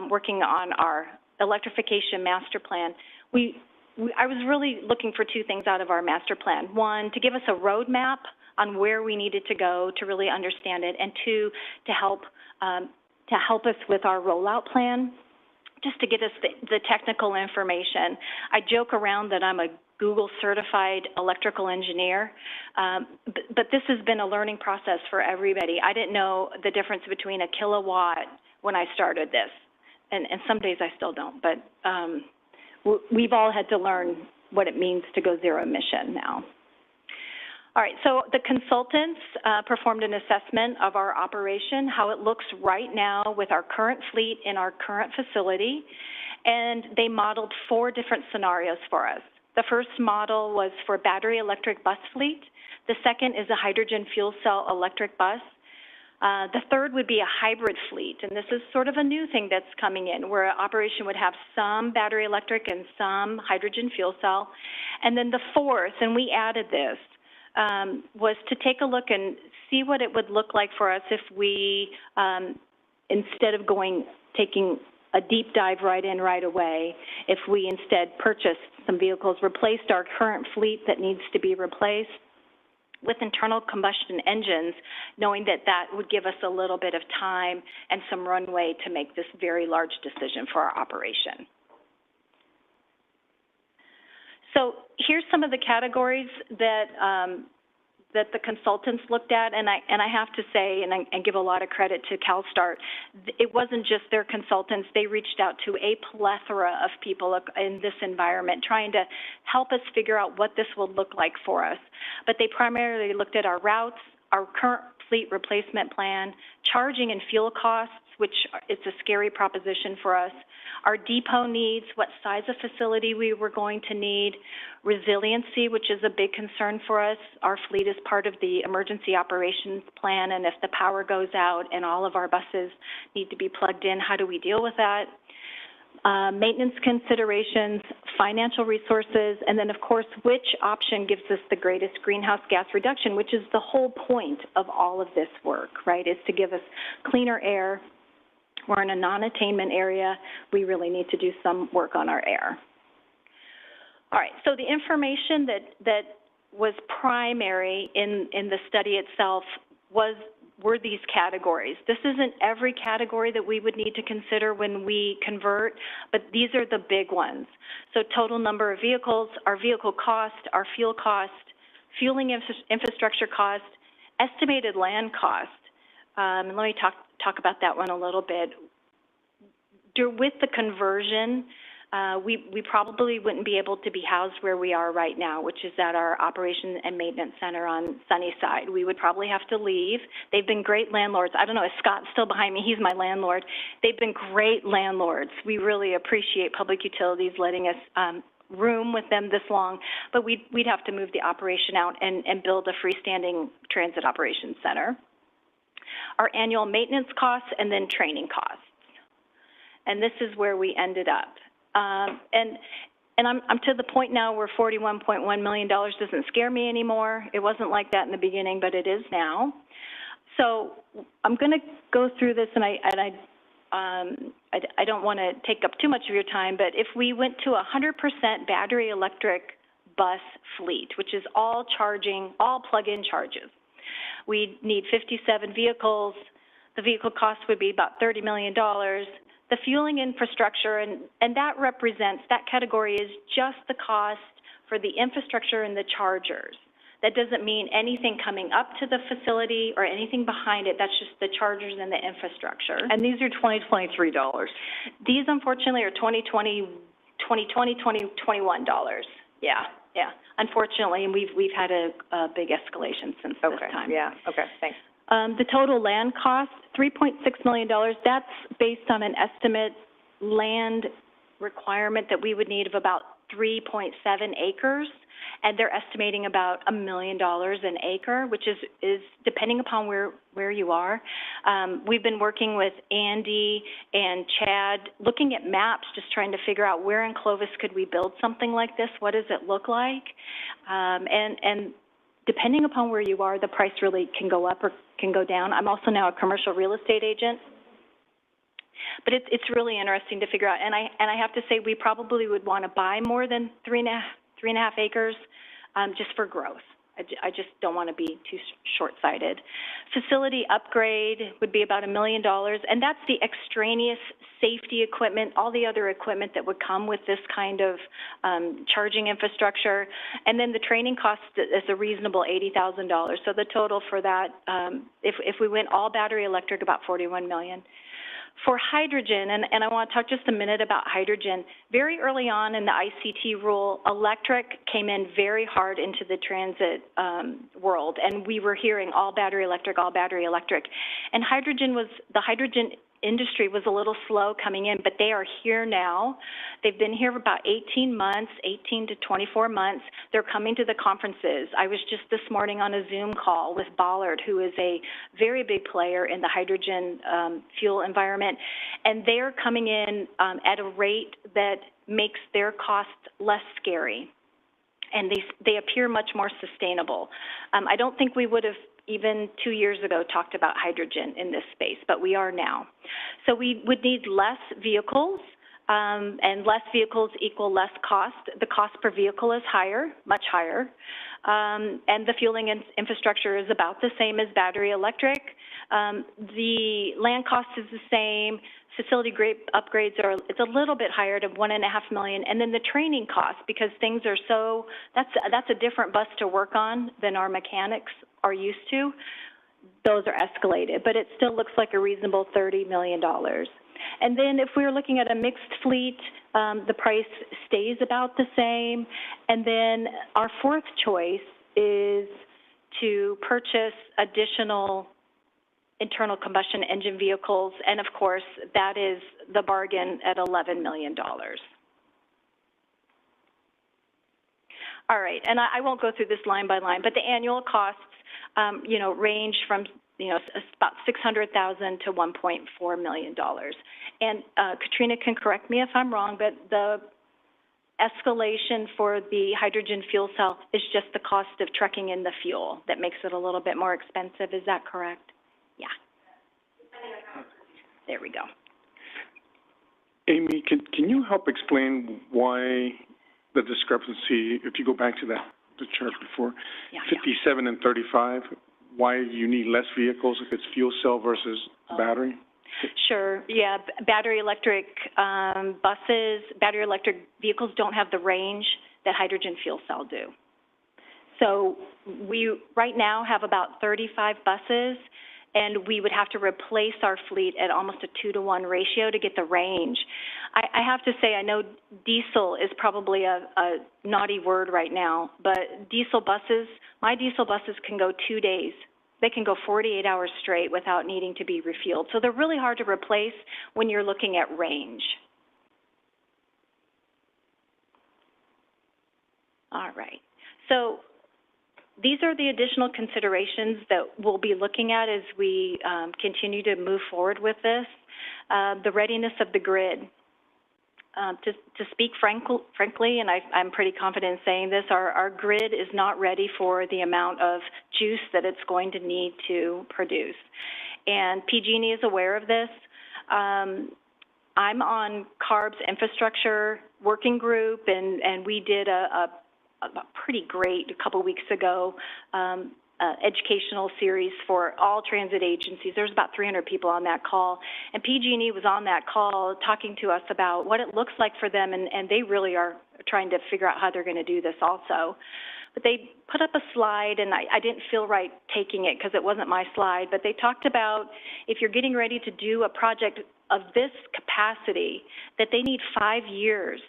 working on our electrification master plan. I was really looking for 2 things out of our master plan. 1, to give us a roadmap on where we needed to go to really understand it, and 2, to help us with our rollout plan, just to get us the technical information. I joke around that I'm a Google certified electrical engineer, but this has been a learning process for everybody. I didn't know the difference between a kilowatt when I started this. And some days I still don't, but we've all had to learn what it means to go zero emission now. All right, so the consultants performed an assessment of our operation, how it looks right now with our current fleet in our current facility, and they modeled 4 different scenarios for us. The first model was for battery electric bus fleet. The second is a hydrogen fuel cell electric bus. The third would be a hybrid fleet, and this is sort of a new thing that's coming in, where an operation would have some battery electric and some hydrogen fuel cell. And then the fourth, and we added this, was to take a look and see what it would look like for us if we, instead of taking a deep dive right in right away, if we instead purchased some vehicles, replaced our current fleet that needs to be replaced with internal combustion engines, knowing that that would give us a little bit of time and some runway to make this very large decision for our operation. So here's some of the categories that that the consultants looked at, and I have to say, and give a lot of credit to CalSTART, it wasn't just their consultants. They reached out to a plethora of people in this environment, trying to help us figure out what this will look like for us. But they primarily looked at our routes, our current fleet replacement plan, charging and fuel costs, which it's a scary proposition for us, our depot needs, what size of facility we were going to need, resiliency, which is a big concern for us. Our fleet is part of the emergency operations plan, and if the power goes out and all of our buses need to be plugged in, how do we deal with that? Maintenance considerations, financial resources, and then, of course, which option gives us the greatest greenhouse gas reduction, which is the whole point of all of this work, right, is to give us cleaner air. We're in a non-attainment area. We really need to do some work on our air. All right, so the information that was primary in the study itself were these categories. This isn't every category that we would need to consider when we convert, but these are the big ones. So total number of vehicles, our vehicle cost, our fuel cost, fueling infrastructure cost, estimated land cost. And let me talk about that one a little bit. With the conversion, we probably wouldn't be able to be housed where we are right now, which is at our Operation and Maintenance Center on Sunnyside. We would probably have to leave. They've been great landlords. I don't know, is Scott still behind me? He's my landlord. They've been great landlords. We really appreciate Public Utilities letting us room with them this long, but we'd have to move the operation out and build a freestanding transit operations center. Our annual maintenance costs and then training costs. And this is where we ended up. And I'm to the point now where $41.1 million doesn't scare me anymore. It wasn't like that in the beginning, but it is now. So I'm going to go through this, and I don't want to take up too much of your time, but if we went to 100% battery electric bus fleet, which is all charging, all plug-in charges, we'd need 57 vehicles. The vehicle cost would be about $30 million. The fueling infrastructure, and that represents, that category is just the cost for the infrastructure and the chargers. That doesn't mean anything coming up to the facility or anything behind it. That's just the chargers and the infrastructure. And these are 2023 dollars. These, unfortunately, are 2021 dollars. Yeah. Unfortunately, and we've had a big escalation since this time. Yeah. Okay. Thanks. The total land cost, $3.6 million. That's based on an estimate land requirement that we would need of about 3.7 acres, and they're estimating about $1 million an acre, which is depending upon where you are. We've been working with Andy and Chad, looking at maps, just trying to figure out where in Clovis could we build something like this. What does it look like? And depending upon where you are, the price really can go up or can go down. I'm also now a commercial real estate agent. But it's really interesting to figure out, and I have to say we probably would want to buy more than 3.5 acres just for growth. I just don't want to be too short-sighted. Facility upgrade would be about $1 million, and that's the extraneous safety equipment, all the other equipment that would come with this kind of charging infrastructure. And then the training cost is a reasonable $80,000. So the total for that, if we went all battery electric, about $41 million. For hydrogen, and I want to talk just a minute about hydrogen, very early on in the ICT rule, electric came in very hard into the transit world, and we were hearing all battery electric, all battery electric. And the hydrogen industry was a little slow coming in, but they are here now. They've been here for about 18 months, 18 to 24 months. They're coming to the conferences. I was just this morning on a Zoom call with Ballard, who is a very big player in the hydrogen fuel environment, and they're coming in at a rate that makes their costs less scary, and they appear much more sustainable. I don't think we would have even 2 years ago talked about hydrogen in this space, but we are now. So we would need less vehicles, and less vehicles equal less cost. The cost per vehicle is higher, much higher, and the fueling infrastructure is about the same as battery electric. The land cost is the same. Facility upgrades it's a little bit higher to $1.5 million, and then the training cost, because things are so, that's a different bus to work on than our mechanics are used to. Those are escalated, but it still looks like a reasonable $30 million. And then if we're looking at a mixed fleet, the price stays about the same. And then our fourth choice is to purchase additional internal combustion engine vehicles, and of course, that is the bargain at $11 million. All right, and I won't go through this line by line, but the annual costs, range from, about $600,000 to $1.4 million. And Katrina can correct me if I'm wrong, but the escalation for the hydrogen fuel cell is just the cost of trucking in the fuel that makes it a little bit more expensive. Is that correct? Yeah. There we go. Amy, can you help explain why the discrepancy, if you go back to the chart before, 57 and 35, why you need less vehicles if it's fuel cell versus battery? Sure, yeah, battery electric buses, battery electric vehicles don't have the range that hydrogen fuel cell do. So we right now have about 35 buses, and we would have to replace our fleet at almost a 2-to-1 ratio to get the range. I have to say, I know diesel is probably a naughty word right now, but my diesel buses can go 2 days. They can go 48 hours straight without needing to be refueled. So they're really hard to replace when you're looking at range. All right. So these are the additional considerations that we'll be looking at as we continue to move forward with this. The readiness of the grid. To speak frankly, and I'm pretty confident in saying this, our grid is not ready for the amount of juice that it's going to need to produce. And PG&E is aware of this. I'm on CARB's infrastructure working group, and we did a pretty great, a couple weeks ago, educational series for all transit agencies. There's about 300 people on that call, and PG&E was on that call talking to us about what it looks like for them, and they really are trying to figure out how they're going to do this also. But they put up a slide, and I didn't feel right taking it because it wasn't my slide, but they talked about if you're getting ready to do a project of this capacity, that they need 5 years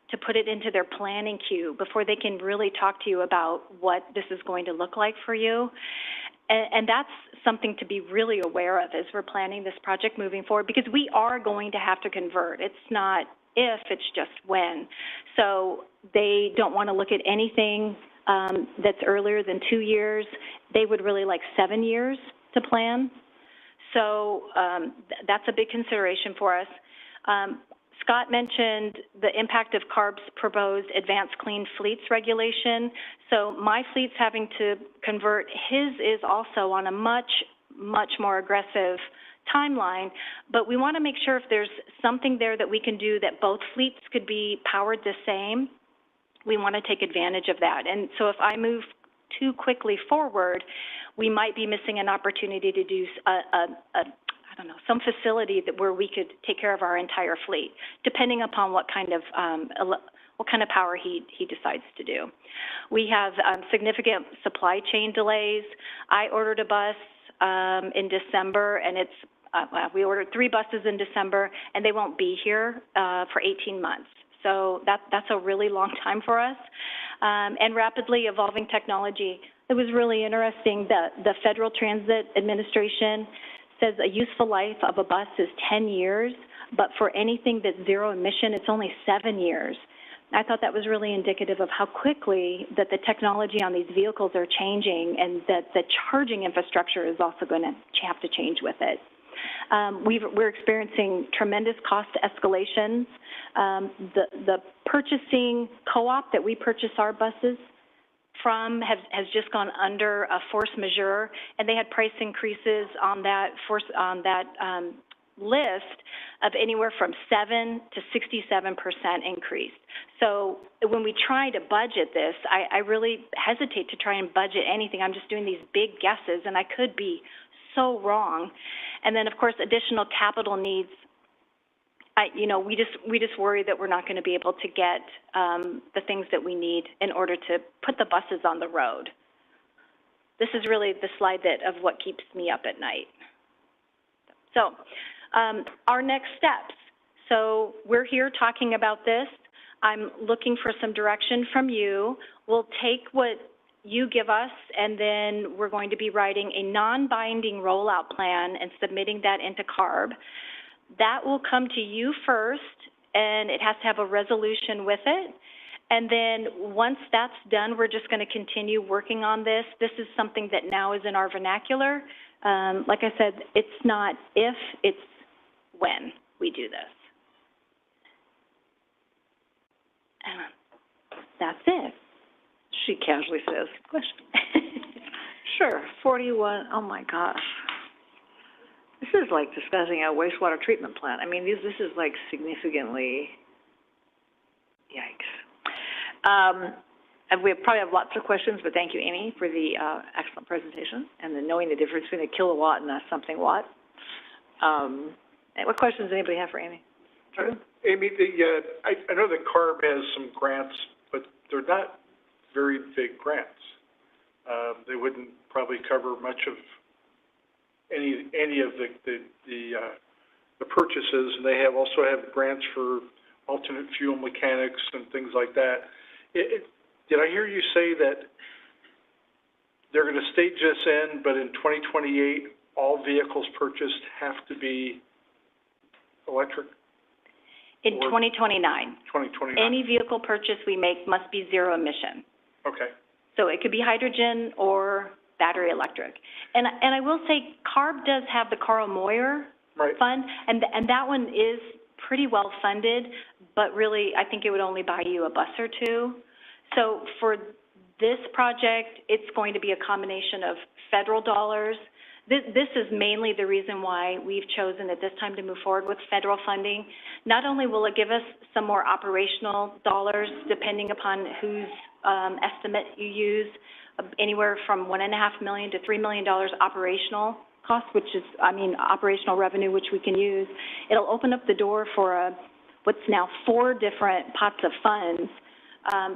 to put it into their planning queue before they can really talk to you about what this is going to look like for you. And that's something to be really aware of as we're planning this project moving forward, because we are going to have to convert. It's not if, it's just when. So they don't want to look at anything that's earlier than 2 years. They would really like 7 years to plan. So that's a big consideration for us. Scott mentioned the impact of CARB's proposed Advanced Clean Fleets regulation. So my fleet's having to convert. His is also on a much more aggressive timeline, but we want to make sure if there's something there that we can do that both fleets could be powered the same, we want to take advantage of that. And so if I move too quickly forward, we might be missing an opportunity to do I don't know, some facility where we could take care of our entire fleet, depending upon what kind of power he decides to do. We have significant supply chain delays. I ordered a bus in December, and we ordered 3 buses in December, and they won't be here for 18 months. So that's a really long time for us. And rapidly evolving technology. It was really interesting that the Federal Transit Administration says a useful life of a bus is 10 years, but for anything that's zero emission, it's only 7 years. I thought that was really indicative of how quickly that the technology on these vehicles are changing, and that the charging infrastructure is also going to have to change with it. We're experiencing tremendous cost escalations. The purchasing co-op that we purchase our buses from has just gone under a force majeure, and they had price increases on that list of anywhere from 7 to 67% increase. So when we try to budget this, I really hesitate to try and budget anything. I'm just doing these big guesses, and I could be so wrong. And then, of course, additional capital needs. We just worry that we're not going to be able to get the things that we need in order to put the buses on the road. This is really the slide of what keeps me up at night. So our next steps. So we're here talking about this. I'm looking for some direction from you. We'll take what you give us, and then we're going to be writing a non-binding rollout plan and submitting that into CARB. That will come to you first, and it has to have a resolution with it. And then once that's done, we're just going to continue working on this. This is something that now is in our vernacular. Like I said, it's not if, it's when we do this. And that's it. She casually says, question. Sure, 41, oh my gosh. This is like discussing a wastewater treatment plant. I mean, this is like significantly, yikes. And we probably have lots of questions, but thank you, Amy, for the excellent presentation and the knowing the difference between a kilowatt and a something watt. What questions does anybody have for Amy? Drew? Amy, I know that CARB has some grants, but they're not very big grants. They wouldn't probably cover much of any of the purchases, and they also have grants for alternate fuel mechanics and things like that. Did I hear you say that they're going to stage this in, but in 2028, all vehicles purchased have to be electric? In 2029. 2029. Any vehicle purchase we make must be zero emission. Okay. So it could be hydrogen or battery electric. And I will say CARB does have the Carl Moyer fund, and that one is pretty well funded, but really I think it would only buy you a bus or two. So for this project, it's going to be a combination of federal dollars. This is mainly the reason why we've chosen at this time to move forward with federal funding. Not only will it give us some more operational dollars, depending upon whose estimate you use, anywhere from $1.5 million to $3 million operational costs, which is, operational revenue, which we can use. It'll open up the door for what's now 4 different pots of funds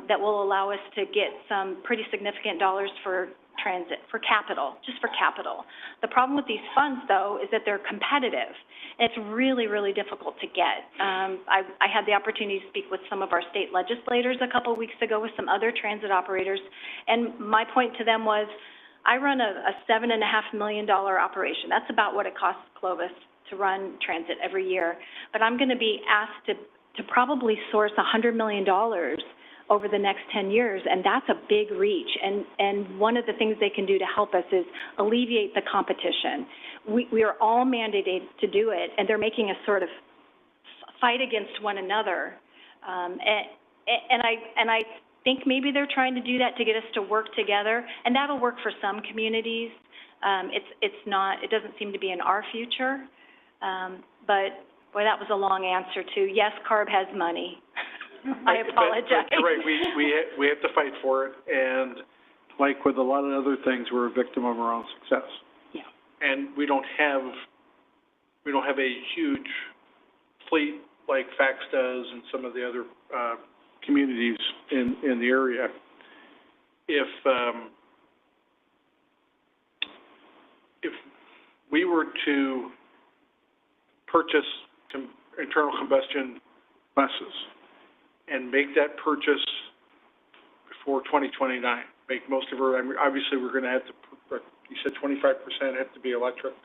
that will allow us to get some pretty significant dollars for transit, for capital, just for capital. The problem with these funds, though, is that they're competitive. And it's really, really difficult to get. I had the opportunity to speak with some of our state legislators a couple of weeks ago with some other transit operators, and my point to them was, I run a $7.5 million operation. That's about what it costs Clovis to run transit every year. But I'm going to be asked to probably source $100 million over the next 10 years, and that's a big reach. And one of the things they can do to help us is alleviate the competition. We are all mandated to do it, and they're making us sort of fight against one another. And I think maybe they're trying to do that to get us to work together, and that'll work for some communities. It doesn't seem to be in our future. But boy, that was a long answer to, yes, CARB has money. I apologize. But you're right, we have to fight for it, and like with a lot of other things, we're a victim of our own success. Yeah. And we don't have a huge fleet like Fax does and some of the other communities in the area. If we were to purchase internal combustion buses and make that purchase before 2029, make most of our, obviously we're going to have to, you said 25% have to be electric?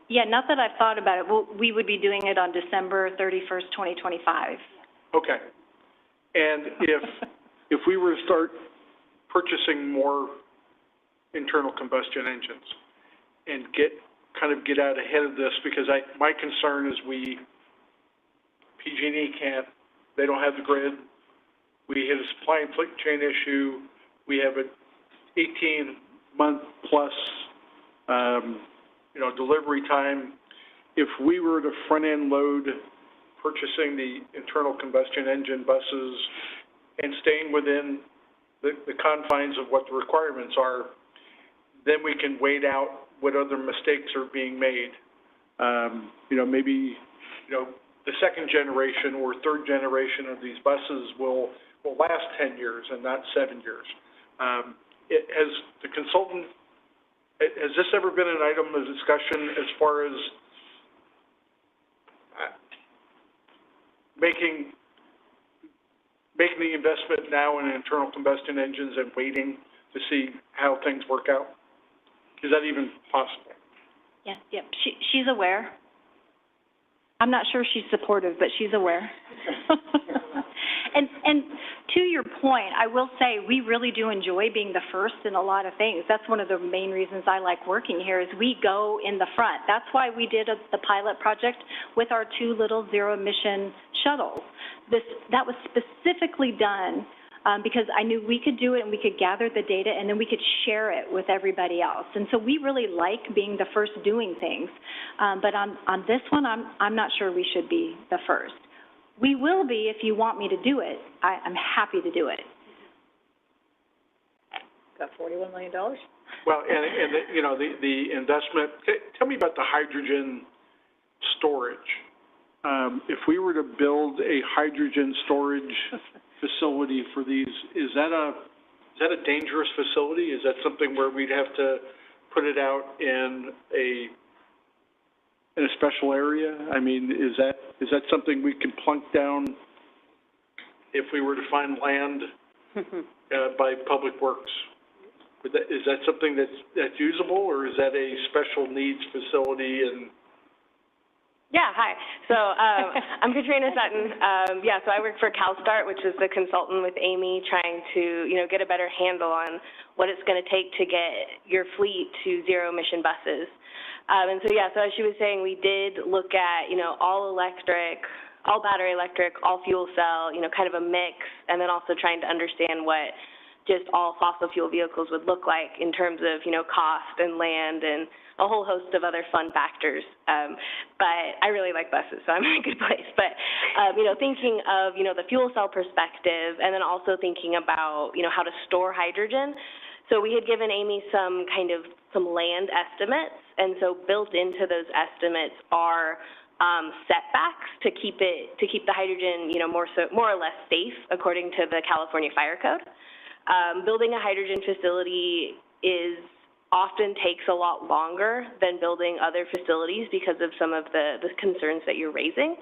Yeah, not that I've thought about it. We would be doing it on December 31st, 2025. Okay. And if we were to start purchasing more internal combustion engines and get out ahead of this, because my concern is PG&E they don't have the grid. We hit a supply and chain issue. We have an 18-month plus, delivery time. If we were to front-end load purchasing the internal combustion engine buses and staying within the confines of what the requirements are, then we can wait out what other mistakes are being made. Maybe the second generation or third generation of these buses will last 10 years and not 7 years. Has the consultant, has this ever been an item of discussion as far as making the investment now in internal combustion engines and waiting to see how things work out? Is that even possible? Yeah. She's aware. I'm not sure she's supportive, but she's aware. And to your point, I will say we really do enjoy being the first in a lot of things. That's one of the main reasons I like working here is we go in the front. That's why we did the pilot project with our 2 little zero-emission shuttles. That was specifically done because I knew we could do it and we could gather the data and then we could share it with everybody else. And so we really like being the first doing things. But on this one, I'm not sure we should be the first. We will be if you want me to do it. I'm happy to do it. Got $41 million? Well, and the investment, tell me about the hydrogen storage. If we were to build a hydrogen storage facility for these, is that a dangerous facility? Is that something where we'd have to put it out in a special area? I mean, is that something we can plunk down if we were to find land by Public Works? Is that something that's usable, or is that a special needs facility? And yeah, hi. So I'm Katrina Sutton. So I work for CalSTART, which is the consultant with Amy, trying to get a better handle on what it's going to take to get your fleet to zero emission buses. So as she was saying, we did look at all electric, all battery electric, all fuel cell, kind of a mix, and then also trying to understand what just all fossil fuel vehicles would look like in terms of, cost and land and a whole host of other fun factors. But I really like buses, so I'm in a good place. But, thinking of, the fuel cell perspective, and then also thinking about, how to store hydrogen. So we had given Amy some land estimates, and so built into those estimates are setbacks to keep the hydrogen, more or less safe according to the California Fire Code. Building a hydrogen facility often takes a lot longer than building other facilities because of some of the concerns that you're raising.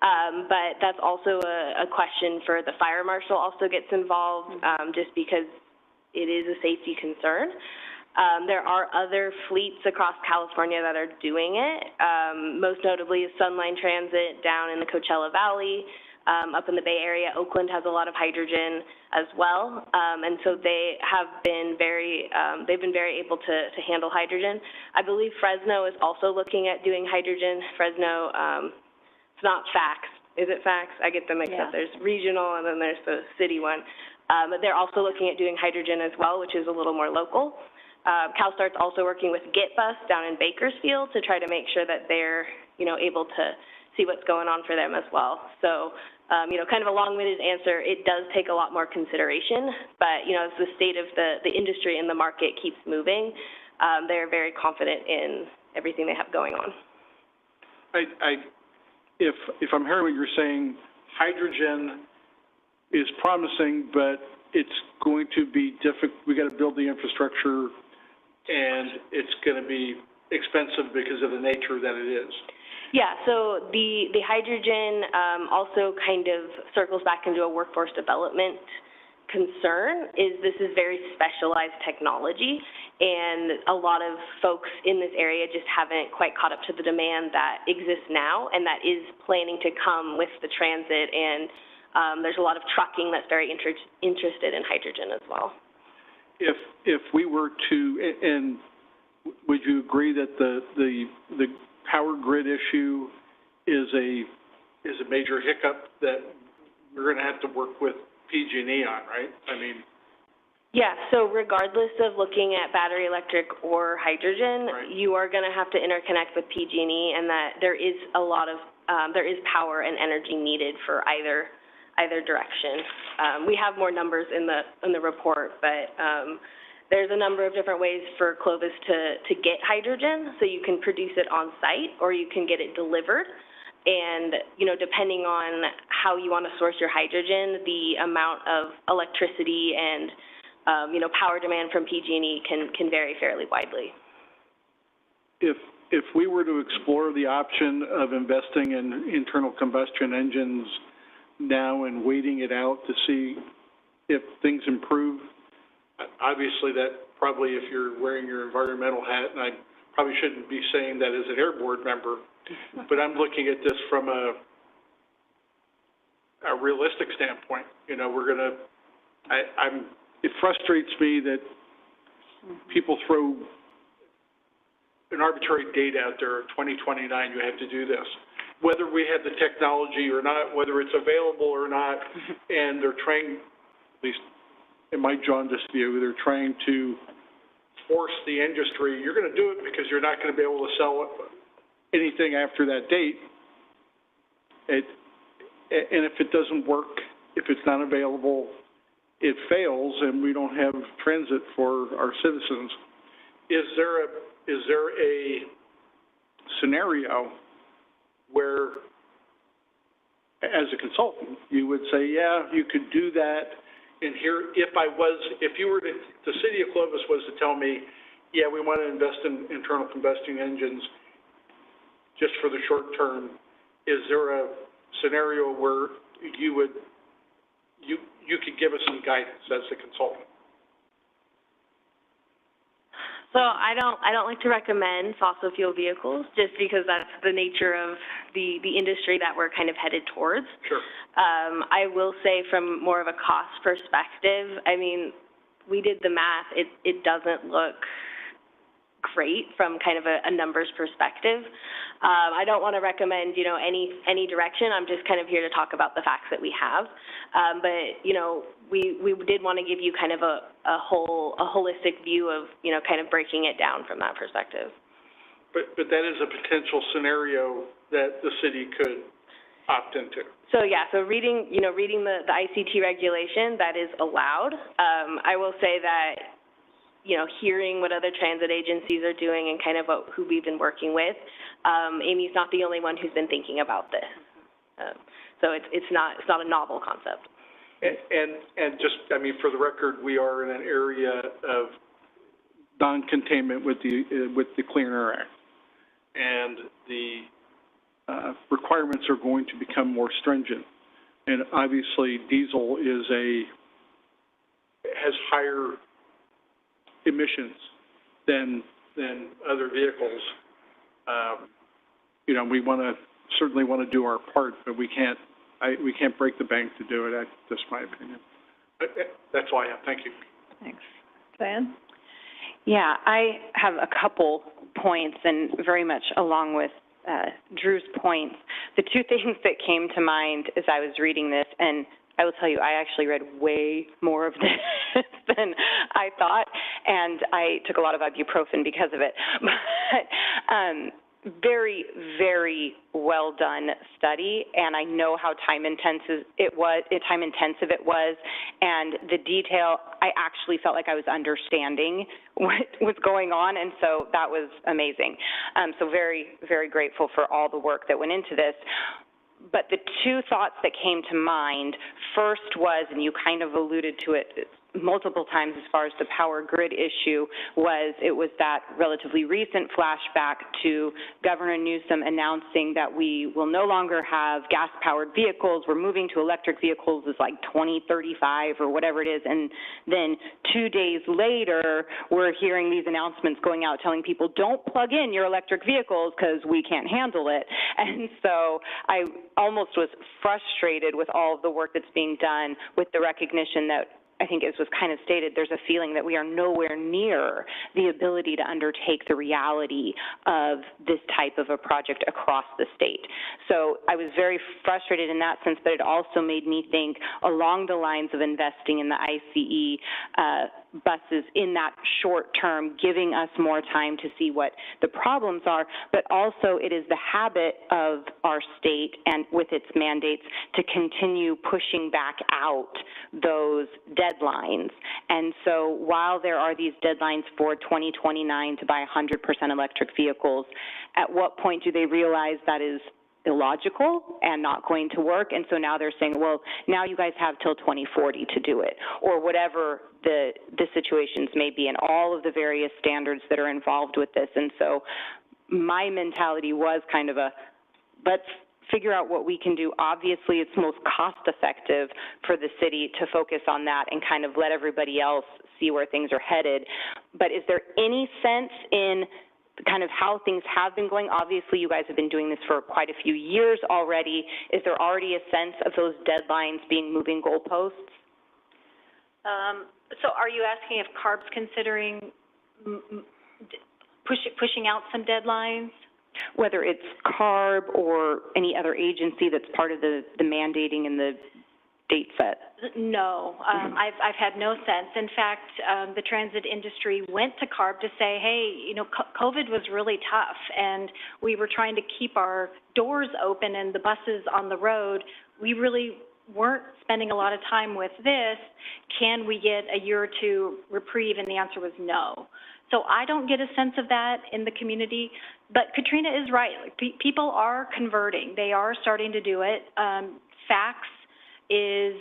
But that's also a question for the fire marshal also gets involved, just because it is a safety concern. There are other fleets across California that are doing it. Most notably is Sunline Transit down in the Coachella Valley. Up in the Bay Area, Oakland has a lot of hydrogen as well, and so they have been they've been very able to handle hydrogen. I believe Fresno is also looking at doing hydrogen. Fresno, it's not FACS. Is it FACS? I get them mixed up. There's regional and then there's the city one. But they're also looking at doing hydrogen as well, which is a little more local. CalSTART's also working with GitBus down in Bakersfield to try to make sure that they're, able to see what's going on for them as well. So, kind of a long-winded answer, it does take a lot more consideration, but, as the state of the industry and the market keeps moving, they're very confident in everything they have going on. if I'm hearing what you're saying, hydrogen is promising, but it's going to be difficult. We got to build the infrastructure, and it's going to be expensive because of the nature that it is. Yeah, so the hydrogen also kind of circles back into a workforce development concern. This is very specialized technology, and a lot of folks in this area just haven't quite caught up to the demand that exists now, and that is planning to come with the transit, and there's a lot of trucking that's very interested in hydrogen as well. If we were to, and would you agree that the power grid issue is a major hiccup that we're going to have to work with PG&E on, right? I mean. Yeah, so regardless of looking at battery electric or hydrogen, right, you are going to have to interconnect with PG&E, and that there is a lot of, there is power and energy needed for either direction. We have more numbers in the report, but there's a number of different ways for Clovis to get hydrogen. So you can produce it on site, or you can get it delivered. And, depending on how you want to source your hydrogen, the amount of electricity and, power demand from PG&E can vary fairly widely. If we were to explore the option of investing in internal combustion engines now and waiting it out to see if things improve, obviously that probably, if you're wearing your environmental hat, and I probably shouldn't be saying that as an Air Board member, but I'm looking at this from a realistic standpoint. It frustrates me that people throw an arbitrary date out there, 2029, you have to do this. Whether we have the technology or not, whether it's available or not, and they're trying, at least in my jaundiced view, they're trying to force the industry. You're going to do it because you're not going to be able to sell anything after that date. And if it doesn't work, if it's not available, it fails, and we don't have transit for our citizens. Is there a scenario where, as a consultant, you would say, yeah, you could do that, and here, if the city of Clovis was to tell me, yeah, we want to invest in internal combustion engines just for the short term. Is there a scenario where you could give us some guidance as a consultant? So I don't like to recommend fossil fuel vehicles just because that's the nature of the industry that we're kind of headed towards. Sure. I will say from more of a cost perspective, I mean, we did the math. It doesn't look great from kind of a numbers perspective. I don't want to recommend, any direction. I'm just kind of here to talk about the facts that we have. But, we did want to give you kind of a holistic view of, kind of breaking it down from that perspective. But that is a potential scenario that the city could opt into. So reading the ICT regulation, that is allowed. I will say that, hearing what other transit agencies are doing and kind of who we've been working with, Amy's not the only one who's been thinking about this. So it's not a novel concept. And just, for the record, we are in an area of non-containment with the Clean Air Act. And the requirements are going to become more stringent. And obviously, diesel has higher emissions than other vehicles. We certainly want to do our part, but we can't break the bank to do it. That's just my opinion. That's all I have. Thank you. Thanks. Diane? Yeah, I have a couple points, and very much along with Drew's points. The two things that came to mind as I was reading this, and I will tell you, I actually read way more of this than I thought, and I took a lot of ibuprofen because of it. But very, very well done study, and I know how time intensive it was, and the detail, I actually felt like I was understanding what was going on, and so that was amazing. So very, very grateful for all the work that went into this. But the two thoughts that came to mind, first was, and you kind of alluded to it multiple times as far as the power grid issue, it was that relatively recent flashback to Governor Newsom announcing that we will no longer have gas-powered vehicles. We're moving to electric vehicles as like 2035 or whatever it is. And then 2 days later, we're hearing these announcements going out telling people, don't plug in your electric vehicles because we can't handle it. And so I almost was frustrated with all of the work that's being done, with the recognition that, I think as was kind of stated, there's a feeling that we are nowhere near the ability to undertake the reality of this type of a project across the state. So I was very frustrated in that sense, but it also made me think along the lines of investing in the ICE buses in that short term, giving us more time to see what the problems are, but also it is the habit of our state and with its mandates to continue pushing back out those deadlines. And so while there are these deadlines for 2029 to buy 100% electric vehicles, at what point do they realize that is illogical and not going to work? And so now they're saying, well, now you guys have till 2040 to do it, or whatever the situations may be, and all of the various standards that are involved with this. And so my mentality was kind of let's figure out what we can do. Obviously, it's most cost-effective for the city to focus on that and kind of let everybody else see where things are headed. But is there any sense in kind of how things have been going? Obviously, you guys have been doing this for quite a few years already. Is there already a sense of those deadlines being moving goalposts? So are you asking if CARB's considering pushing out some deadlines? Whether it's CARB or any other agency that's part of the mandating and the date set? No, I've had no sense. In fact, the transit industry went to CARB to say, hey, COVID was really tough, and we were trying to keep our doors open and the buses on the road. We really weren't spending a lot of time with this. Can we get a year or two reprieve? And the answer was no. So I don't get a sense of that in the community. But Katrina is right. People are converting. They are starting to do it. Facts is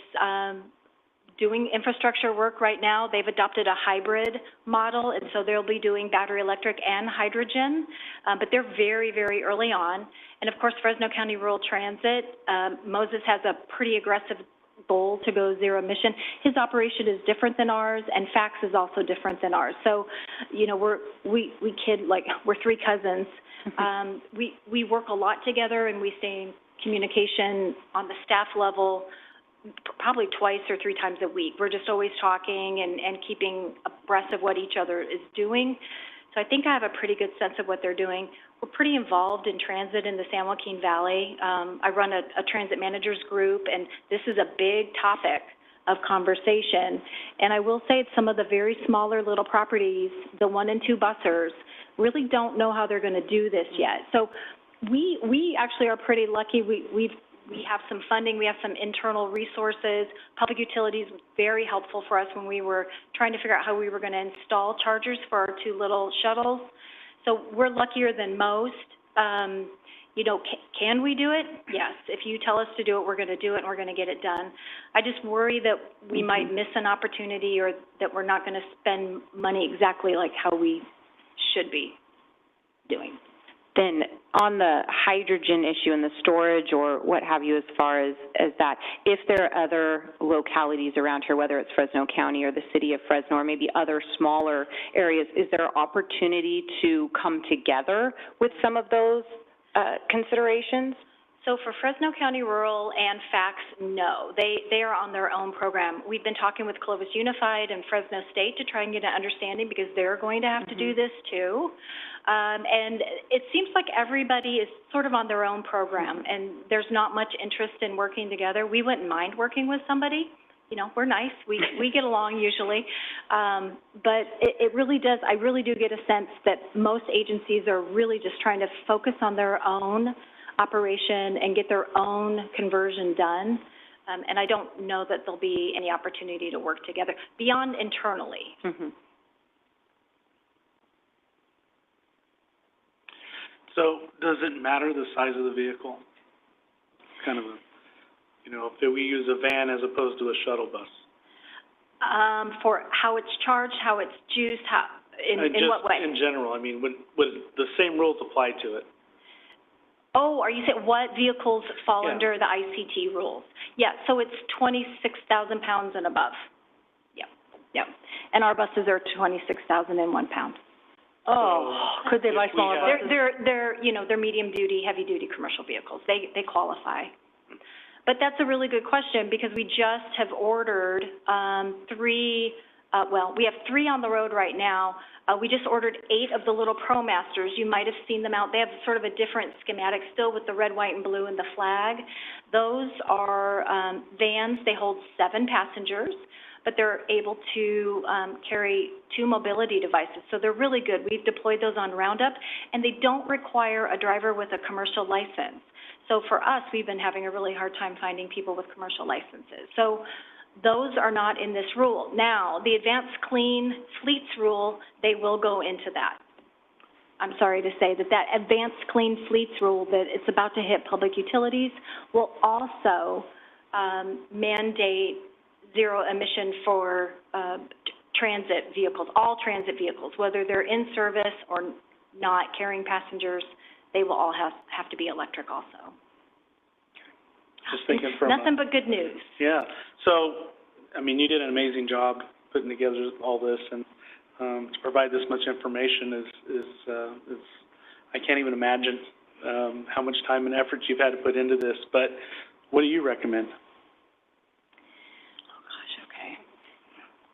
doing infrastructure work right now. They've adopted a hybrid model, and so they'll be doing battery electric and hydrogen, but they're very, very early on. And of course, Fresno County Rural Transit, Moses has a pretty aggressive goal to go zero emission. His operation is different than ours, and FACS is also different than ours. So, you know, we kid, like, we're three cousins. We work a lot together, and we stay in communication on the staff level probably twice or three times a week. We're just always talking and keeping abreast of what each other is doing. So I think I have a pretty good sense of what they're doing. We're pretty involved in transit in the San Joaquin Valley. I run a transit managers group, and this is a big topic of conversation. And I will say it's some of the very smaller little properties, the 1 and 2 busers, really don't know how they're going to do this yet. So we actually are pretty lucky. We have some funding, we have some internal resources. Public Utilities was very helpful for us when we were trying to figure out how we were going to install chargers for our 2 little shuttles. So we're luckier than most. You know, can we do it? Yes. If you tell us to do it, we're going to do it, and we're going to get it done. I just worry that we might miss an opportunity, or that we're not going to spend money exactly like how we should be doing. Then on the hydrogen issue and the storage or what have you, as far as that, if there are other localities around here, whether it's Fresno County or the city of Fresno or maybe other smaller areas, is there opportunity to come together with some of those considerations? So for Fresno County Rural and FACS, no. They are on their own program. We've been talking with Clovis Unified and Fresno State to try and get an understanding, because they're going to have to do this too. And it seems like everybody is sort of on their own program, and there's not much interest in working together. We wouldn't mind working with somebody. You know, we're nice. We get along usually. But it really does, I really do get a sense that most agencies are really just trying to focus on their own operation and get their own conversion done. And I don't know that there'll be any opportunity to work together beyond internally. So does it matter the size of the vehicle? Kind of a, you know, if we use a van as opposed to a shuttle bus? For how it's charged, how it's juiced, in what way? In general, I mean, would the same rules apply to it? Oh, are you saying what vehicles fall under the ICT rules? Yeah, so it's 26,000 pounds and above. Yeah. And our buses are 26,001 pounds. Oh, could they buy smaller buses? They're medium duty, heavy duty commercial vehicles. They qualify. But that's a really good question, because we just have ordered 3. We have 3 on the road right now. We just ordered 8 of the little ProMasters. You might have seen them out. They have sort of a different schematic still with the red, white, and blue and the flag. Those are vans. They hold 7 passengers, but they're able to carry 2 mobility devices. So they're really good. We've deployed those on Roundup, and they don't require a driver with a commercial license. So for us, we've been having a really hard time finding people with commercial licenses. So those are not in this rule. Now, the Advanced Clean Fleets rule, they will go into that. I'm sorry to say that Advanced Clean Fleets rule that it's about to hit Public Utilities will also mandate zero emission for transit vehicles, all transit vehicles, whether they're in service or not carrying passengers. They will all have to be electric also. Just thinking from nothing but good news. Yeah. So, I mean, you did an amazing job putting together all this, and to provide this much information is I can't even imagine how much time and effort you've had to put into this. But what do you recommend? Oh gosh. Okay.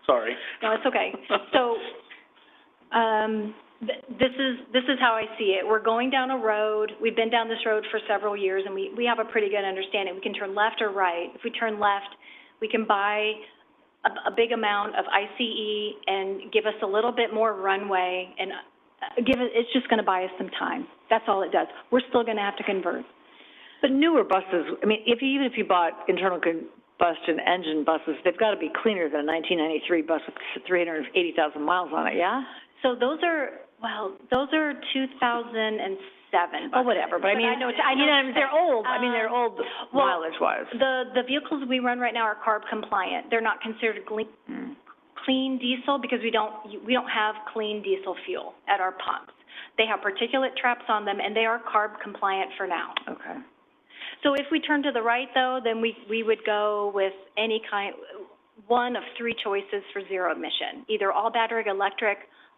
Sorry. No, it's okay. So, this is how I see it. We're going down a road. We've been down this road for several years, and we have a pretty good understanding. We can turn left or right. If we turn left, we can buy a big amount of ICE and give us a little bit more runway, and it's just going to buy us some time. That's all it does. We're still going to have to convert. But newer buses, I mean, even if you bought internal combustion engine buses, they've got to be cleaner than a 1993 bus with 380,000 miles on it, yeah? So those are 2006 7 buses. Well, whatever, but I mean, they're old, they're old mileage-wise. The vehicles we run right now are CARB compliant. They're not considered clean diesel because we don't have clean diesel fuel at our pumps. They have particulate traps on them, and they are CARB compliant for now. Okay. So if we turn to the right, though, then we would go with one of 3 choices for zero emission, either all battery electric,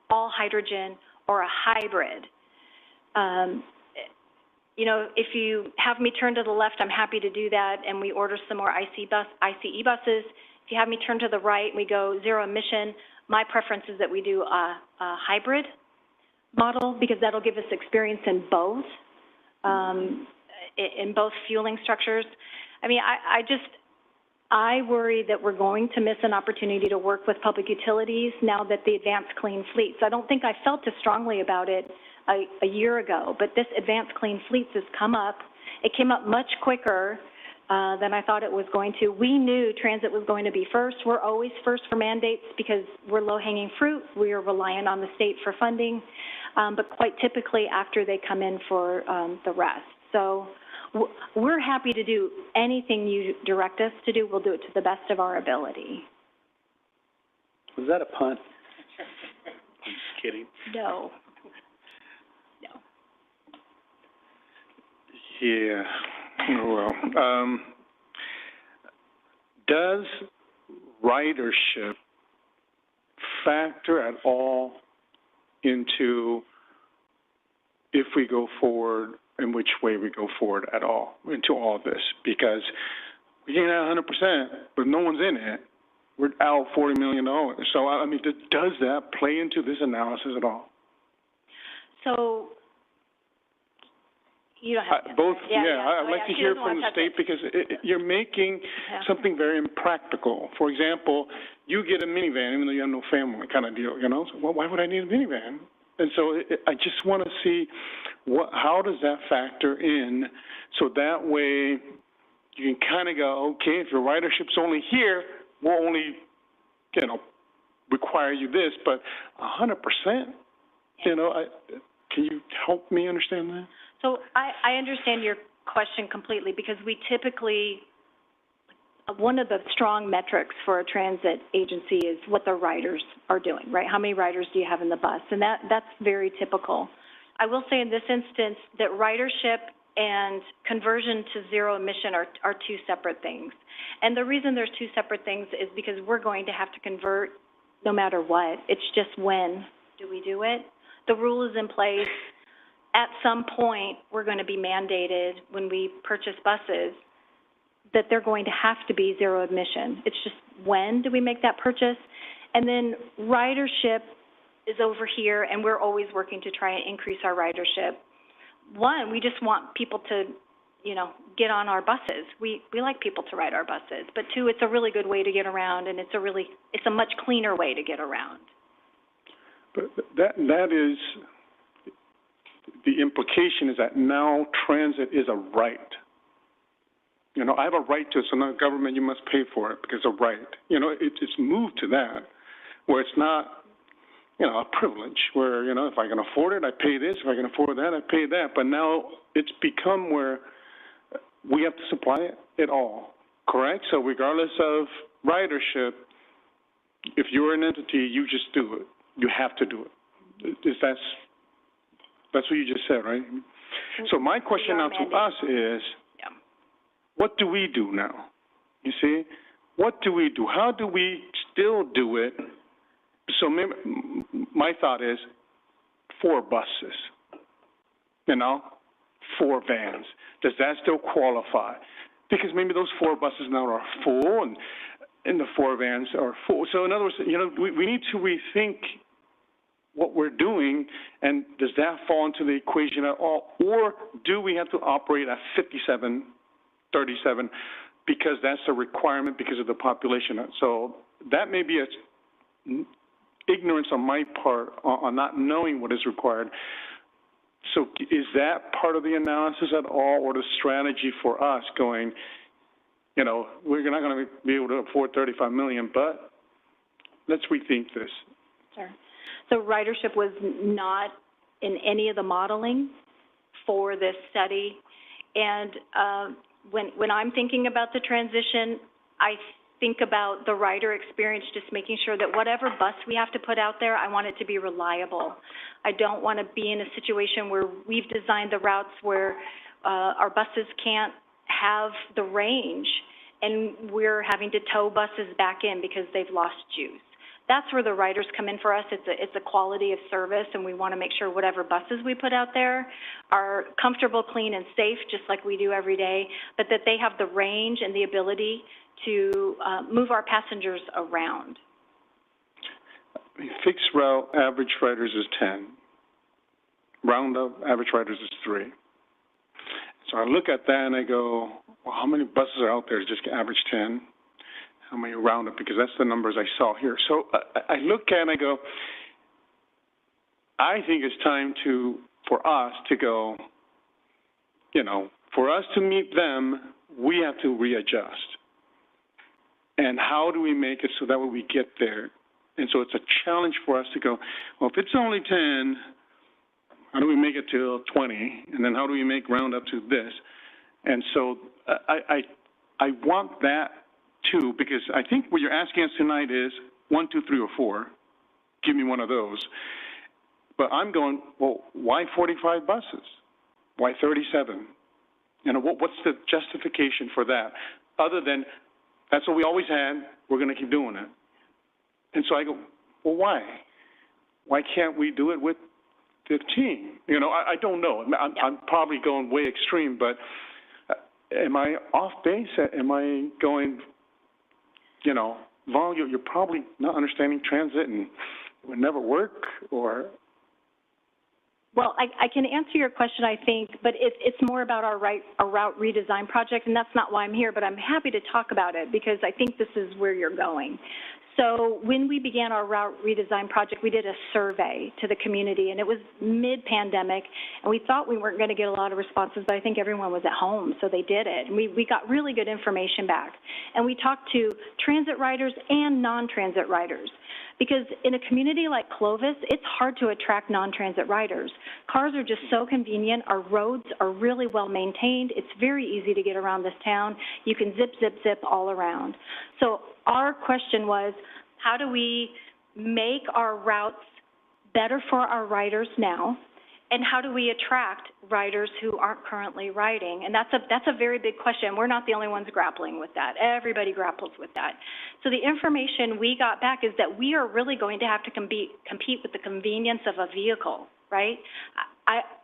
all hydrogen, or a hybrid. If you have me turn to the left, I'm happy to do that, and we order some more ICE buses. If you have me turn to the right, we go zero emission. My preference is that we do a hybrid model because that'll give us experience in both fueling structures. I worry that we're going to miss an opportunity to work with public utilities now that the advanced clean fleets. I don't think I felt as strongly about it a year ago, but this advanced clean fleets has come up. It came up much quicker than I thought it was going to. We knew transit was going to be first. We're always first for mandates because we're low-hanging fruit. We are reliant on the state for funding, but quite typically after they come in for the rest. So we're happy to do anything you direct us to do. We'll do it to the best of our ability. Was that a pun? I'm just kidding. No. Yeah, well, does ridership factor at all into if we go forward, in which way we go forward at all, into all this? Because we ain't at 100%, but no one's in it. We're out $40 million. So, does that play into this analysis at all? So, you don't have to. Both, I'd like to hear from the state because you're making something very impractical. For example, you get a minivan even though you have no family kind of deal, So, well, why would I need a minivan? And so I just want to see how does that factor in so that way you can kind of go, okay, if your ridership's only here, we'll only, require you this, but 100%, can you help me understand that? So I understand your question completely because we typically, one of the strong metrics for a transit agency is what the riders are doing, right? How many riders do you have in the bus? And that's very typical. I will say in this instance that ridership and conversion to zero emission are 2 separate things. And the reason there's 2 separate things is because we're going to have to convert no matter what. It's just when do we do it? The rule is in place. At some point, we're going to be mandated when we purchase buses that they're going to have to be zero emission. It's just when do we make that purchase? And then ridership is over here, and we're always working to try and increase our ridership. 1, we just want people to, get on our buses. We like people to ride our buses. But 2, it's a really good way to get around, and it's a much cleaner way to get around. But that is, the implication is that now transit is a right. I have a right to it, so now government, you must pay for it because it's a right. It's moved to that, where it's not, a privilege, where, if I can afford it, I pay this. If I can afford that, I pay that. But now it's become where we have to supply it all, correct? So regardless of ridership, if you're an entity, you just do it. You have to do it. That's what you just said, right? So my question now to us is, what do we do now? You see? What do we do? How do we still do it? So maybe, my thought is 4 buses, 4 vans. Does that still qualify? Because maybe those 4 buses now are full and the 4 vans are full. So in other words, we need to rethink what we're doing, and does that fall into the equation at all? Or do we have to operate at 57, 37, because that's a requirement because of the population? So that may be a ignorance on my part on not knowing what is required. So is that part of the analysis at all, or the strategy for us going, we're not going to be able to afford $35 million, but let's rethink this. Sure. So ridership was not in any of the modeling for this study. And when I'm thinking about the transition, I think about the rider experience, just making sure that whatever bus we have to put out there, I want it to be reliable. I don't want to be in a situation where we've designed the routes where our buses can't have the range and we're having to tow buses back in because they've lost juice. That's where the riders come in for us. It's a quality of service, and we want to make sure whatever buses we put out there are comfortable, clean, and safe, just like we do every day, but that they have the range and the ability to move our passengers around. Fixed route, average riders is 10. Roundup, average riders is 3. So I look at that and I go, well, how many buses are out there? Just average 10. How many roundup? Because that's the numbers I saw here. So I look at it and I go, I think it's time for us to go, for us to meet them, we have to readjust. And how do we make it so that way we get there? And so it's a challenge for us to go, well, if it's only 10, how do we make it to 20? And then how do we make roundup to this? And so I want that too, because I think what you're asking us tonight is 1, 2, 3, or 4. Give me one of those. But I'm going, well, why 45 buses? Why 37? What's the justification for that? Other than, that's what we always had, we're going to keep doing it. And so I go, well, why? Why can't we do it with 15? I don't know. I'm probably going way extreme, but am I off base? Am I going, Vaughn, you're probably not understanding transit and it would never work, or? Well, I can answer your question, I think, but it's more about our route redesign project, and that's not why I'm here, but I'm happy to talk about it because I think this is where you're going. So when we began our route redesign project, we did a survey to the community, and it was mid-pandemic, and we thought we weren't going to get a lot of responses, but I think everyone was at home, so they did it. And we got really good information back. And we talked to transit riders and non-transit riders, because in a community like Clovis, it's hard to attract non-transit riders. Cars are just so convenient. Our roads are really well maintained. It's very easy to get around this town. You can zip, zip, zip all around. So our question was, how do we make our routes better for our riders now, and how do we attract riders who aren't currently riding? And that's a very big question. We're not the only ones grappling with that. Everybody grapples with that. So the information we got back is that we are really going to have to compete with the convenience of a vehicle, right?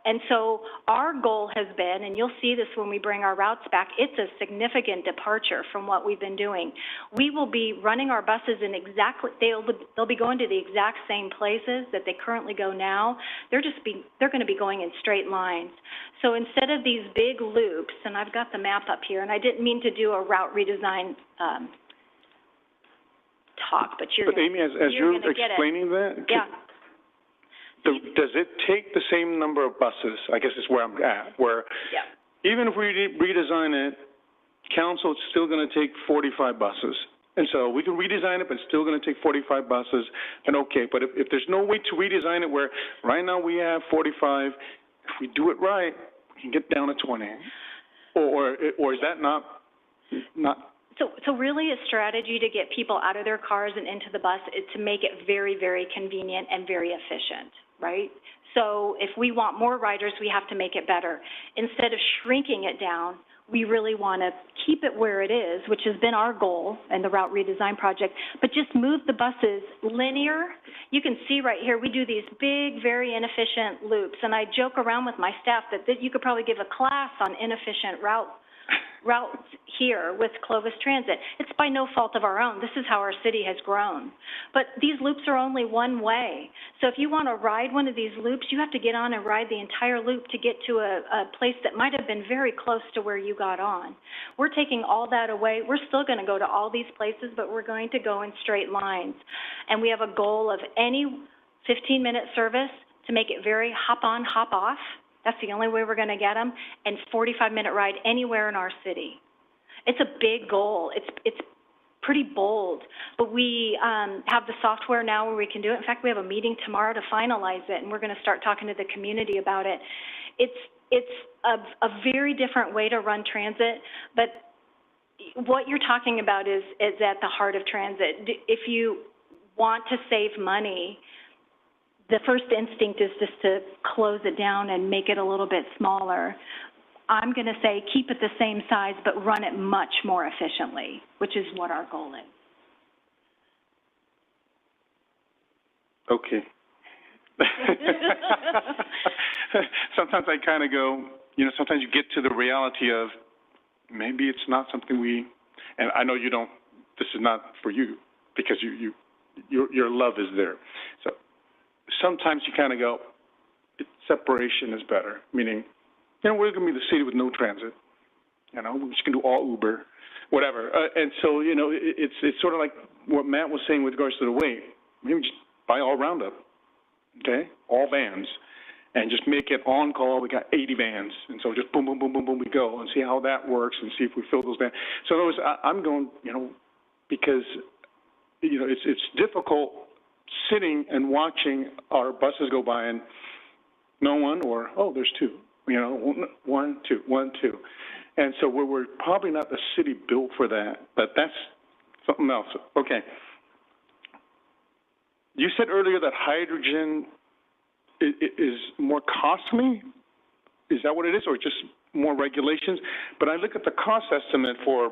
And so our goal has been, and you'll see this when we bring our routes back, it's a significant departure from what we've been doing. We will be running our buses in they'll be going to the exact same places that they currently go now. They're going to be going in straight lines. So instead of these big loops, and I've got the map up here, and I didn't mean to do a route redesign talk, but Amy, as you're explaining that, yeah. Does it take the same number of buses, I guess is where I'm at, where even if we redesign it, council is still going to take 45 buses. And so we can redesign it, but it's still going to take 45 buses, and okay. But if there's no way to redesign it where right now we have 45, if we do it right, we can get down to 20. Or is that not? So really a strategy to get people out of their cars and into the bus is to make it very, very convenient and very efficient, right? So if we want more riders, we have to make it better. Instead of shrinking it down, we really want to keep it where it is, which has been our goal in the route redesign project, but just move the buses linear. You can see right here, we do these big, very inefficient loops, and I joke around with my staff that you could probably give a class on inefficient routes here with Clovis Transit. It's by no fault of our own. This is how our city has grown. But these loops are only one way. So if you want to ride one of these loops, you have to get on and ride the entire loop to get to a place that might have been very close to where you got on. We're taking all that away. We're still going to go to all these places, but we're going to go in straight lines. And we have a goal of any 15-minute service to make it very hop on, hop off. That's the only way we're going to get them, and 45-minute ride anywhere in our city. It's a big goal. It's pretty bold, but we have the software now where we can do it. In fact, we have a meeting tomorrow to finalize it, and we're going to start talking to the community about it. it's a very different way to run transit, but what you're talking about is at the heart of transit. If you want to save money, the first instinct is just to close it down and make it a little bit smaller. I'm going to say keep it the same size, but run it much more efficiently, which is what our goal is. Okay. Sometimes I kind of go, sometimes you get to the reality of maybe it's not something and I know you don't, this is not for you because your love is there. So sometimes you kind of go, separation is better, meaning, we're going to be the city with no transit. We're just going to do all Uber, whatever. And so, it's sort of like what Matt was saying with regards to the weight. Maybe just buy all Roundup, okay? All vans. And just make it on call. We got 80 vans. And so just boom, boom, boom, boom, boom, we go and see how that works and see if we fill those vans. So in other words, I'm going, because, it's difficult sitting and watching our buses go by and no one or, oh, there's two. One, two, one, two. And so we're probably not the city built for that, but that's something else. Okay. You said earlier that hydrogen is more costly? Is that what it is, or just more regulations? But I look at the cost estimate for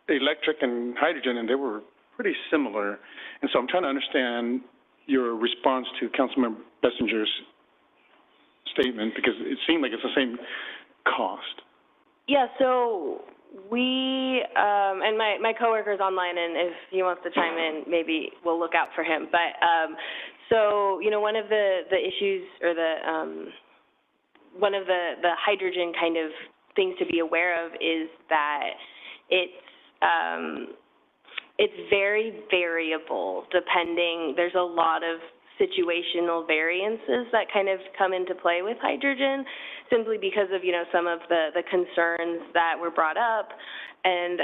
electric and hydrogen, and they were pretty similar. And so I'm trying to understand your response to Councilmember Bessinger's statement, because it seemed like it's the same cost. Yeah, so we, and my coworker's online, and if he wants to chime in, maybe we'll look out for him. But, so, one of the issues or one of the hydrogen kind of things to be aware of is that it's very variable depending, there's a lot of situational variances that kind of come into play with hydrogen, simply because of, some of the concerns that were brought up, and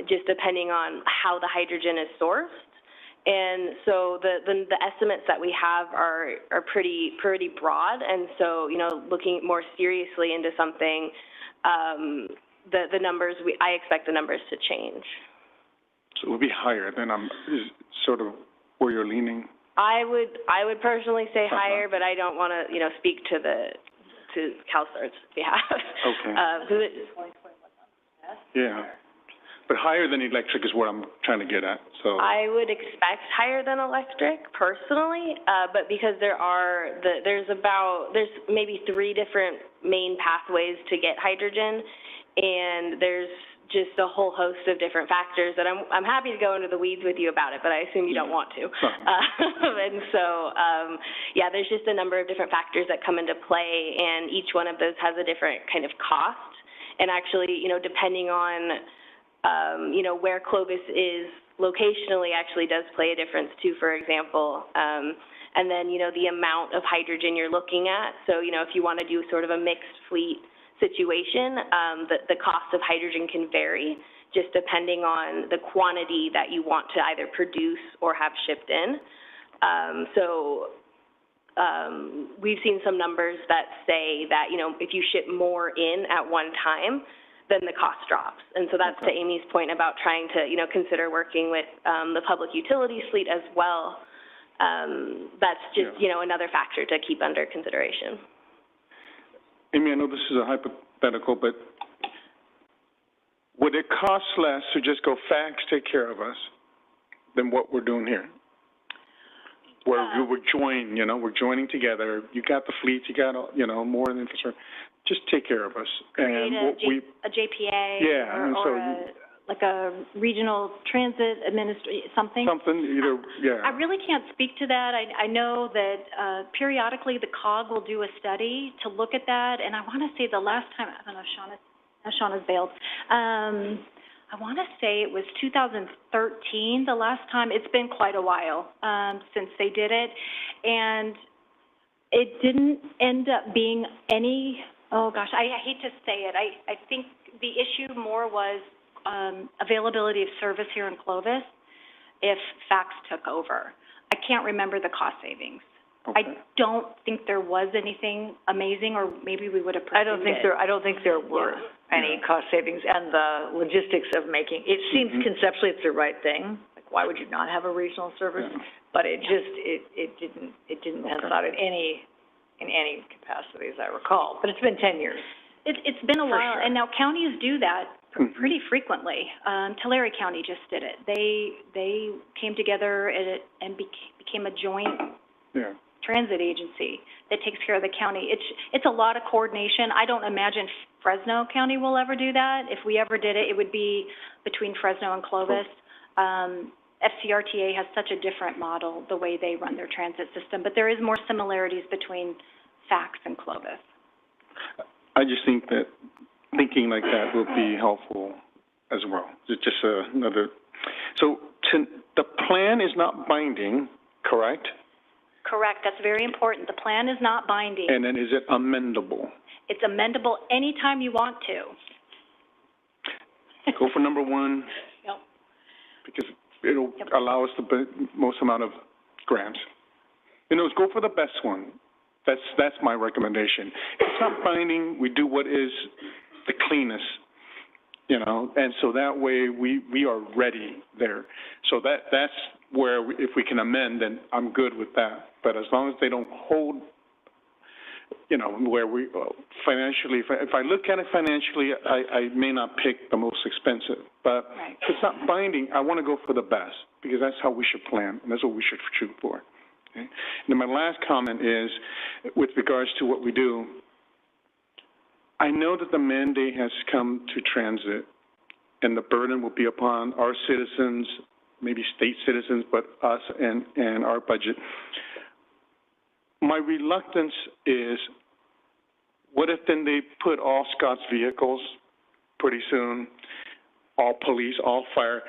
just depending on how the hydrogen is sourced. And so the estimates that we have are pretty broad, and so, looking more seriously into something, the numbers, I expect the numbers to change. So it would be higher than is sort of where you're leaning? I would personally say higher, but I don't want to, speak to CalStar's behalf. Okay. Yeah. But higher than electric is what I'm trying to get at, so. I would expect higher than electric, personally, but because there's maybe 3 different main pathways to get hydrogen, and there's just a whole host of different factors that I'm happy to go into the weeds with you about it, but I assume you don't want to. And so, there's just a number of different factors that come into play, and each one of those has a different kind of cost. And actually, depending on, where Clovis is locationally actually does play a difference too, for example. And then, the amount of hydrogen you're looking at. So, if you want to do sort of a mixed fleet situation, the cost of hydrogen can vary just depending on the quantity that you want to either produce or have shipped in. We've seen some numbers that say that, if you ship more in at one time, then the cost drops. And so that's to Amy's point about trying to, consider working with the public utilities fleet as well. That's just, another factor to keep under consideration. Amy, I know this is a hypothetical, but would it cost less to just go fax, take care of us, than what we're doing here? Where we're joining together. You got the fleets, you got, more than infrastructure. Just take care of us. Create a JPA or like a regional transit something. I really can't speak to that. I know that periodically the COG will do a study to look at that, and I want to say the last time, I don't know, Shauna's bailed. I want to say it was 2013 the last time. It's been quite a while since they did it, and it didn't end up being any, I hate to say it. I think the issue more was availability of service here in Clovis if fax took over. I can't remember the cost savings. Okay. I don't think there was anything amazing, or maybe we would have pursued it. I don't think there were any cost savings, and the logistics of making, it seems conceptually it's the right thing. Like, why would you not have a regional service? Yeah. But it just, it didn't pencil out in any capacity, as I recall. But it's been 10 years. It's been a while, and now counties do that pretty frequently. Tulare County just did it. They came together and became a joint transit agency that takes care of the county. It's a lot of coordination. I don't imagine Fresno County will ever do that. If we ever did it, it would be between Fresno and Clovis. FCRTA has such a different model, the way they run their transit system, but there is more similarities between FACS and Clovis. I just think that thinking like that will be helpful as well. It's just another, so the plan is not binding, correct? Correct, that's very important. The plan is not binding. And then is it amendable? It's amendable anytime you want to. Go for number one. Yep. Because it'll allow us the most amount of grants. Go for the best one. That's my recommendation. If it's not binding, we do what is the cleanest, and so that way we are ready there. So that's where if we can amend, then I'm good with that. But as long as they don't hold, where we financially, if I look at it financially, I may not pick the most expensive. But if it's not binding, I want to go for the best, because that's how we should plan, and that's what we should shoot for. Okay? And then my last comment is, with regards to what we do, I know that the mandate has come to transit, and the burden will be upon our citizens, maybe state citizens, but us and our budget. My reluctance is, what if then they put all Scott's vehicles pretty soon, all police, all fire,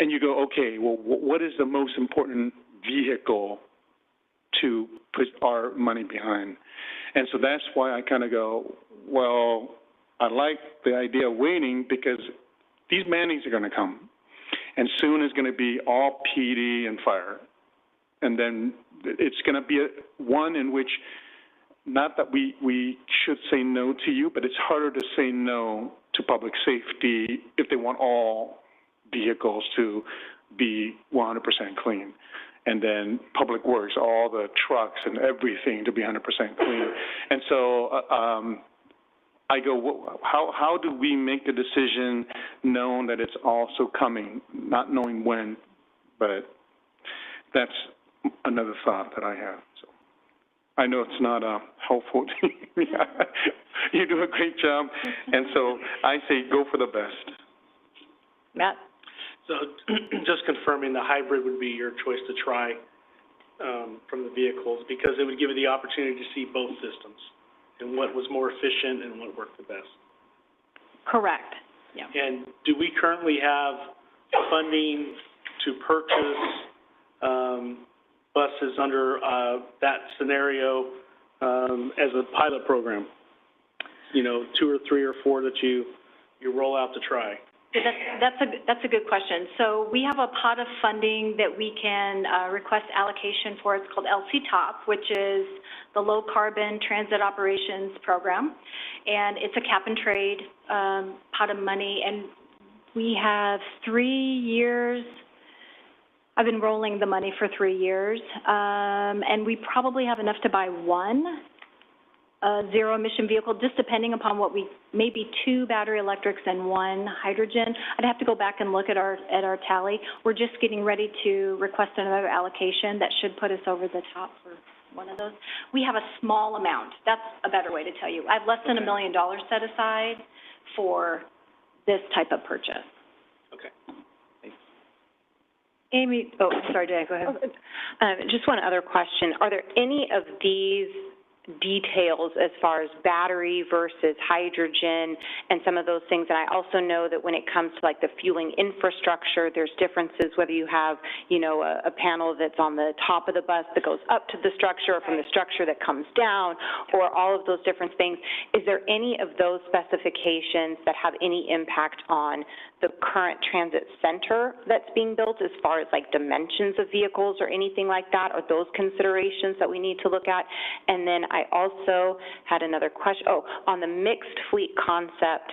and you go, okay, well, what is the most important vehicle to put our money behind? And so that's why I kind of go, well, I like the idea of waiting, because these mandates are going to come, and soon is going to be all PD and fire. And then it's going to be one in which, not that we should say no to you, but it's harder to say no to public safety if they want all vehicles to be 100% clean. And then public works, all the trucks and everything to be 100% clean. And so I go, how do we make a decision knowing that it's also coming, not knowing when? But that's another thought that I have. So I know it's not helpful to you. You do a great job, and so I say go for the best. Matt? So just confirming, the hybrid would be your choice to try from the vehicles, because it would give you the opportunity to see both systems and what was more efficient and what worked the best. Correct. Yeah. And do we currently have funding to purchase buses under that scenario as a pilot program? 2 or 3 or 4 that you roll out to try. That's a good question. So we have a pot of funding that we can request allocation for. It's called LC TOP, which is the Low Carbon Transit Operations Program, and it's a cap and trade pot of money. And we have 3 years. I've been rolling the money for 3 years, and we probably have enough to buy one zero-emission vehicle, just depending upon what maybe 2 battery electrics and 1 hydrogen. I'd have to go back and look at our tally. We're just getting ready to request another allocation that should put us over the top for one of those. We have a small amount. That's a better way to tell you. I have less than $1 million set aside for this type of purchase. Okay. Amy, sorry, Jay, go ahead. Just one other question. Are there any of these details as far as battery versus hydrogen and some of those things. And I also know that when it comes to like the fueling infrastructure, there's differences whether you have, you know, a panel that's on the top of the bus that goes up to the structure or from the structure that comes down, or all of those different things. Is there any of those specifications that have any impact on the current transit center that's being built as far as like dimensions of vehicles or anything like that? Are those considerations that we need to look at? And then I also had another question. Oh, on the mixed fleet concept,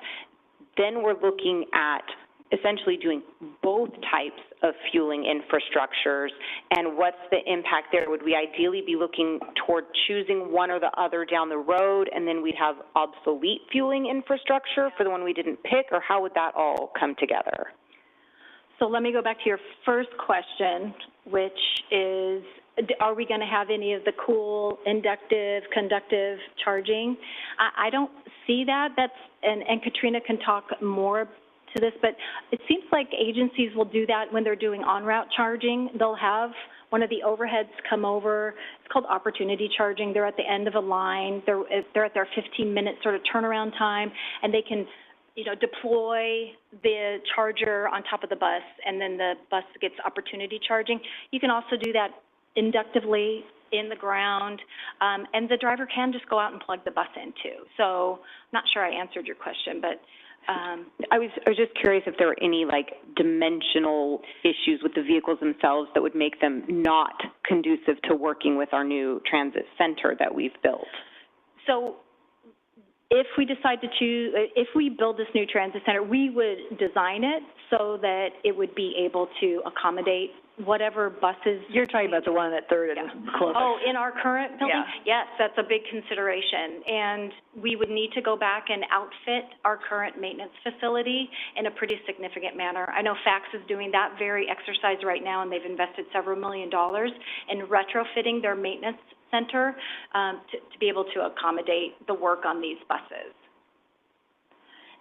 then we're looking at essentially doing both types of fueling infrastructures, and what's the impact there? Would we ideally be looking toward choosing one or the other down the road, and then we'd have obsolete fueling infrastructure for the one we didn't pick, or how would that all come together? So let me go back to your first question, which is, are we going to have any of the cool inductive, conductive charging? I don't see that. And Katrina can talk more to this, but it seems like agencies will do that when they're doing on-route charging. They'll have one of the overheads come over. It's called opportunity charging. They're at the end of a line. They're at their 15-minute sort of turnaround time, and they can, you know, deploy the charger on top of the bus, and then the bus gets opportunity charging. You can also do that inductively in the ground, and the driver can just go out and plug the bus in too. So I'm not sure I answered your question, but I was just curious if there were any like dimensional issues with the vehicles themselves that would make them not conducive to working with our new transit center that we've built. So if we decide to choose, if we build this new transit center, we would design it so that it would be able to accommodate whatever buses. You're talking about the one at Third and Clovis. Oh, in our current building? Yeah. Yes, that's a big consideration. And we would need to go back and outfit our current maintenance facility in a pretty significant manner. I know FACTS is doing that very exercise right now, and they've invested several $1 million in retrofitting their maintenance center to be able to accommodate the work on these buses.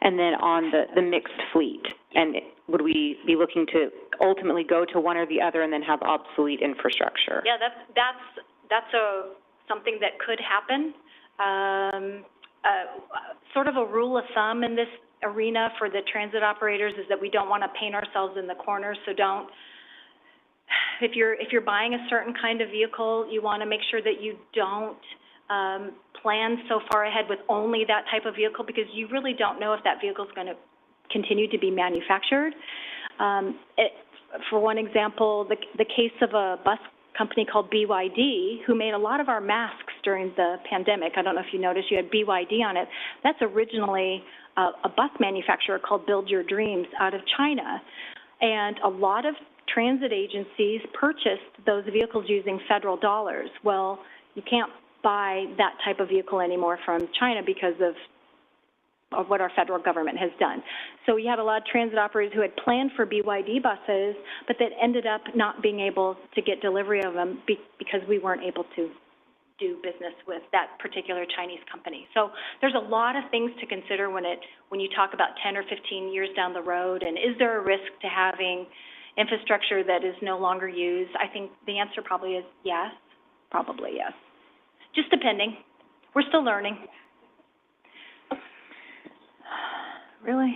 And then on the mixed fleet, and would we be looking to ultimately go to one or the other and then have obsolete infrastructure? Yeah, that's something that could happen. Sort of a rule of thumb in this arena for the transit operators is that we don't want to paint ourselves in the corner, so don't. If you're buying a certain kind of vehicle, you want to make sure that you don't plan so far ahead with only that type of vehicle, because you really don't know if that vehicle is going to continue to be manufactured. For one example, the case of a bus company called BYD, who made a lot of our masks during the pandemic. I don't know if you noticed, you had BYD on it. That's originally a bus manufacturer called Build Your Dreams out of China. And a lot of transit agencies purchased those vehicles using federal dollars. Well, you can't buy that type of vehicle anymore from China because of what our federal government has done. So we had a lot of transit operators who had planned for BYD buses, but that ended up not being able to get delivery of them because we weren't able to do business with that particular Chinese company. So there's a lot of things to consider when you talk about 10 or 15 years down the road, and is there a risk to having infrastructure that is no longer used? I think the answer probably is yes, probably yes. Just depending. We're still learning. Really?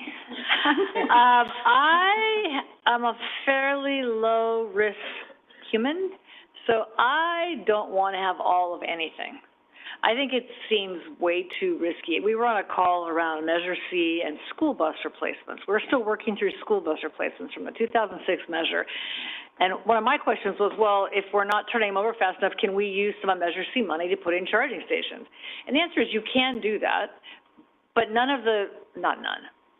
I am a fairly low-risk human, so I don't want to have all of anything. I think it seems way too risky. We were on a call around Measure C and school bus replacements. We're still working through school bus replacements from the 2006 measure. And one of my questions was, well, if we're not turning them over fast enough, can we use some of Measure C money to put in charging stations? And the answer is you can do that, but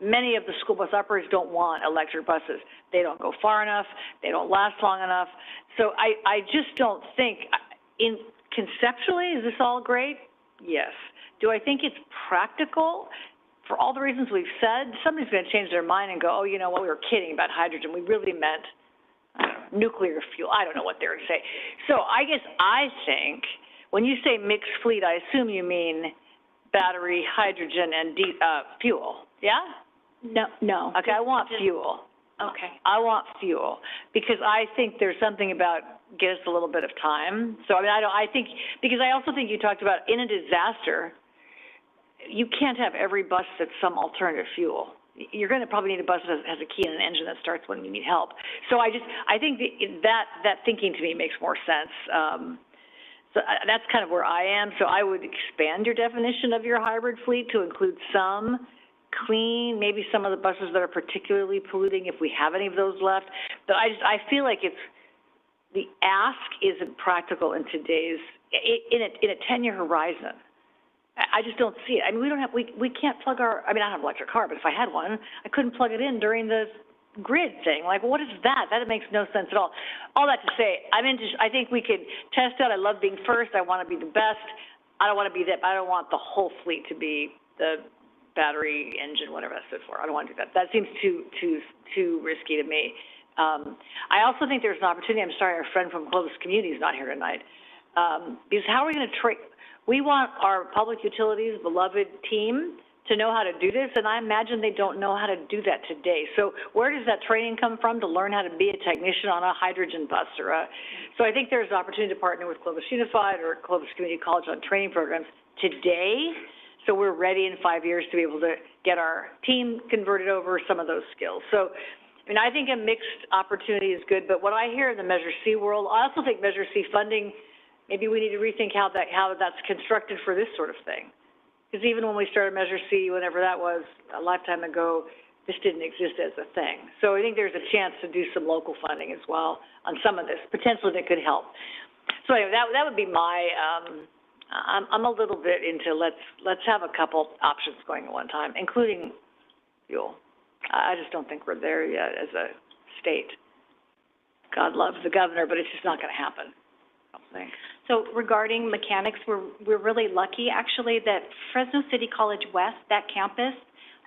many of the school bus operators don't want electric buses. They don't go far enough. They don't last long enough. So I just don't think, conceptually, is this all great? Yes. Do I think it's practical? For all the reasons we've said, somebody's going to change their mind and go, oh, you know what, we were kidding about hydrogen. We really meant nuclear fuel. I don't know what they're going to say. So I guess I think when you say mixed fleet, I assume you mean battery, hydrogen, and fuel. Yeah? No. Okay, I want fuel. Okay. I want fuel, because I think there's something about get us a little bit of time. So, I mean, because I also think you talked about in a disaster, you can't have every bus that's some alternative fuel. You're going to probably need a bus that has a key and an engine that starts when you need help. So I think that thinking to me makes more sense. That's kind of where I am. So I would expand your definition of your hybrid fleet to include some clean, maybe some of the buses that are particularly polluting, if we have any of those left. But I feel like the ask isn't practical in today's, in a 10-year horizon. I just don't see it. I mean, we can't plug I don't have an electric car, but if I had one, I couldn't plug it in during the grid thing. Like, what is that? That makes no sense at all. All that to say, I think we could test out. I love being first. I want to be the best. I don't want to be that. I don't want the whole fleet to be the battery engine, whatever that stood for. I don't want to do that. That seems too risky to me. I also think there's an opportunity. I'm sorry, our friend from Clovis Community is not here tonight. Because how are we going to we want our public utilities, beloved team, to know how to do this, and I imagine they don't know how to do that today. So where does that training come from to learn how to be a technician on a hydrogen bus? So I think there's an opportunity to partner with Clovis Unified or Clovis Community College on training programs today, so we're ready in 5 years to be able to get our team converted over some of those skills. So, I mean, I think a mixed opportunity is good, but what I hear in the Measure C world, I also think Measure C funding, maybe we need to rethink how that's constructed for this sort of thing. Because even when we started Measure C, whenever that was, a lifetime ago, this didn't exist as a thing. So I think there's a chance to do some local funding as well on some of this, potentially that could help. So anyway, that would be my, I'm a little bit into let's have a couple options going at one time, including fuel. I just don't think we're there yet as a state. God loves the governor, but it's just not going to happen, I don't think. So regarding mechanics, we're really lucky, actually, that Fresno City College West, that campus,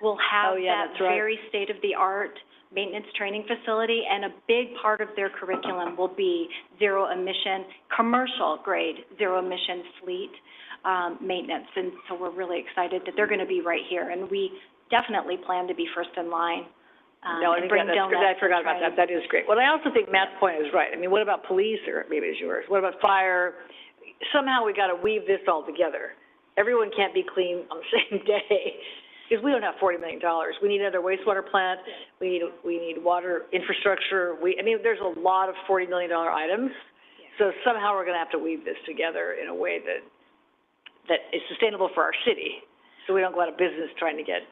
will have very state-of-the-art maintenance training facility, and a big part of their curriculum will be zero-emission, commercial-grade zero-emission fleet maintenance. And so we're really excited that they're going to be right here, and we definitely plan to be first in line. No, I think I forgot about that. That is great. Well, I also think Matt's point is right. I mean, what about police, or maybe it's yours? What about fire? Somehow we got to weave this all together. Everyone can't be clean on the same day, because we don't have $40 million. We need another wastewater plant. We need water infrastructure. There's a lot of $40 million items. So somehow we're going to have to weave this together in a way that is sustainable for our city, so we don't go out of business trying to get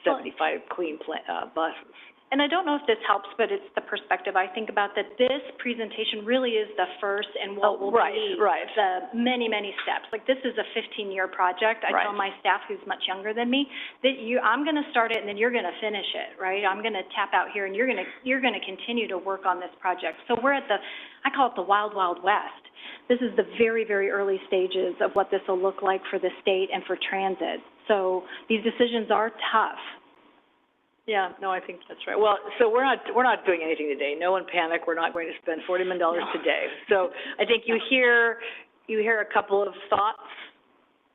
75 clean buses. And I don't know if this helps, but it's the perspective I think about, that this presentation really is the first and what will be the many, many steps. Like, this is a 15-year project. I tell my staff, who's much younger than me, that I'm going to start it and then you're going to finish it, right? I'm going to tap out here and you're going to continue to work on this project. So we're at I call it the wild, wild west. This is the very, very early stages of what this will look like for the state and for transit. So these decisions are tough. Yeah, no, I think that's right. Well, so we're not doing anything today. No one panic. We're not going to spend $40 million today. So I think you hear a couple of thoughts: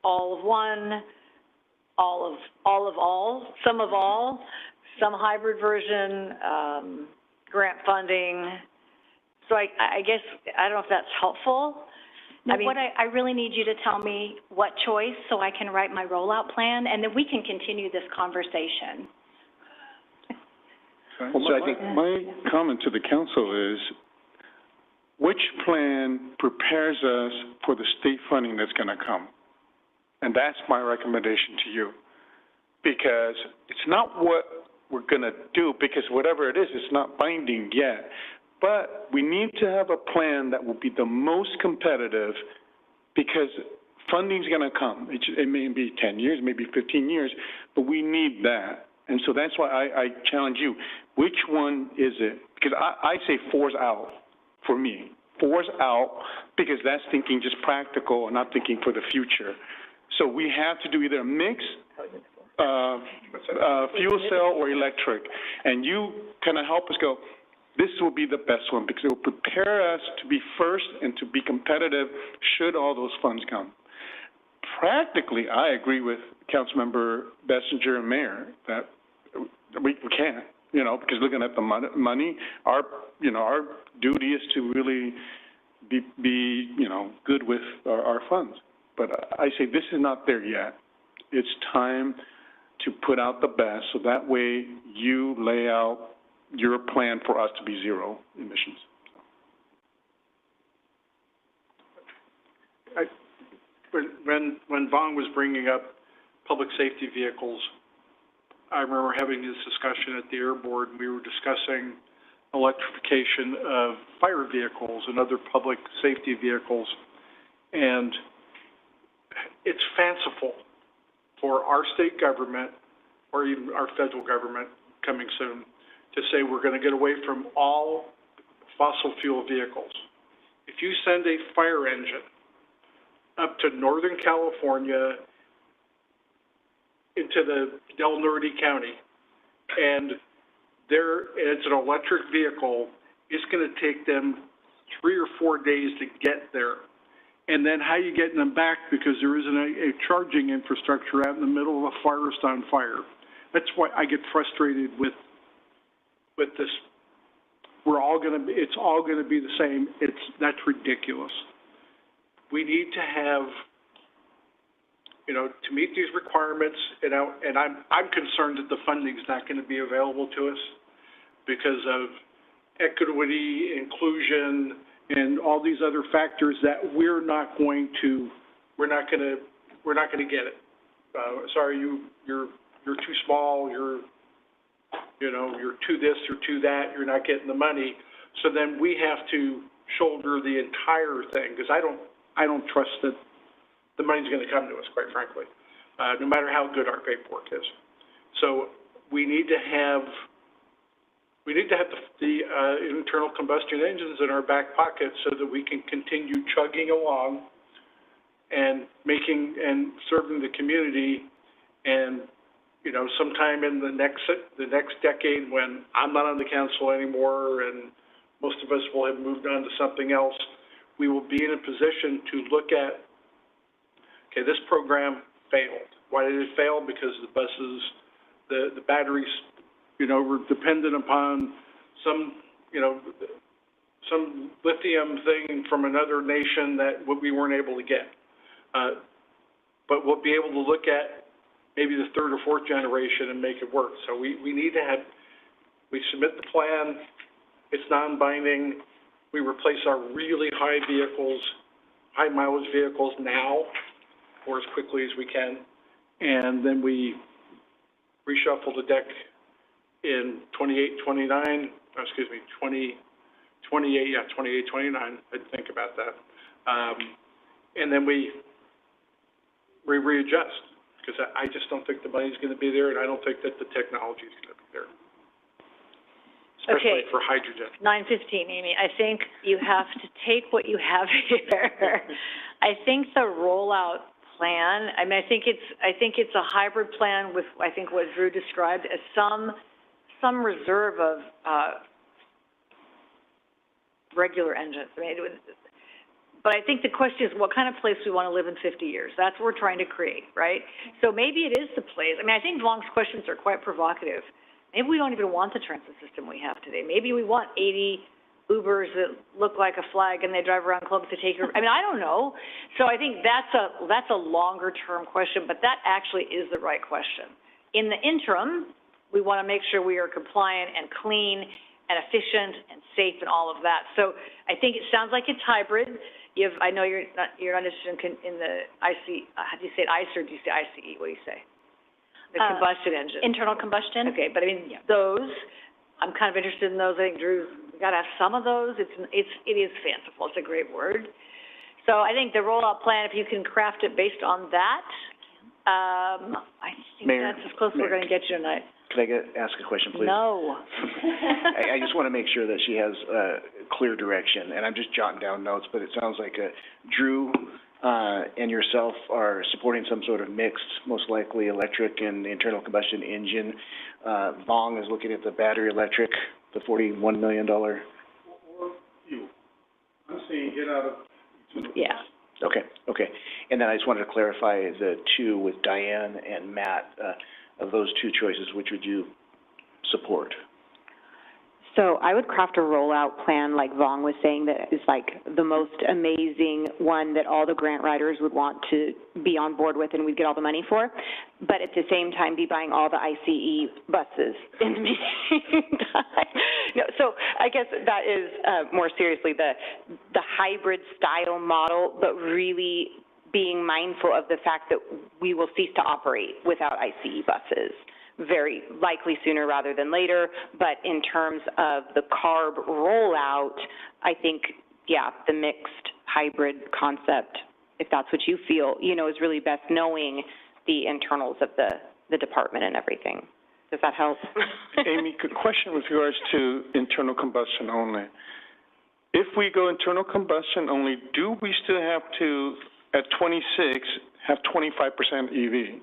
all of one, all of all, some hybrid version, grant funding. So I guess I don't know if that's helpful. No, I really need you to tell me what choice, so I can write my rollout plan, and then we can continue this conversation. Well, so I think my comment to the council is, which plan prepares us for the state funding that's going to come? And that's my recommendation to you. Because it's not what we're going to do, because whatever it is, it's not binding yet. But we need to have a plan that will be the most competitive, because funding's going to come. It may be 10 years, maybe 15 years, but we need that. And so that's why I challenge you. Which one is it? Because I say 4's out for me. 4's out, because that's thinking just practical and not thinking for the future. So we have to do either a mix, fuel cell or electric. And you kind of help us go, this will be the best one, because it will prepare us to be first and to be competitive should all those funds come. Practically, I agree with Councilmember Bessinger and Mayor that we can't. you know, because looking at the money, our duty is to really be you know, good with our funds. But I say this is not there yet. It's time to put out the best, so that way you lay out your plan for us to be zero emissions. When Vaughn was bringing up public safety vehicles, I remember having this discussion at the Air Board. We were discussing electrification of fire vehicles and other public safety vehicles. And it's fanciful for our state government, or even our federal government coming soon, to say we're going to get away from all fossil fuel vehicles. If you send a fire engine up to Northern California into the Del Norte County, and it's an electric vehicle, it's going to take them 3 or 4 days to get there. And then how you getting them back, because there isn't a charging infrastructure out in the middle of a forest on fire. That's why I get frustrated with this. It's all going to be the same. That's ridiculous. We need to have, you know, to meet these requirements, and I'm concerned that the funding is not going to be available to us because of equity, inclusion, and all these other factors that we're not going to get it. Sorry, you're too small, you're too this or too that, you're not getting the money. So then we have to shoulder the entire thing, because I don't trust that the money's going to come to us, quite frankly, no matter how good our paperwork is. So we need to have the internal combustion engines in our back pocket so that we can continue chugging along and serving the community. And, you know, sometime in the next decade, when I'm not on the council anymore and most of us will have moved on to something else, we will be in a position to look at, okay, this program failed. Why did it fail? Because the buses, the batteries, you know, were dependent upon some lithium thing from another nation that we weren't able to get. But we'll be able to look at maybe the 3rd or 4th generation and make it work. So we need to we submit the plan, it's non-binding, we replace our really high mileage vehicles now, or as quickly as we can, and then we reshuffle the deck in 28, 29, excuse me, 28, 29, I'd think about that. And then we readjust, because I just don't think the money's going to be there, and I don't think that the technology is going to be there, especially for hydrogen. 9:15, Amy. I think you have to take what you have here. I think the rollout plan, I mean, I think it's a hybrid plan with, I think, what Drew described as some reserve of regular engines. I mean, but I think the question is what kind of place we want to live in 50 years. That's what we're trying to create, right? So maybe it is the place. I mean, I think Vong's questions are quite provocative. Maybe we don't even want the transit system we have today. Maybe we want 80 Ubers that look like a flag and they drive around Clovis to take her. I mean, I don't know. So I think that's a longer term question, but that actually is the right question. In the interim, we want to make sure we are compliant and clean and efficient and safe and all of that. So I think it sounds like it's hybrid. I know you're not interested in the IC, how do you say it, ICE, or do you say ICE? What do you say? The combustion engine. Internal combustion. Okay, but I mean, those, I'm kind of interested in those. I think Drew's got to have some of those. It is fanciful. It's a great word. So I think the rollout plan, if you can craft it based on that, I think Mayor, that's as close as we're going to get you tonight. Could I ask a question, please? No. I just want to make sure that she has clear direction, and I'm just jotting down notes, but it sounds like Drew and yourself are supporting some sort of mixed, most likely electric and internal combustion engine. Vong is looking at the battery electric, the $41 million. Or you. I'm saying get out of. Yeah. Okay. And then I just wanted to clarify the two with Diane and Matt. Of those two choices, which would you support? So I would craft a rollout plan, like Vong was saying, that is like the most amazing one that all the grant writers would want to be on board with and we'd get all the money for, but at the same time be buying all the ICE buses in the meantime. No, so I guess that is more seriously the hybrid style model, but really being mindful of the fact that we will cease to operate without ICE buses, very likely sooner rather than later. But in terms of the CARB rollout, I think, yeah, the mixed hybrid concept, if that's what you feel, you know, is really best knowing the internals of the department and everything. Does that help? Amy, good question with regards to internal combustion only. If we go internal combustion only, do we still have to, at 26, have 25% EV?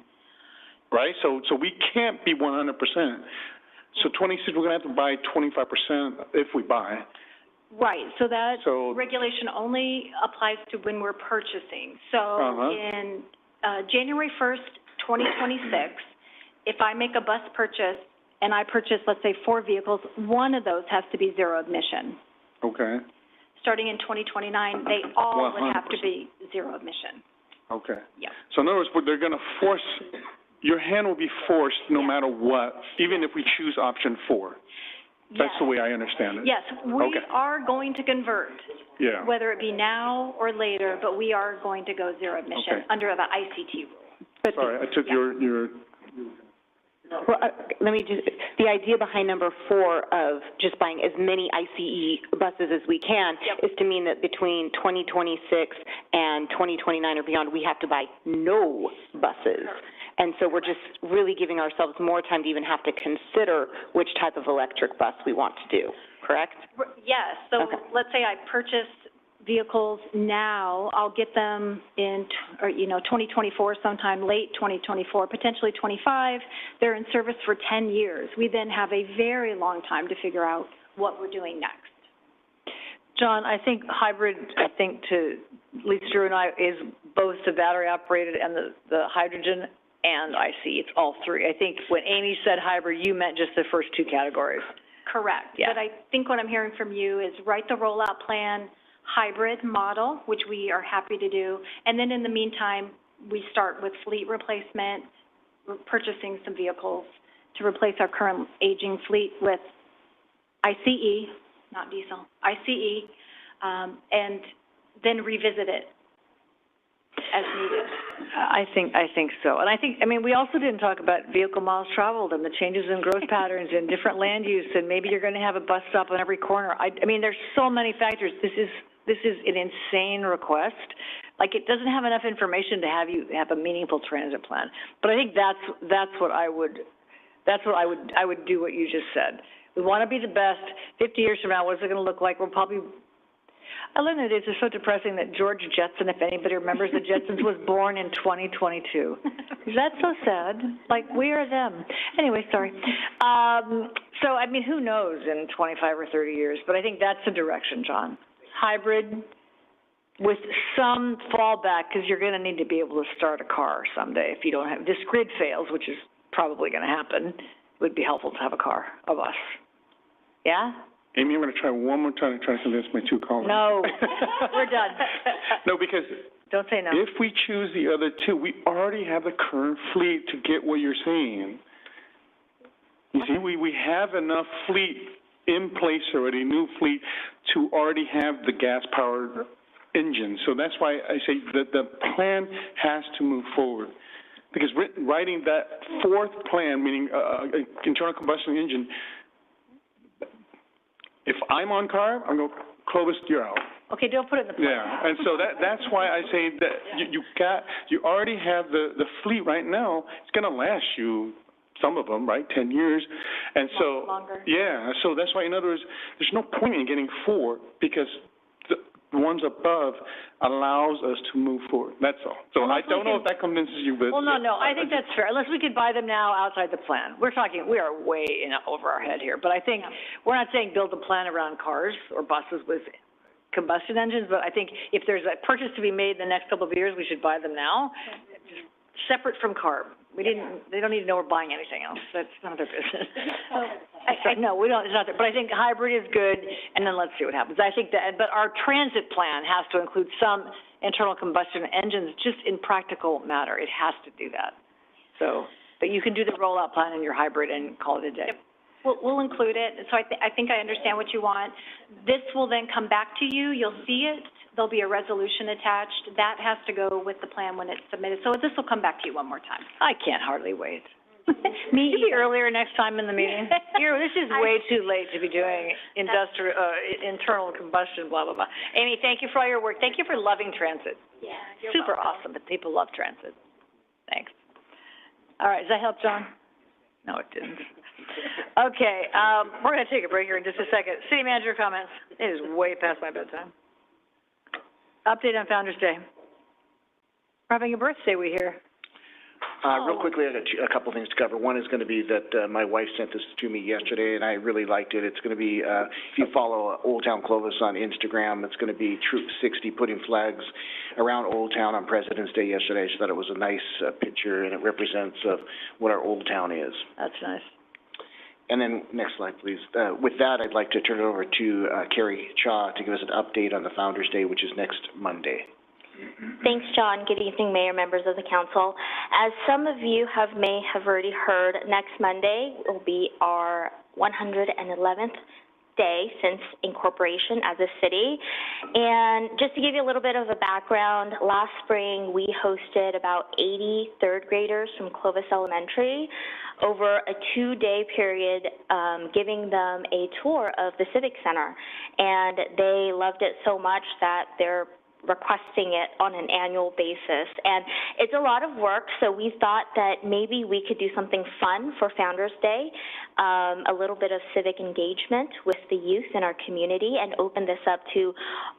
Right? So we can't be 100%. So 26, we're going to have to buy 25% if we buy. Right, so that regulation only applies to when we're purchasing. So in January 1st, 2026, if I make a bus purchase and I purchase, let's say, 4 vehicles, one of those has to be zero emission. Okay. Starting in 2029, they all 100%. would have to be zero emission. Okay. Yeah. So in other words, they're going to force, your hand will be forced no matter what, even if we choose option 4. That's the way I understand it. Yes, we are going to convert, whether it be now or later, but we are going to go zero emission under the ICT rule. Sorry, I took your Well, let me just, the idea behind number 4 of just buying as many ICE buses as we can is to mean that between 2026 and 2029 or beyond, we have to buy no buses. And so we're just really giving ourselves more time to even have to consider which type of electric bus we want to do, correct? Yes, so let's say I purchase vehicles now, I'll get them in, 2024 sometime, late 2024, potentially 25. They're in service for 10 years. We then have a very long time to figure out what we're doing next. John, I think hybrid, to Lisa, Drew, and I, is both the battery operated and the hydrogen and IC. It's all 3. I think when Amy said hybrid, you meant just the first 2 categories. Correct. Yeah. But I think what I'm hearing from you is write the rollout plan, hybrid model, which we are happy to do, and then in the meantime, we start with fleet replacement, purchasing some vehicles to replace our current aging fleet with ICE, not diesel, ICE, and then revisit it as needed. I think so. And I think, we also didn't talk about vehicle miles traveled and the changes in growth patterns and different land use, and maybe you're going to have a bus stop on every corner. There's so many factors. This is an insane request. Like, it doesn't have enough information to have you have a meaningful transit plan. But I think that's what I would do what you just said. We want to be the best. 50 years from now, what is it going to look like? We'll probably, I learned that it's so depressing that George Jetson, if anybody remembers the Jetsons, was born in 2022. Is that so sad? Like, we are them. Anyway, sorry. So, who knows in 25 or 30 years? But I think that's the direction, John. Hybrid with some fallback, because you're going to need to be able to start a car someday. If you don't have, this grid fails, which is probably going to happen, it would be helpful to have a bus. Yeah? Amy, I'm going to try one more time to try to convince my 2 colleagues. No, we're done. No, because don't say no. If we choose the other 2, we already have the current fleet to get what you're saying. You see, we have enough fleet in place already, new fleet, to already have the gas-powered engine. So that's why I say that the plan has to move forward. Because writing that 4th plan, meaning internal combustion engine, if I'm on CARB, I'm going, Clovis, you're out. Okay, don't put it in the plan. Yeah, and so that's why I say that you already have the fleet right now. It's going to last you, some of them, right, 10 years. And so, longer. Yeah, so that's why, in other words, there's no point in getting 4 because the ones above allows us to move forward. That's all. So I don't know if that convinces you, but. Well, no, I think that's fair. Unless we could buy them now outside the plan. We are way over our head here. But I think, we're not saying build a plan around cars or buses with combustion engines, but I think if there's a purchase to be made in the next couple of years, we should buy them now, just separate from CARB. They don't need to know we're buying anything else. That's none of their business. No, we don't, it's not, but I think hybrid is good, and then let's see what happens. I think that, but our transit plan has to include some internal combustion engines, just in practical matter, it has to do that. So, but you can do the rollout plan in your hybrid and call it a day. Yep. We'll include it, so I think I understand what you want. This will then come back to you, you'll see it, there'll be a resolution attached. That has to go with the plan when it's submitted, so this will come back to you one more time. I can't hardly wait. Me Should be earlier next time in the meeting. This is way too late to be doing internal combustion, blah, blah, blah. Amy, thank you for all your work. Thank you for loving transit. Yeah, you're Super welcome. awesome that people love transit. Thanks. All right, does that help, John? No, it didn't. Okay, we're gonna take a break here in just a second. City manager comments. It is way past my bedtime. Update on Founder's Day. We're having a birthday, we hear. Real quickly, I got a couple things to cover. One is gonna be that, my wife sent this to me yesterday, and I really liked it. It's gonna be, if you follow Old Town Clovis on Instagram, it's gonna be Troop 60 putting flags around Old Town on President's Day yesterday. She thought it was a nice, picture, and it represents, what our Old Town is. That's nice. And then, next slide, please. With that, I'd like to turn it over to, Carrie Cha to give us an update on the Founder's Day, which is next Monday. Thanks, John. Good evening, Mayor, members of the council. As some of you may have already heard, next Monday will be our 111th day since incorporation as a city. And just to give you a little bit of a background, last spring we hosted about 80 third graders from Clovis Elementary over a 2-day period, giving them a tour of the Civic Center. And they loved it so much that they're requesting it on an annual basis. And it's a lot of work, so we thought that maybe we could do something fun for Founder's Day, a little bit of civic engagement with the youth in our community, and open this up to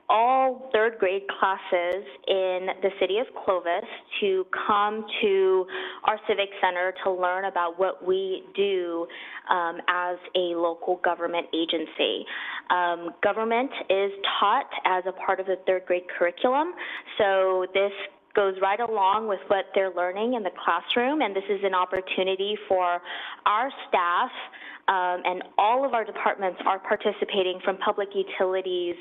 all third grade classes in the city of Clovis to come to our Civic Center to learn about what we do as a local government agency. Government is taught as a part of the third grade curriculum, so this goes right along with what they're learning in the classroom, and this is an opportunity for our staff, and all of our departments are participating, from public utilities,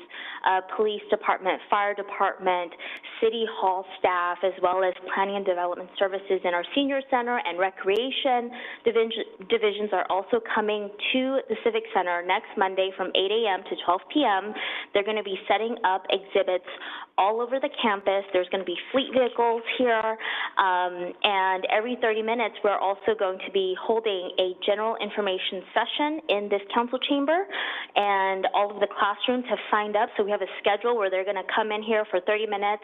police department, fire department, city hall staff, as well as planning and development services in our senior center and recreation divisions are also coming to the Civic Center next Monday from 8 a.m. to 12 p.m. They're going to be setting up exhibits all over the campus. There's going to be fleet vehicles here, and every 30 minutes we're also going to be holding a general information session in this council chamber, and all of the classrooms have signed up, so we have a schedule where they're going to come in here for 30 minutes.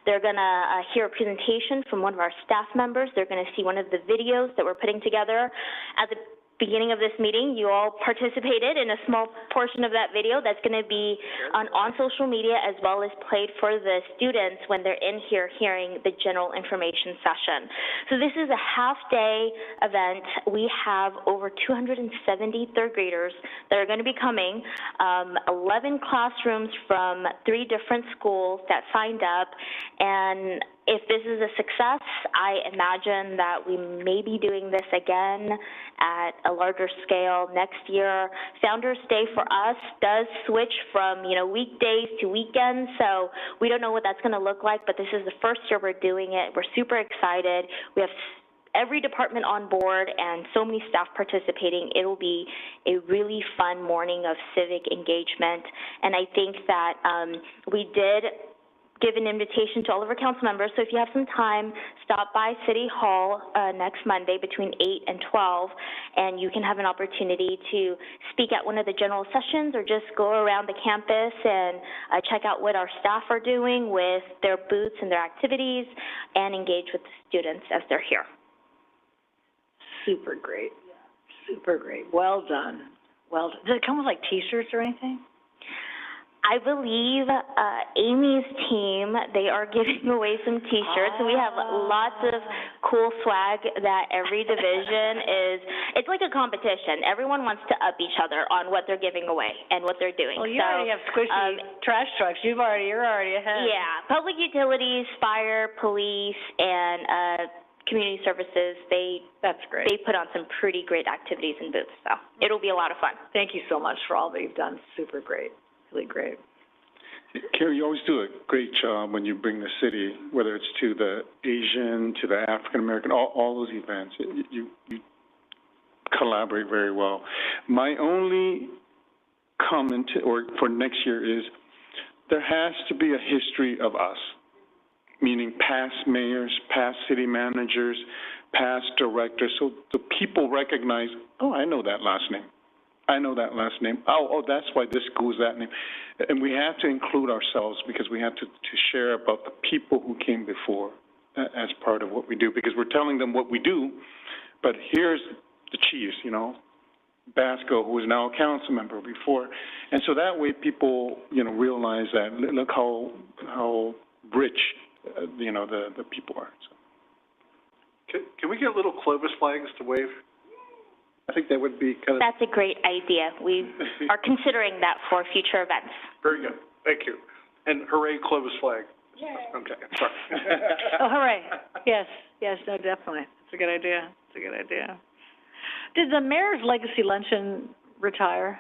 They're going to hear a presentation from one of our staff members. They're going to see one of the videos that we're putting together. At the beginning of this meeting, you all participated in a small portion of that video that's going to be on social media, as well as played for the students when they're in here hearing the general information session. So this is a half-day event. We have over 270 third graders that are going to be coming, 11 classrooms from 3 different schools that signed up, and if this is a success, I imagine that we may be doing this again at a larger scale next year. Founder's Day for us does switch from, weekdays to weekends, so we don't know what that's going to look like, but this is the first year we're doing it. We're super excited. We have every department on board and so many staff participating. It'll be a really fun morning of civic engagement, and I think that we did give an invitation to all of our council members. So if you have some time, stop by City Hall next Monday between 8 and 12, and you can have an opportunity to speak at one of the general sessions, or just go around the campus and check out what our staff are doing with their booths and their activities, and engage with the students as they're here. Super great. Super great. Well done. Well done. Does it come with T-shirts or anything? I believe Amy's team, they are giving away some T-shirts. So we have lots of cool swag that every division it's like a competition. Everyone wants to up each other on what they're giving away and what they're doing. Well, you already have squishy trash trucks. You're already ahead. Yeah, public utilities, fire, police, and community services, That's great. they put on some pretty great activities and booths, so it'll be a lot of fun. Thank you so much for all that you've done. Super great, really great. Carrie, you always do a great job when you bring the city, whether it's to the Asian, to the African American, all those events. You collaborate very well. My only comment for next year is there has to be a history of us, meaning past mayors, past city managers, past directors, so the people recognize, oh, I know that last name. I know that last name. Oh, that's why this school is that name. And we have to include ourselves because we have to share about the people who came before as part of what we do, because we're telling them what we do, but here's the chiefs, Basco, who is now a council member before. And so that way people, realize that, look how rich, the people are. So. Can we get little Clovis flags to wave? I think that would be kind of... That's a great idea. We are considering that for future events. Very good. Thank you. And hooray, Clovis flag. Yay. Okay, sorry. Oh, hooray. Yes, no, definitely. It's a good idea. Did the mayor's legacy luncheon retire?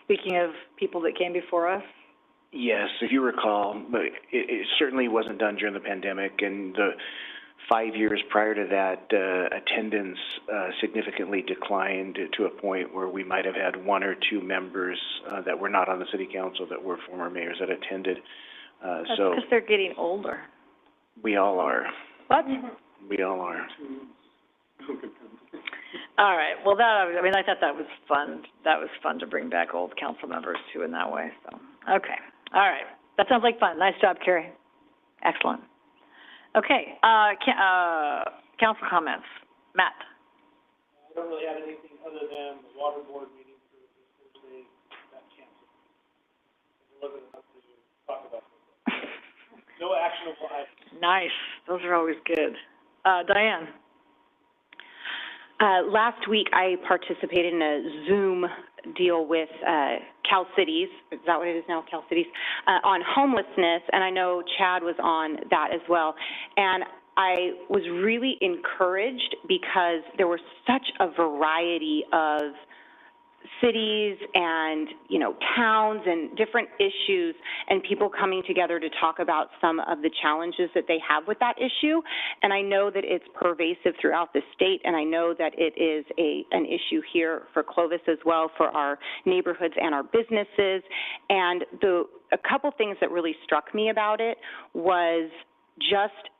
Speaking of people that came before us? Yes, if you recall, but it certainly wasn't done during the pandemic, and the 5 years prior to that, attendance significantly declined to a point where we might have had one or two members that were not on the city council that were former mayors that attended. That's because they're getting older. We all are. What? We all are. All right. Well, I thought that was fun. That was fun to bring back old council members too in that way. So, okay. All right. That sounds like fun. Nice job, Carrie. Excellent. Okay. Council comments. Matt. I don't really have anything other than the water board meeting for this Thursday got canceled. There wasn't enough to talk about. No actionable items. Nice. Those are always good. Diane. Last week, I participated in a Zoom deal with Cal Cities, is that what it is now, Cal Cities, on homelessness, and I know Chad was on that as well. And I was really encouraged because there were such a variety of cities and, towns and different issues and people coming together to talk about some of the challenges that they have with that issue. And I know that it's pervasive throughout the state, and I know that it is an issue here for Clovis as well, for our neighborhoods and our businesses. And a couple things that really struck me about it was just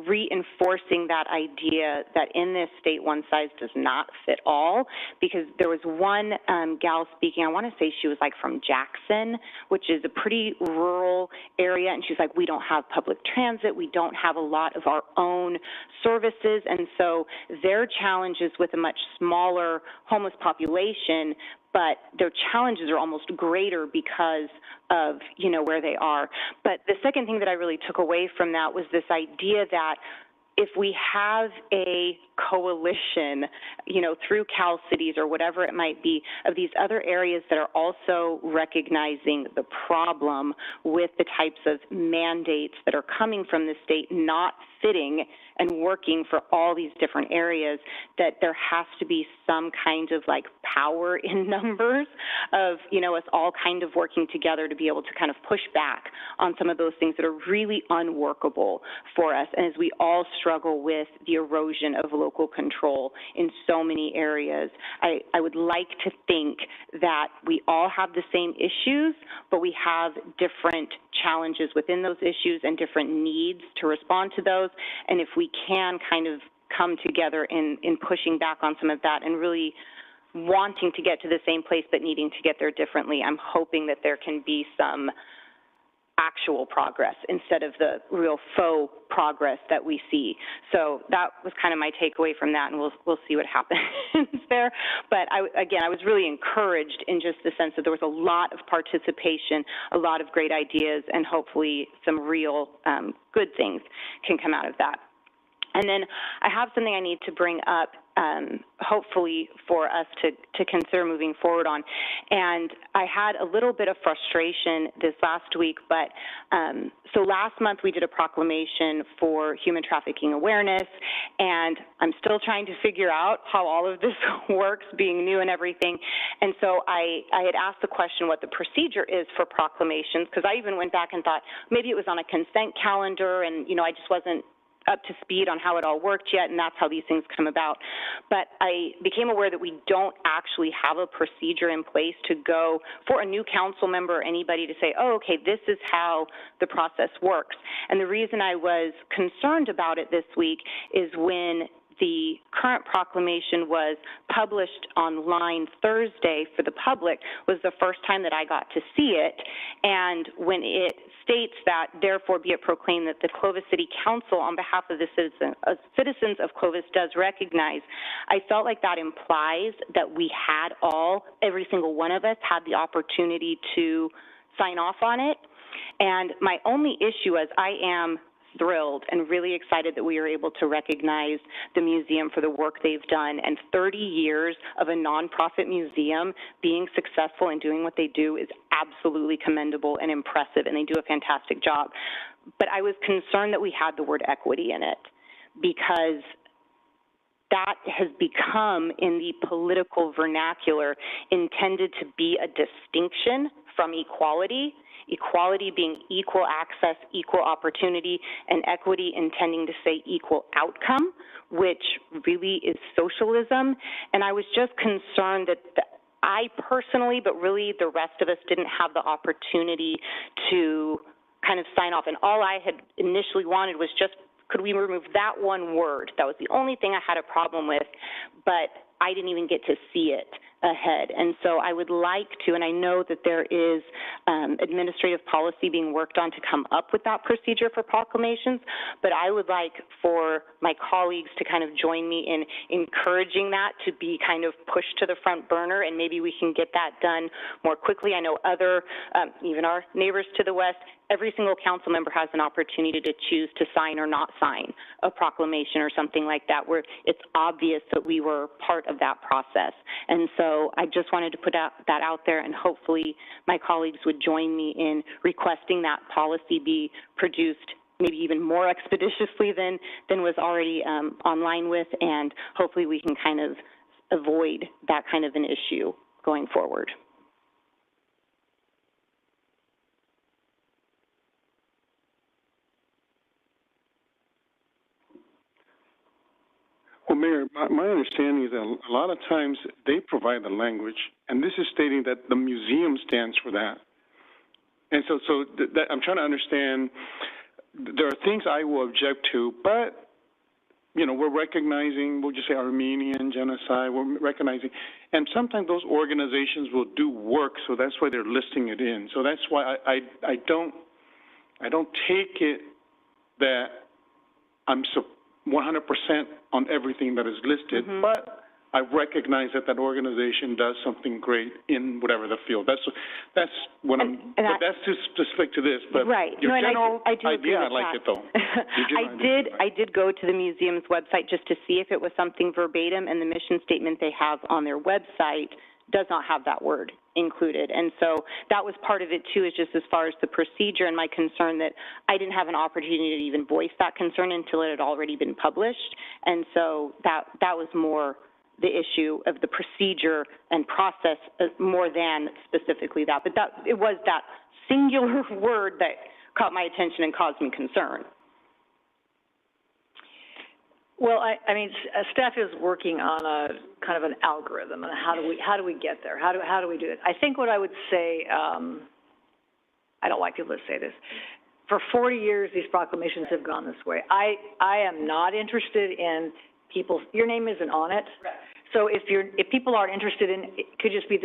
reinforcing that idea that in this state, one size does not fit all, because there was one gal speaking, I want to say she was like from Jackson, which is a pretty rural area, and she's like, we don't have public transit, we don't have a lot of our own services, and so their challenges with a much smaller homeless population, but their challenges are almost greater because of, where they are. But the second thing that I really took away from that was this idea that if we have a coalition, through Cal Cities or whatever it might be, of these other areas that are also recognizing the problem with the types of mandates that are coming from the state not fitting and working for all these different areas, that there has to be some kind of power in numbers of, us all kind of working together to be able to kind of push back on some of those things that are really unworkable for us. And as we all struggle with the erosion of local control in so many areas, I would like to think that we all have the same issues, but we have different challenges within those issues and different needs to respond to those. And if we can kind of come together in pushing back on some of that and really wanting to get to the same place but needing to get there differently, I'm hoping that there can be some actual progress instead of the real faux progress that we see. So that was kind of my takeaway from that, and we'll see what happens there. But I was really encouraged in just the sense that there was a lot of participation, a lot of great ideas, and hopefully some real good things can come out of that. And then I have something I need to bring up hopefully for us to consider moving forward on. And I had a little bit of frustration this last week, but so last month we did a proclamation for human trafficking awareness, and I'm still trying to figure out how all of this works, being new and everything. And so I had asked the question what the procedure is for proclamations, because I even went back and thought maybe it was on a consent calendar, and, you know, I just wasn't up to speed on how it all worked yet, and that's how these things come about. But I became aware that we don't actually have a procedure in place to go for a new council member or anybody to say, oh, okay, this is how the process works. And the reason I was concerned about it this week is when the current proclamation was published online Thursday for the public was the first time that I got to see it. And when it states that, therefore be it proclaimed that the Clovis City Council on behalf of the citizens of Clovis does recognize, I felt like that implies that we had every single one of us had the opportunity to sign off on it. And my only issue is I am thrilled and really excited that we are able to recognize the museum for the work they've done, and 30 years of a nonprofit museum being successful and doing what they do is absolutely commendable and impressive, and they do a fantastic job. But I was concerned that we had the word equity in it, because that has become, in the political vernacular, intended to be a distinction from equality. Equality being equal access, equal opportunity, and equity intending to say equal outcome, which really is socialism. And I was just concerned that I personally, but really the rest of us, didn't have the opportunity to kind of sign off. And all I had initially wanted was just, could we remove that one word? That was the only thing I had a problem with, but I didn't even get to see it ahead. And so I would like to, and I know that there is administrative policy being worked on to come up with that procedure for proclamations, but I would like for my colleagues to kind of join me in encouraging that to be kind of pushed to the front burner, and maybe we can get that done more quickly. I know other, even our neighbors to the west, every single council member has an opportunity to choose to sign or not sign a proclamation or something like that, where it's obvious that we were part of that process. And so I just wanted to put that out there, and hopefully my colleagues would join me in requesting that policy be produced maybe even more expeditiously than was already online with, and hopefully we can kind of avoid that kind of an issue going forward. Well, Mayor, my understanding is that a lot of times they provide the language, and this is stating that the museum stands for that. And so I'm trying to understand, there are things I will object to, but, you know, we're recognizing, we'll just say Armenian genocide, we're recognizing, and sometimes those organizations will do work, so that's why they're listing it in. So that's why I don't take it that I'm 100% on everything that is listed, but I recognize that that organization does something great in whatever the field. That's what but that's too specific to this. But right. Your general I do idea, I like it though. I did go to the museum's website just to see if it was something verbatim, and the mission statement they have on their website does not have that word included. And so that was part of it too, is just as far as the procedure and my concern that I didn't have an opportunity to even voice that concern until it had already been published. And so that was more the issue of the procedure and process more than specifically that. But it was that singular word that caught my attention and caused me concern. Well, I mean, staff is working on a kind of an algorithm, and how do we get there? How do we do it? I think what I would say, I don't like people to say this. For 40 years, these proclamations have gone this way. I am not interested in people. Your name isn't on it. Right. So if people aren't interested in, it could just be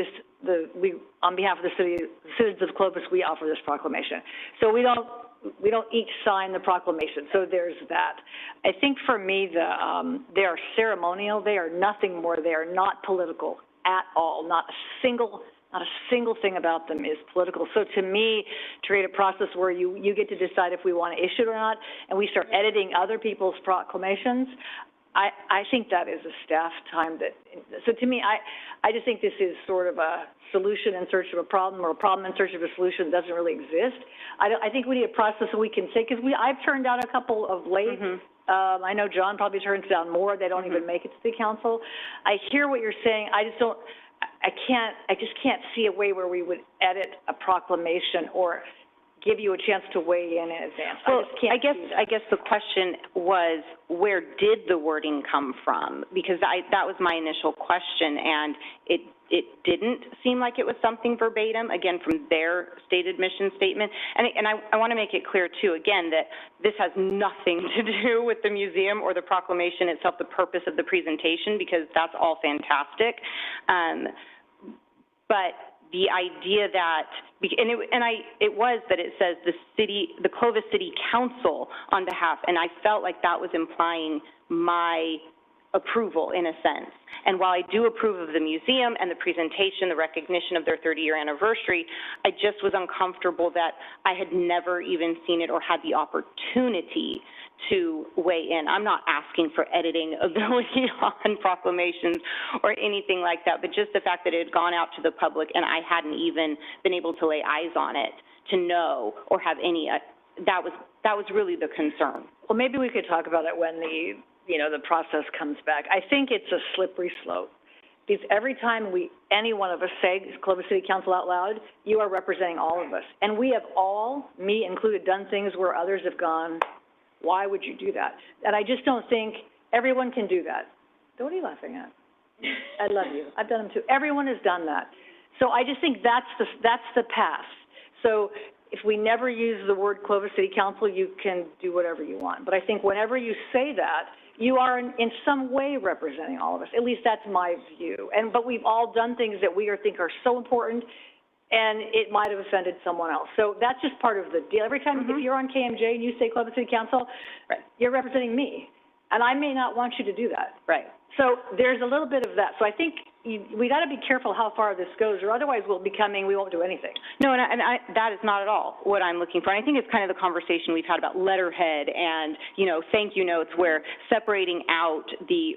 we on behalf of the citizens of Clovis, we offer this proclamation. So we don't each sign the proclamation. So there's that. I think for me, they are ceremonial. They are nothing more. They are not political at all. Not a single thing about them is political. So to me, to create a process where you get to decide if we want to issue it or not, and we start editing other people's proclamations, I think that is a staff time that, so to me, I just think this is sort of a solution in search of a problem, or a problem in search of a solution that doesn't really exist. I think we need a process that we can take, because I've turned down a couple of late. I know John probably turns down more. They don't even make it to the council. I hear what you're saying. I just can't see a way where we would edit a proclamation or give you a chance to weigh in advance. Well, I guess the question was, where did the wording come from? Because that was my initial question, and it didn't seem like it was something verbatim, again, from their stated mission statement. And I want to make it clear, too, again, that this has nothing to do with the museum or the proclamation itself, the purpose of the presentation, because that's all fantastic. But the idea that, it was that it says the Clovis City Council on behalf, and I felt like that was implying my approval in a sense. And while I do approve of the museum and the presentation, the recognition of their 30-year anniversary, I just was uncomfortable that I had never even seen it or had the opportunity to weigh in. I'm not asking for editing ability on proclamations or anything like that, but just the fact that it had gone out to the public and I hadn't even been able to lay eyes on it to know or have any, that was really the concern. Well, maybe we could talk about it when the process comes back. I think it's a slippery slope, because every time any one of us say Clovis City Council out loud, you are representing all of us. And we have all, me included, done things where others have gone, why would you do that? And I just don't think everyone can do that. What are you laughing at? I love you. I've done them too. Everyone has done that. So I just think that's the path. So if we never use the word Clovis City Council, you can do whatever you want. But I think whenever you say that, you are in some way representing all of us. At least that's my view. But we've all done things that we think are so important, and it might have offended someone else. So that's just part of the deal. Every time, if you're on KMJ and you say Clovis City Council, you're representing me, and I may not want you to do that. Right. So there's a little bit of that. So I think we got to be careful how far this goes, or otherwise we won't do anything. No, and that is not at all what I'm looking for. And I think it's kind of the conversation we've had about letterhead and, thank you notes, where separating out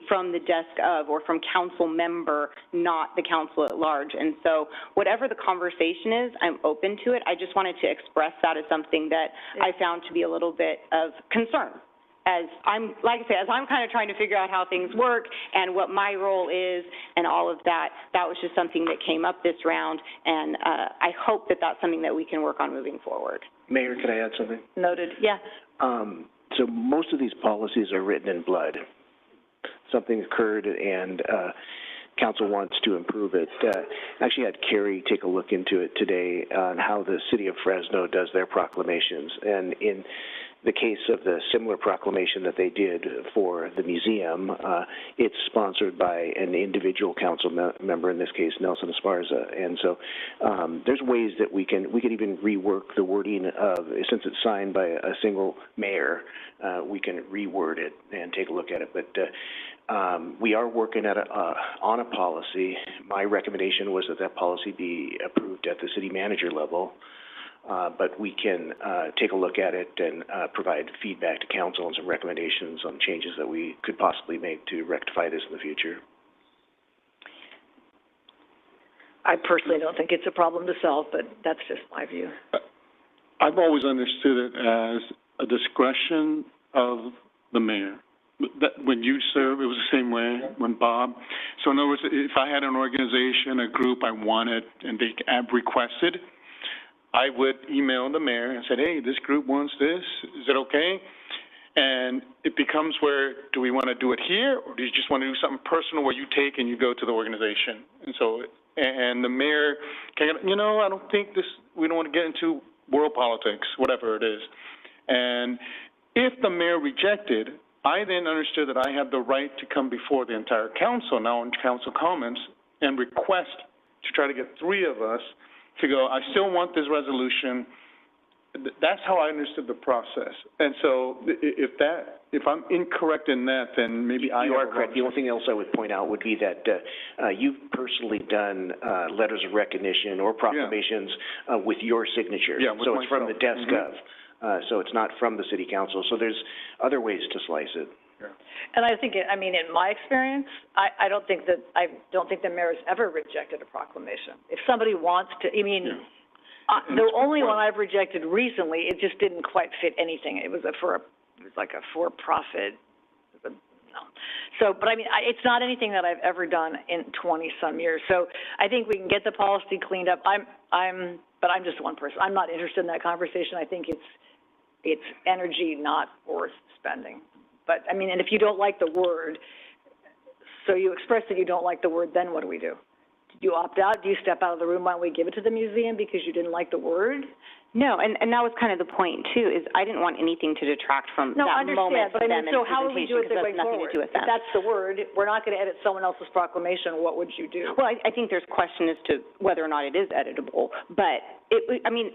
from the desk of or from council member, not the council at large. And so whatever the conversation is, I'm open to it. I just wanted to express that as something that I found to be a little bit of concern. As I'm kind of trying to figure out how things work and what my role is and all of that, that was just something that came up this round, and I hope that that's something that we can work on moving forward. Mayor, can I add something? Noted. Yeah. So most of these policies are written in blood. Something occurred and council wants to improve it. Actually had Carrie take a look into it today on how the city of Fresno does their proclamations. And in the case of the similar proclamation that they did for the museum, it's sponsored by an individual council member, in this case Nelson Esparza. And so there's ways that we can even rework the wording of, since it's signed by a single mayor, we can reword it and take a look at it. But we are working on a policy. My recommendation was that policy be approved at the city manager level. But we can take a look at it and provide feedback to council and some recommendations on changes that we could possibly make to rectify this in the future. I personally don't think it's a problem to solve, but that's just my view. I've always understood it as a discretion of the mayor. That when you serve, it was the same way when Bob. So in other words, if I had an organization, a group I wanted, and they requested, I would email the mayor and say, hey, this group wants this, is it okay? And it becomes where, do we want to do it here, or do you just want to do something personal where you take and you go to the organization? And so, and the mayor can, I don't think we don't want to get into world politics, whatever it is. And if the mayor rejected, I then understood that I have the right to come before the entire council, now in council comments, and request to try to get 3 of us to go, I still want this resolution. That's how I understood the process. And so if I'm incorrect in that, then maybe you are correct. The only thing else I would point out would be that you've personally done letters of recognition or proclamations with your signature. Yeah, so it's from the desk of. So it's not from the city council. So there's other ways to slice it. And I think, I mean, in my experience, I don't think the mayor has ever rejected a proclamation. If somebody wants to, I mean, the only one I've rejected recently, it just didn't quite fit anything. It was like a for-profit, no. So, but I mean, it's not anything that I've ever done in 20-some years. So I think we can get the policy cleaned up. But I'm just one person. I'm not interested in that conversation. I think it's energy not worth spending. But, I mean, and if you don't like the word, so you express that you don't like the word, then what do we do? Do you opt out? Do you step out of the room while we give it to the museum because you didn't like the word? No, and that was kind of the point, too, is I didn't want anything to detract from that moment for them and so how would we do it going forward? If that's the word, we're not going to edit someone else's proclamation, what would you do? Well, I think there's question as to whether or not it is editable, but I mean,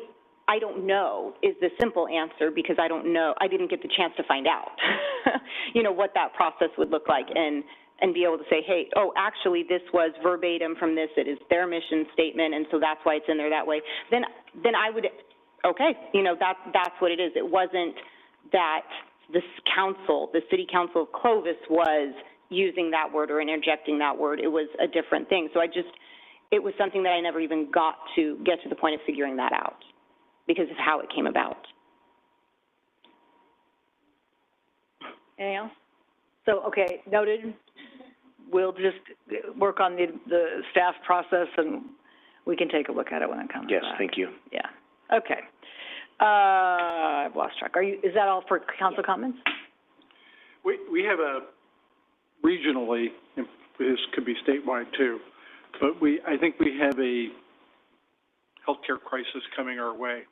I don't know is the simple answer because I don't know, I didn't get the chance to find out, what that process would look like and be able to say, hey, actually, this was verbatim from this, it is their mission statement, and so that's why it's in there that way. Then I would, okay, that's what it is. It wasn't that the city council of Clovis was using that word or interjecting that word. It was a different thing. So it was something that I never even got to get to the point of figuring that out because of how it came about. Anything else? So, okay, noted. We'll just work on the staff process and we can take a look at it when it comes back. Yes, thank you. Yeah, okay. I've lost track. Is that all for council comments? We have regionally, and this could be statewide too, but I think we have a healthcare crisis coming our way.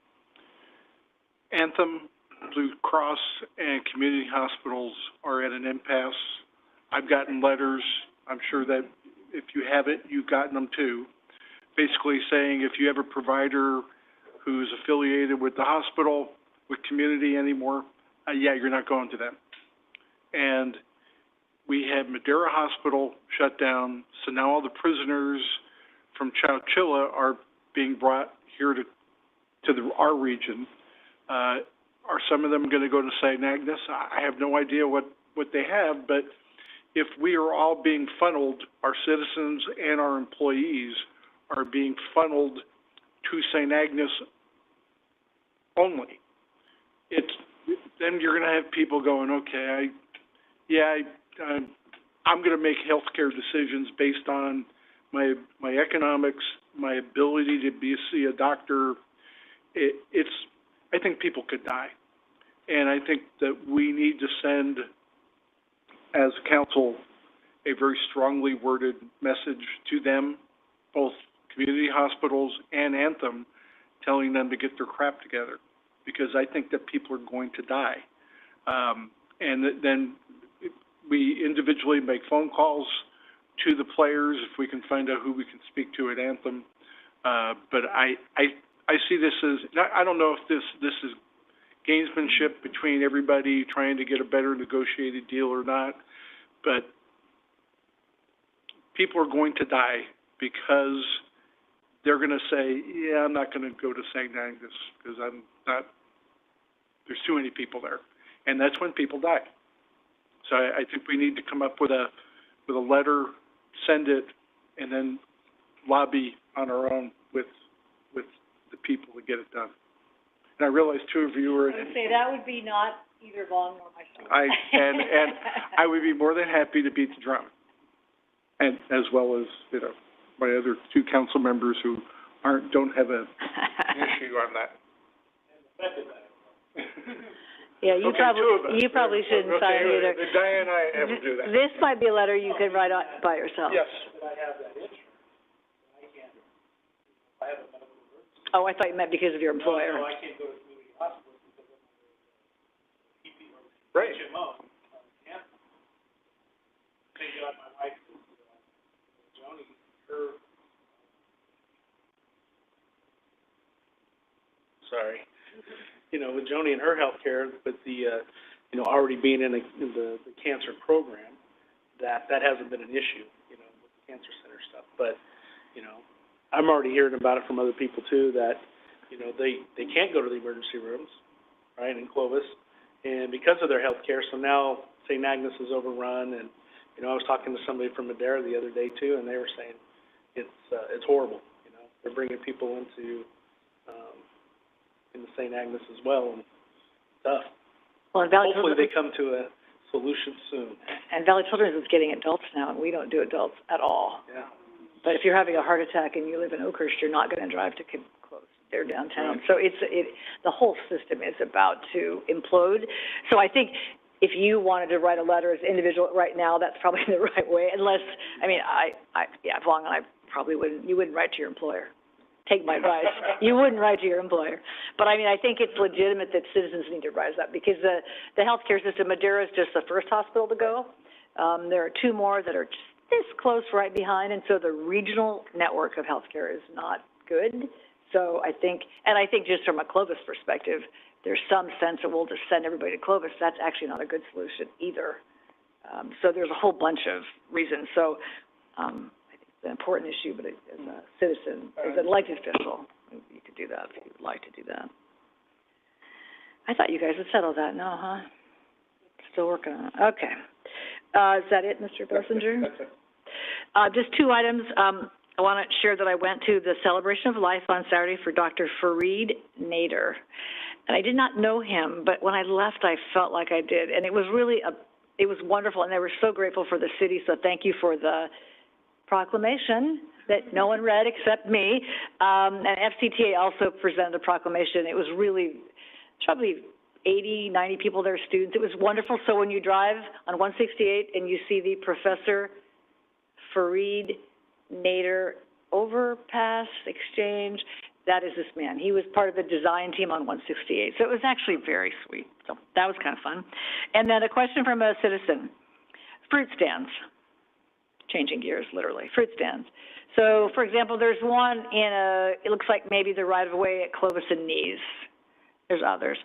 Anthem, Blue Cross, and community hospitals are at an impasse. I've gotten letters, I'm sure that if you haven't, you've gotten them too, basically saying if you have a provider who's affiliated with the hospital, with community anymore, you're not going to them. And we had Madera Hospital shut down, so now all the prisoners from Chowchilla are being brought here to our region. Are some of them going to go to St. Agnes? I have no idea what they have, but if we are all being funneled, our citizens and our employees are being funneled to St. Agnes only, then you're going to have people going, okay, I'm going to make healthcare decisions based on my economics, my ability to see a doctor. I think people could die. And I think that we need to send, as council, a very strongly worded message to them, both community hospitals and Anthem, telling them to get their crap together, because I think that people are going to die. And then we individually make phone calls to the players if we can find out who we can speak to at Anthem. But I see this as, I don't know if this is gamesmanship between everybody trying to get a better negotiated deal or not, but people are going to die because they're going to say, I'm not going to go to St. Agnes because there's too many people there. And that's when people die. So I think we need to come up with a letter, send it, and then lobby on our own with the people to get it done. And I realize two of you are. I would say that would be not either Vaughn nor myself. And I would be more than happy to beat the drum, and as well as my other two council members who don't have an issue on that. Yeah, you probably shouldn't sign it either. Diane and I have to do that. This might be a letter you could write out by yourself. Yes. Oh, I thought you meant because of your employer. No, I can't go to community hospitals because I'm under PP or Right. HMO. Yeah. Thank God my wife is, Joni, with Joni and her health care, with the, already being in the cancer program, that hasn't been an issue, with the cancer center stuff. But, I'm already hearing about it from other people too, that, they can't go to the emergency rooms, right, in Clovis, and because of their health care, so now St. Agnes is overrun, and, you know, I was talking to somebody from Madera the other day too, and they were saying it's horrible, you know. They're bringing people into St. Agnes as well, and tough. Well, and Valley Hopefully Children's, they come to a solution soon. and Valley Children's is getting adults now, and we don't do adults at all. Yeah. But if you're having a heart attack and you live in Oakhurst, you're not gonna drive to Clovis. They're downtown. Right. So the whole system is about to implode. So I think if you wanted to write a letter as an individual right now, that's probably the right way, unless, I mean, Vaughn and I probably you wouldn't write to your employer. Take my advice. You wouldn't write to your employer. But I mean, I think it's legitimate that citizens need to rise up, because the healthcare system, Madera is just the first hospital to go. There are two more that are just this close right behind, and so the regional network of healthcare is not good. So I think just from a Clovis perspective, there's some sense that we'll just send everybody to Clovis. That's actually not a good solution either. So there's a whole bunch of reasons. So I think it's an important issue, but as a citizen, as an elected official, you could do that if you would like to do that. I thought you guys had settled that. No, huh? Still working on it. Okay. Is that it, Mr. Bessinger? Just two items. I want to share that I went to the Celebration of Life on Saturday for Dr. Fareed Nader. And I did not know him, but when I left, I felt like I did. And it was really it was wonderful, and they were so grateful for the city, so thank you for the proclamation that no one read except me. And FCTA also presented a proclamation. It was really, probably 80, 90 people there, students. It was wonderful. So when you drive on 168 and you see the Professor Fareed Nader overpass exchange, that is this man. He was part of the design team on 168. So it was actually very sweet. So that was kind of fun. And then a question from a citizen. Fruit stands. Changing gears, literally. Fruit stands. So, for example, there's one it looks like maybe the right-of-way at Clovis and Nees. There's others.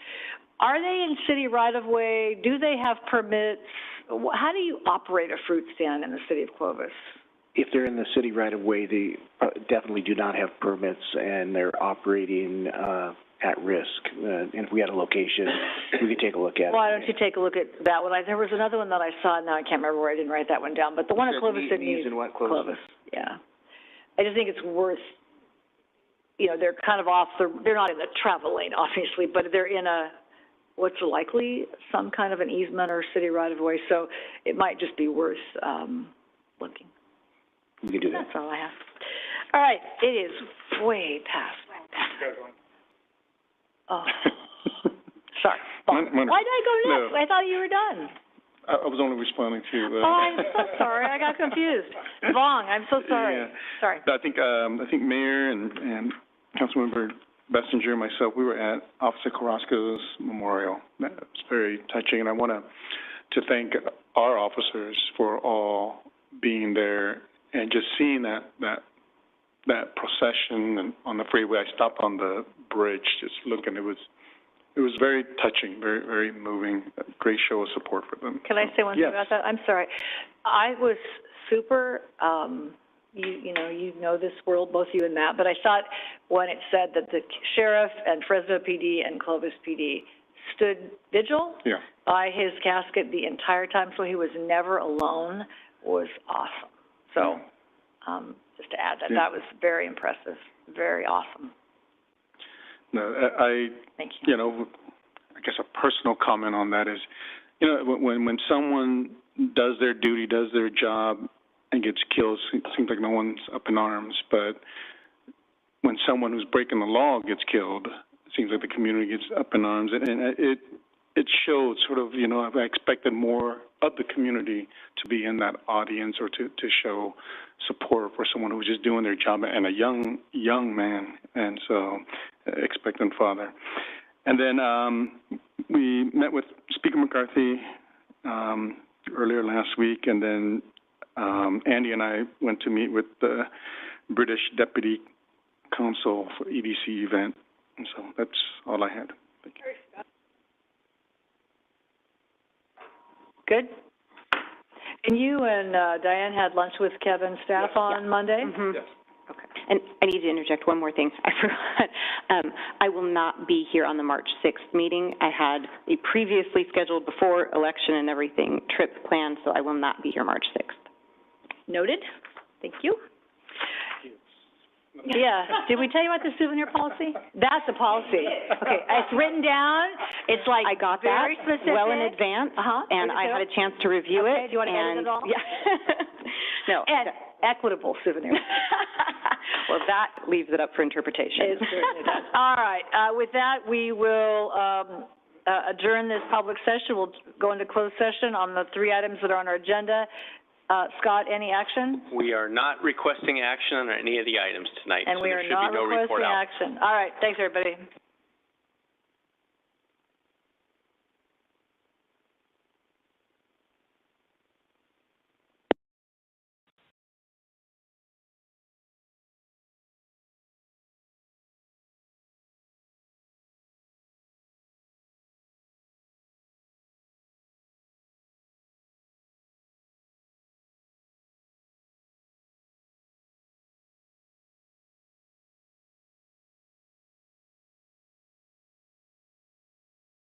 Are they in city right-of-way? Do they have permits? How do you operate a fruit stand in the city of Clovis? If they're in the city right-of-way, they definitely do not have permits, and they're operating at risk. And if we had a location, we could take a look at it. Why don't you take a look at that one? There was another one that I saw, now I can't remember where, I didn't write that one down, but the one at Clovis and Nees. And what, Clovis? Yeah. I just think it's worth, they're kind of they're not in the travel lane, obviously, but they're in what's likely some kind of an easement or city right-of-way, so it might just be worth looking. We can do that. That's all I have. All right, it is way past my bedtime. Oh, sorry. Why did I go next? No. I thought you were done. I was only responding to. Oh, I'm so sorry. I got confused. Wrong. I'm so sorry. Yeah. Sorry. I think Mayor and Councilmember Bessinger and myself, we were at Officer Carrasco's memorial. That was very touching, and I want to thank our officers for all being there and just seeing that procession and on the freeway. I stopped on the bridge, just looking. It was very touching, very, very moving. A great show of support for them. Can I say one thing Yes. about that? I'm sorry. I was super, you know this world, both you and Matt, but I thought when it said that the sheriff and Fresno PD and Clovis PD stood vigil by his casket the entire time, so he was never alone, was awesome. So, just to add that, that was very impressive, very awesome. No, Thank you. I guess a personal comment on that is, when someone does their duty, does their job, and gets killed, it seems like no one's up in arms. But when someone who's breaking the law gets killed, it seems like the community gets up in arms, and it showed sort of, I expected more of the community to be in that audience or to show support for someone who was just doing their job, and a young man, and so expectant father. And then we met with Speaker McCarthy earlier last week, and then Andy and I went to meet with the British Deputy Consul for EDC event, and so that's all I had. Thank you. Good. And you and Diane had lunch with Kevin's staff on Monday? Mm-hmm. Yes. Okay. And I need to interject one more thing. I forgot. I will not be here on the March 6th meeting. I had a previously scheduled before election and everything trip planned, so I will not be here March 6th. Noted. Thank you. Yeah, did we tell you about the souvenir policy? That's a policy. Okay, it's written down, it's like I got very that specific. well in advance, and I had a chance to review it. Okay, do you want to edit it all? Yeah. No. And equitable souvenir. Well, that leaves it up for interpretation. It certainly does. All right, with that, we will adjourn this public session. We'll go into closed session on the 3 items that are on our agenda. Scott, any action? We are not requesting action on any of the items tonight, And so we there are should be not no report requesting out. action. All right, thanks, everybody.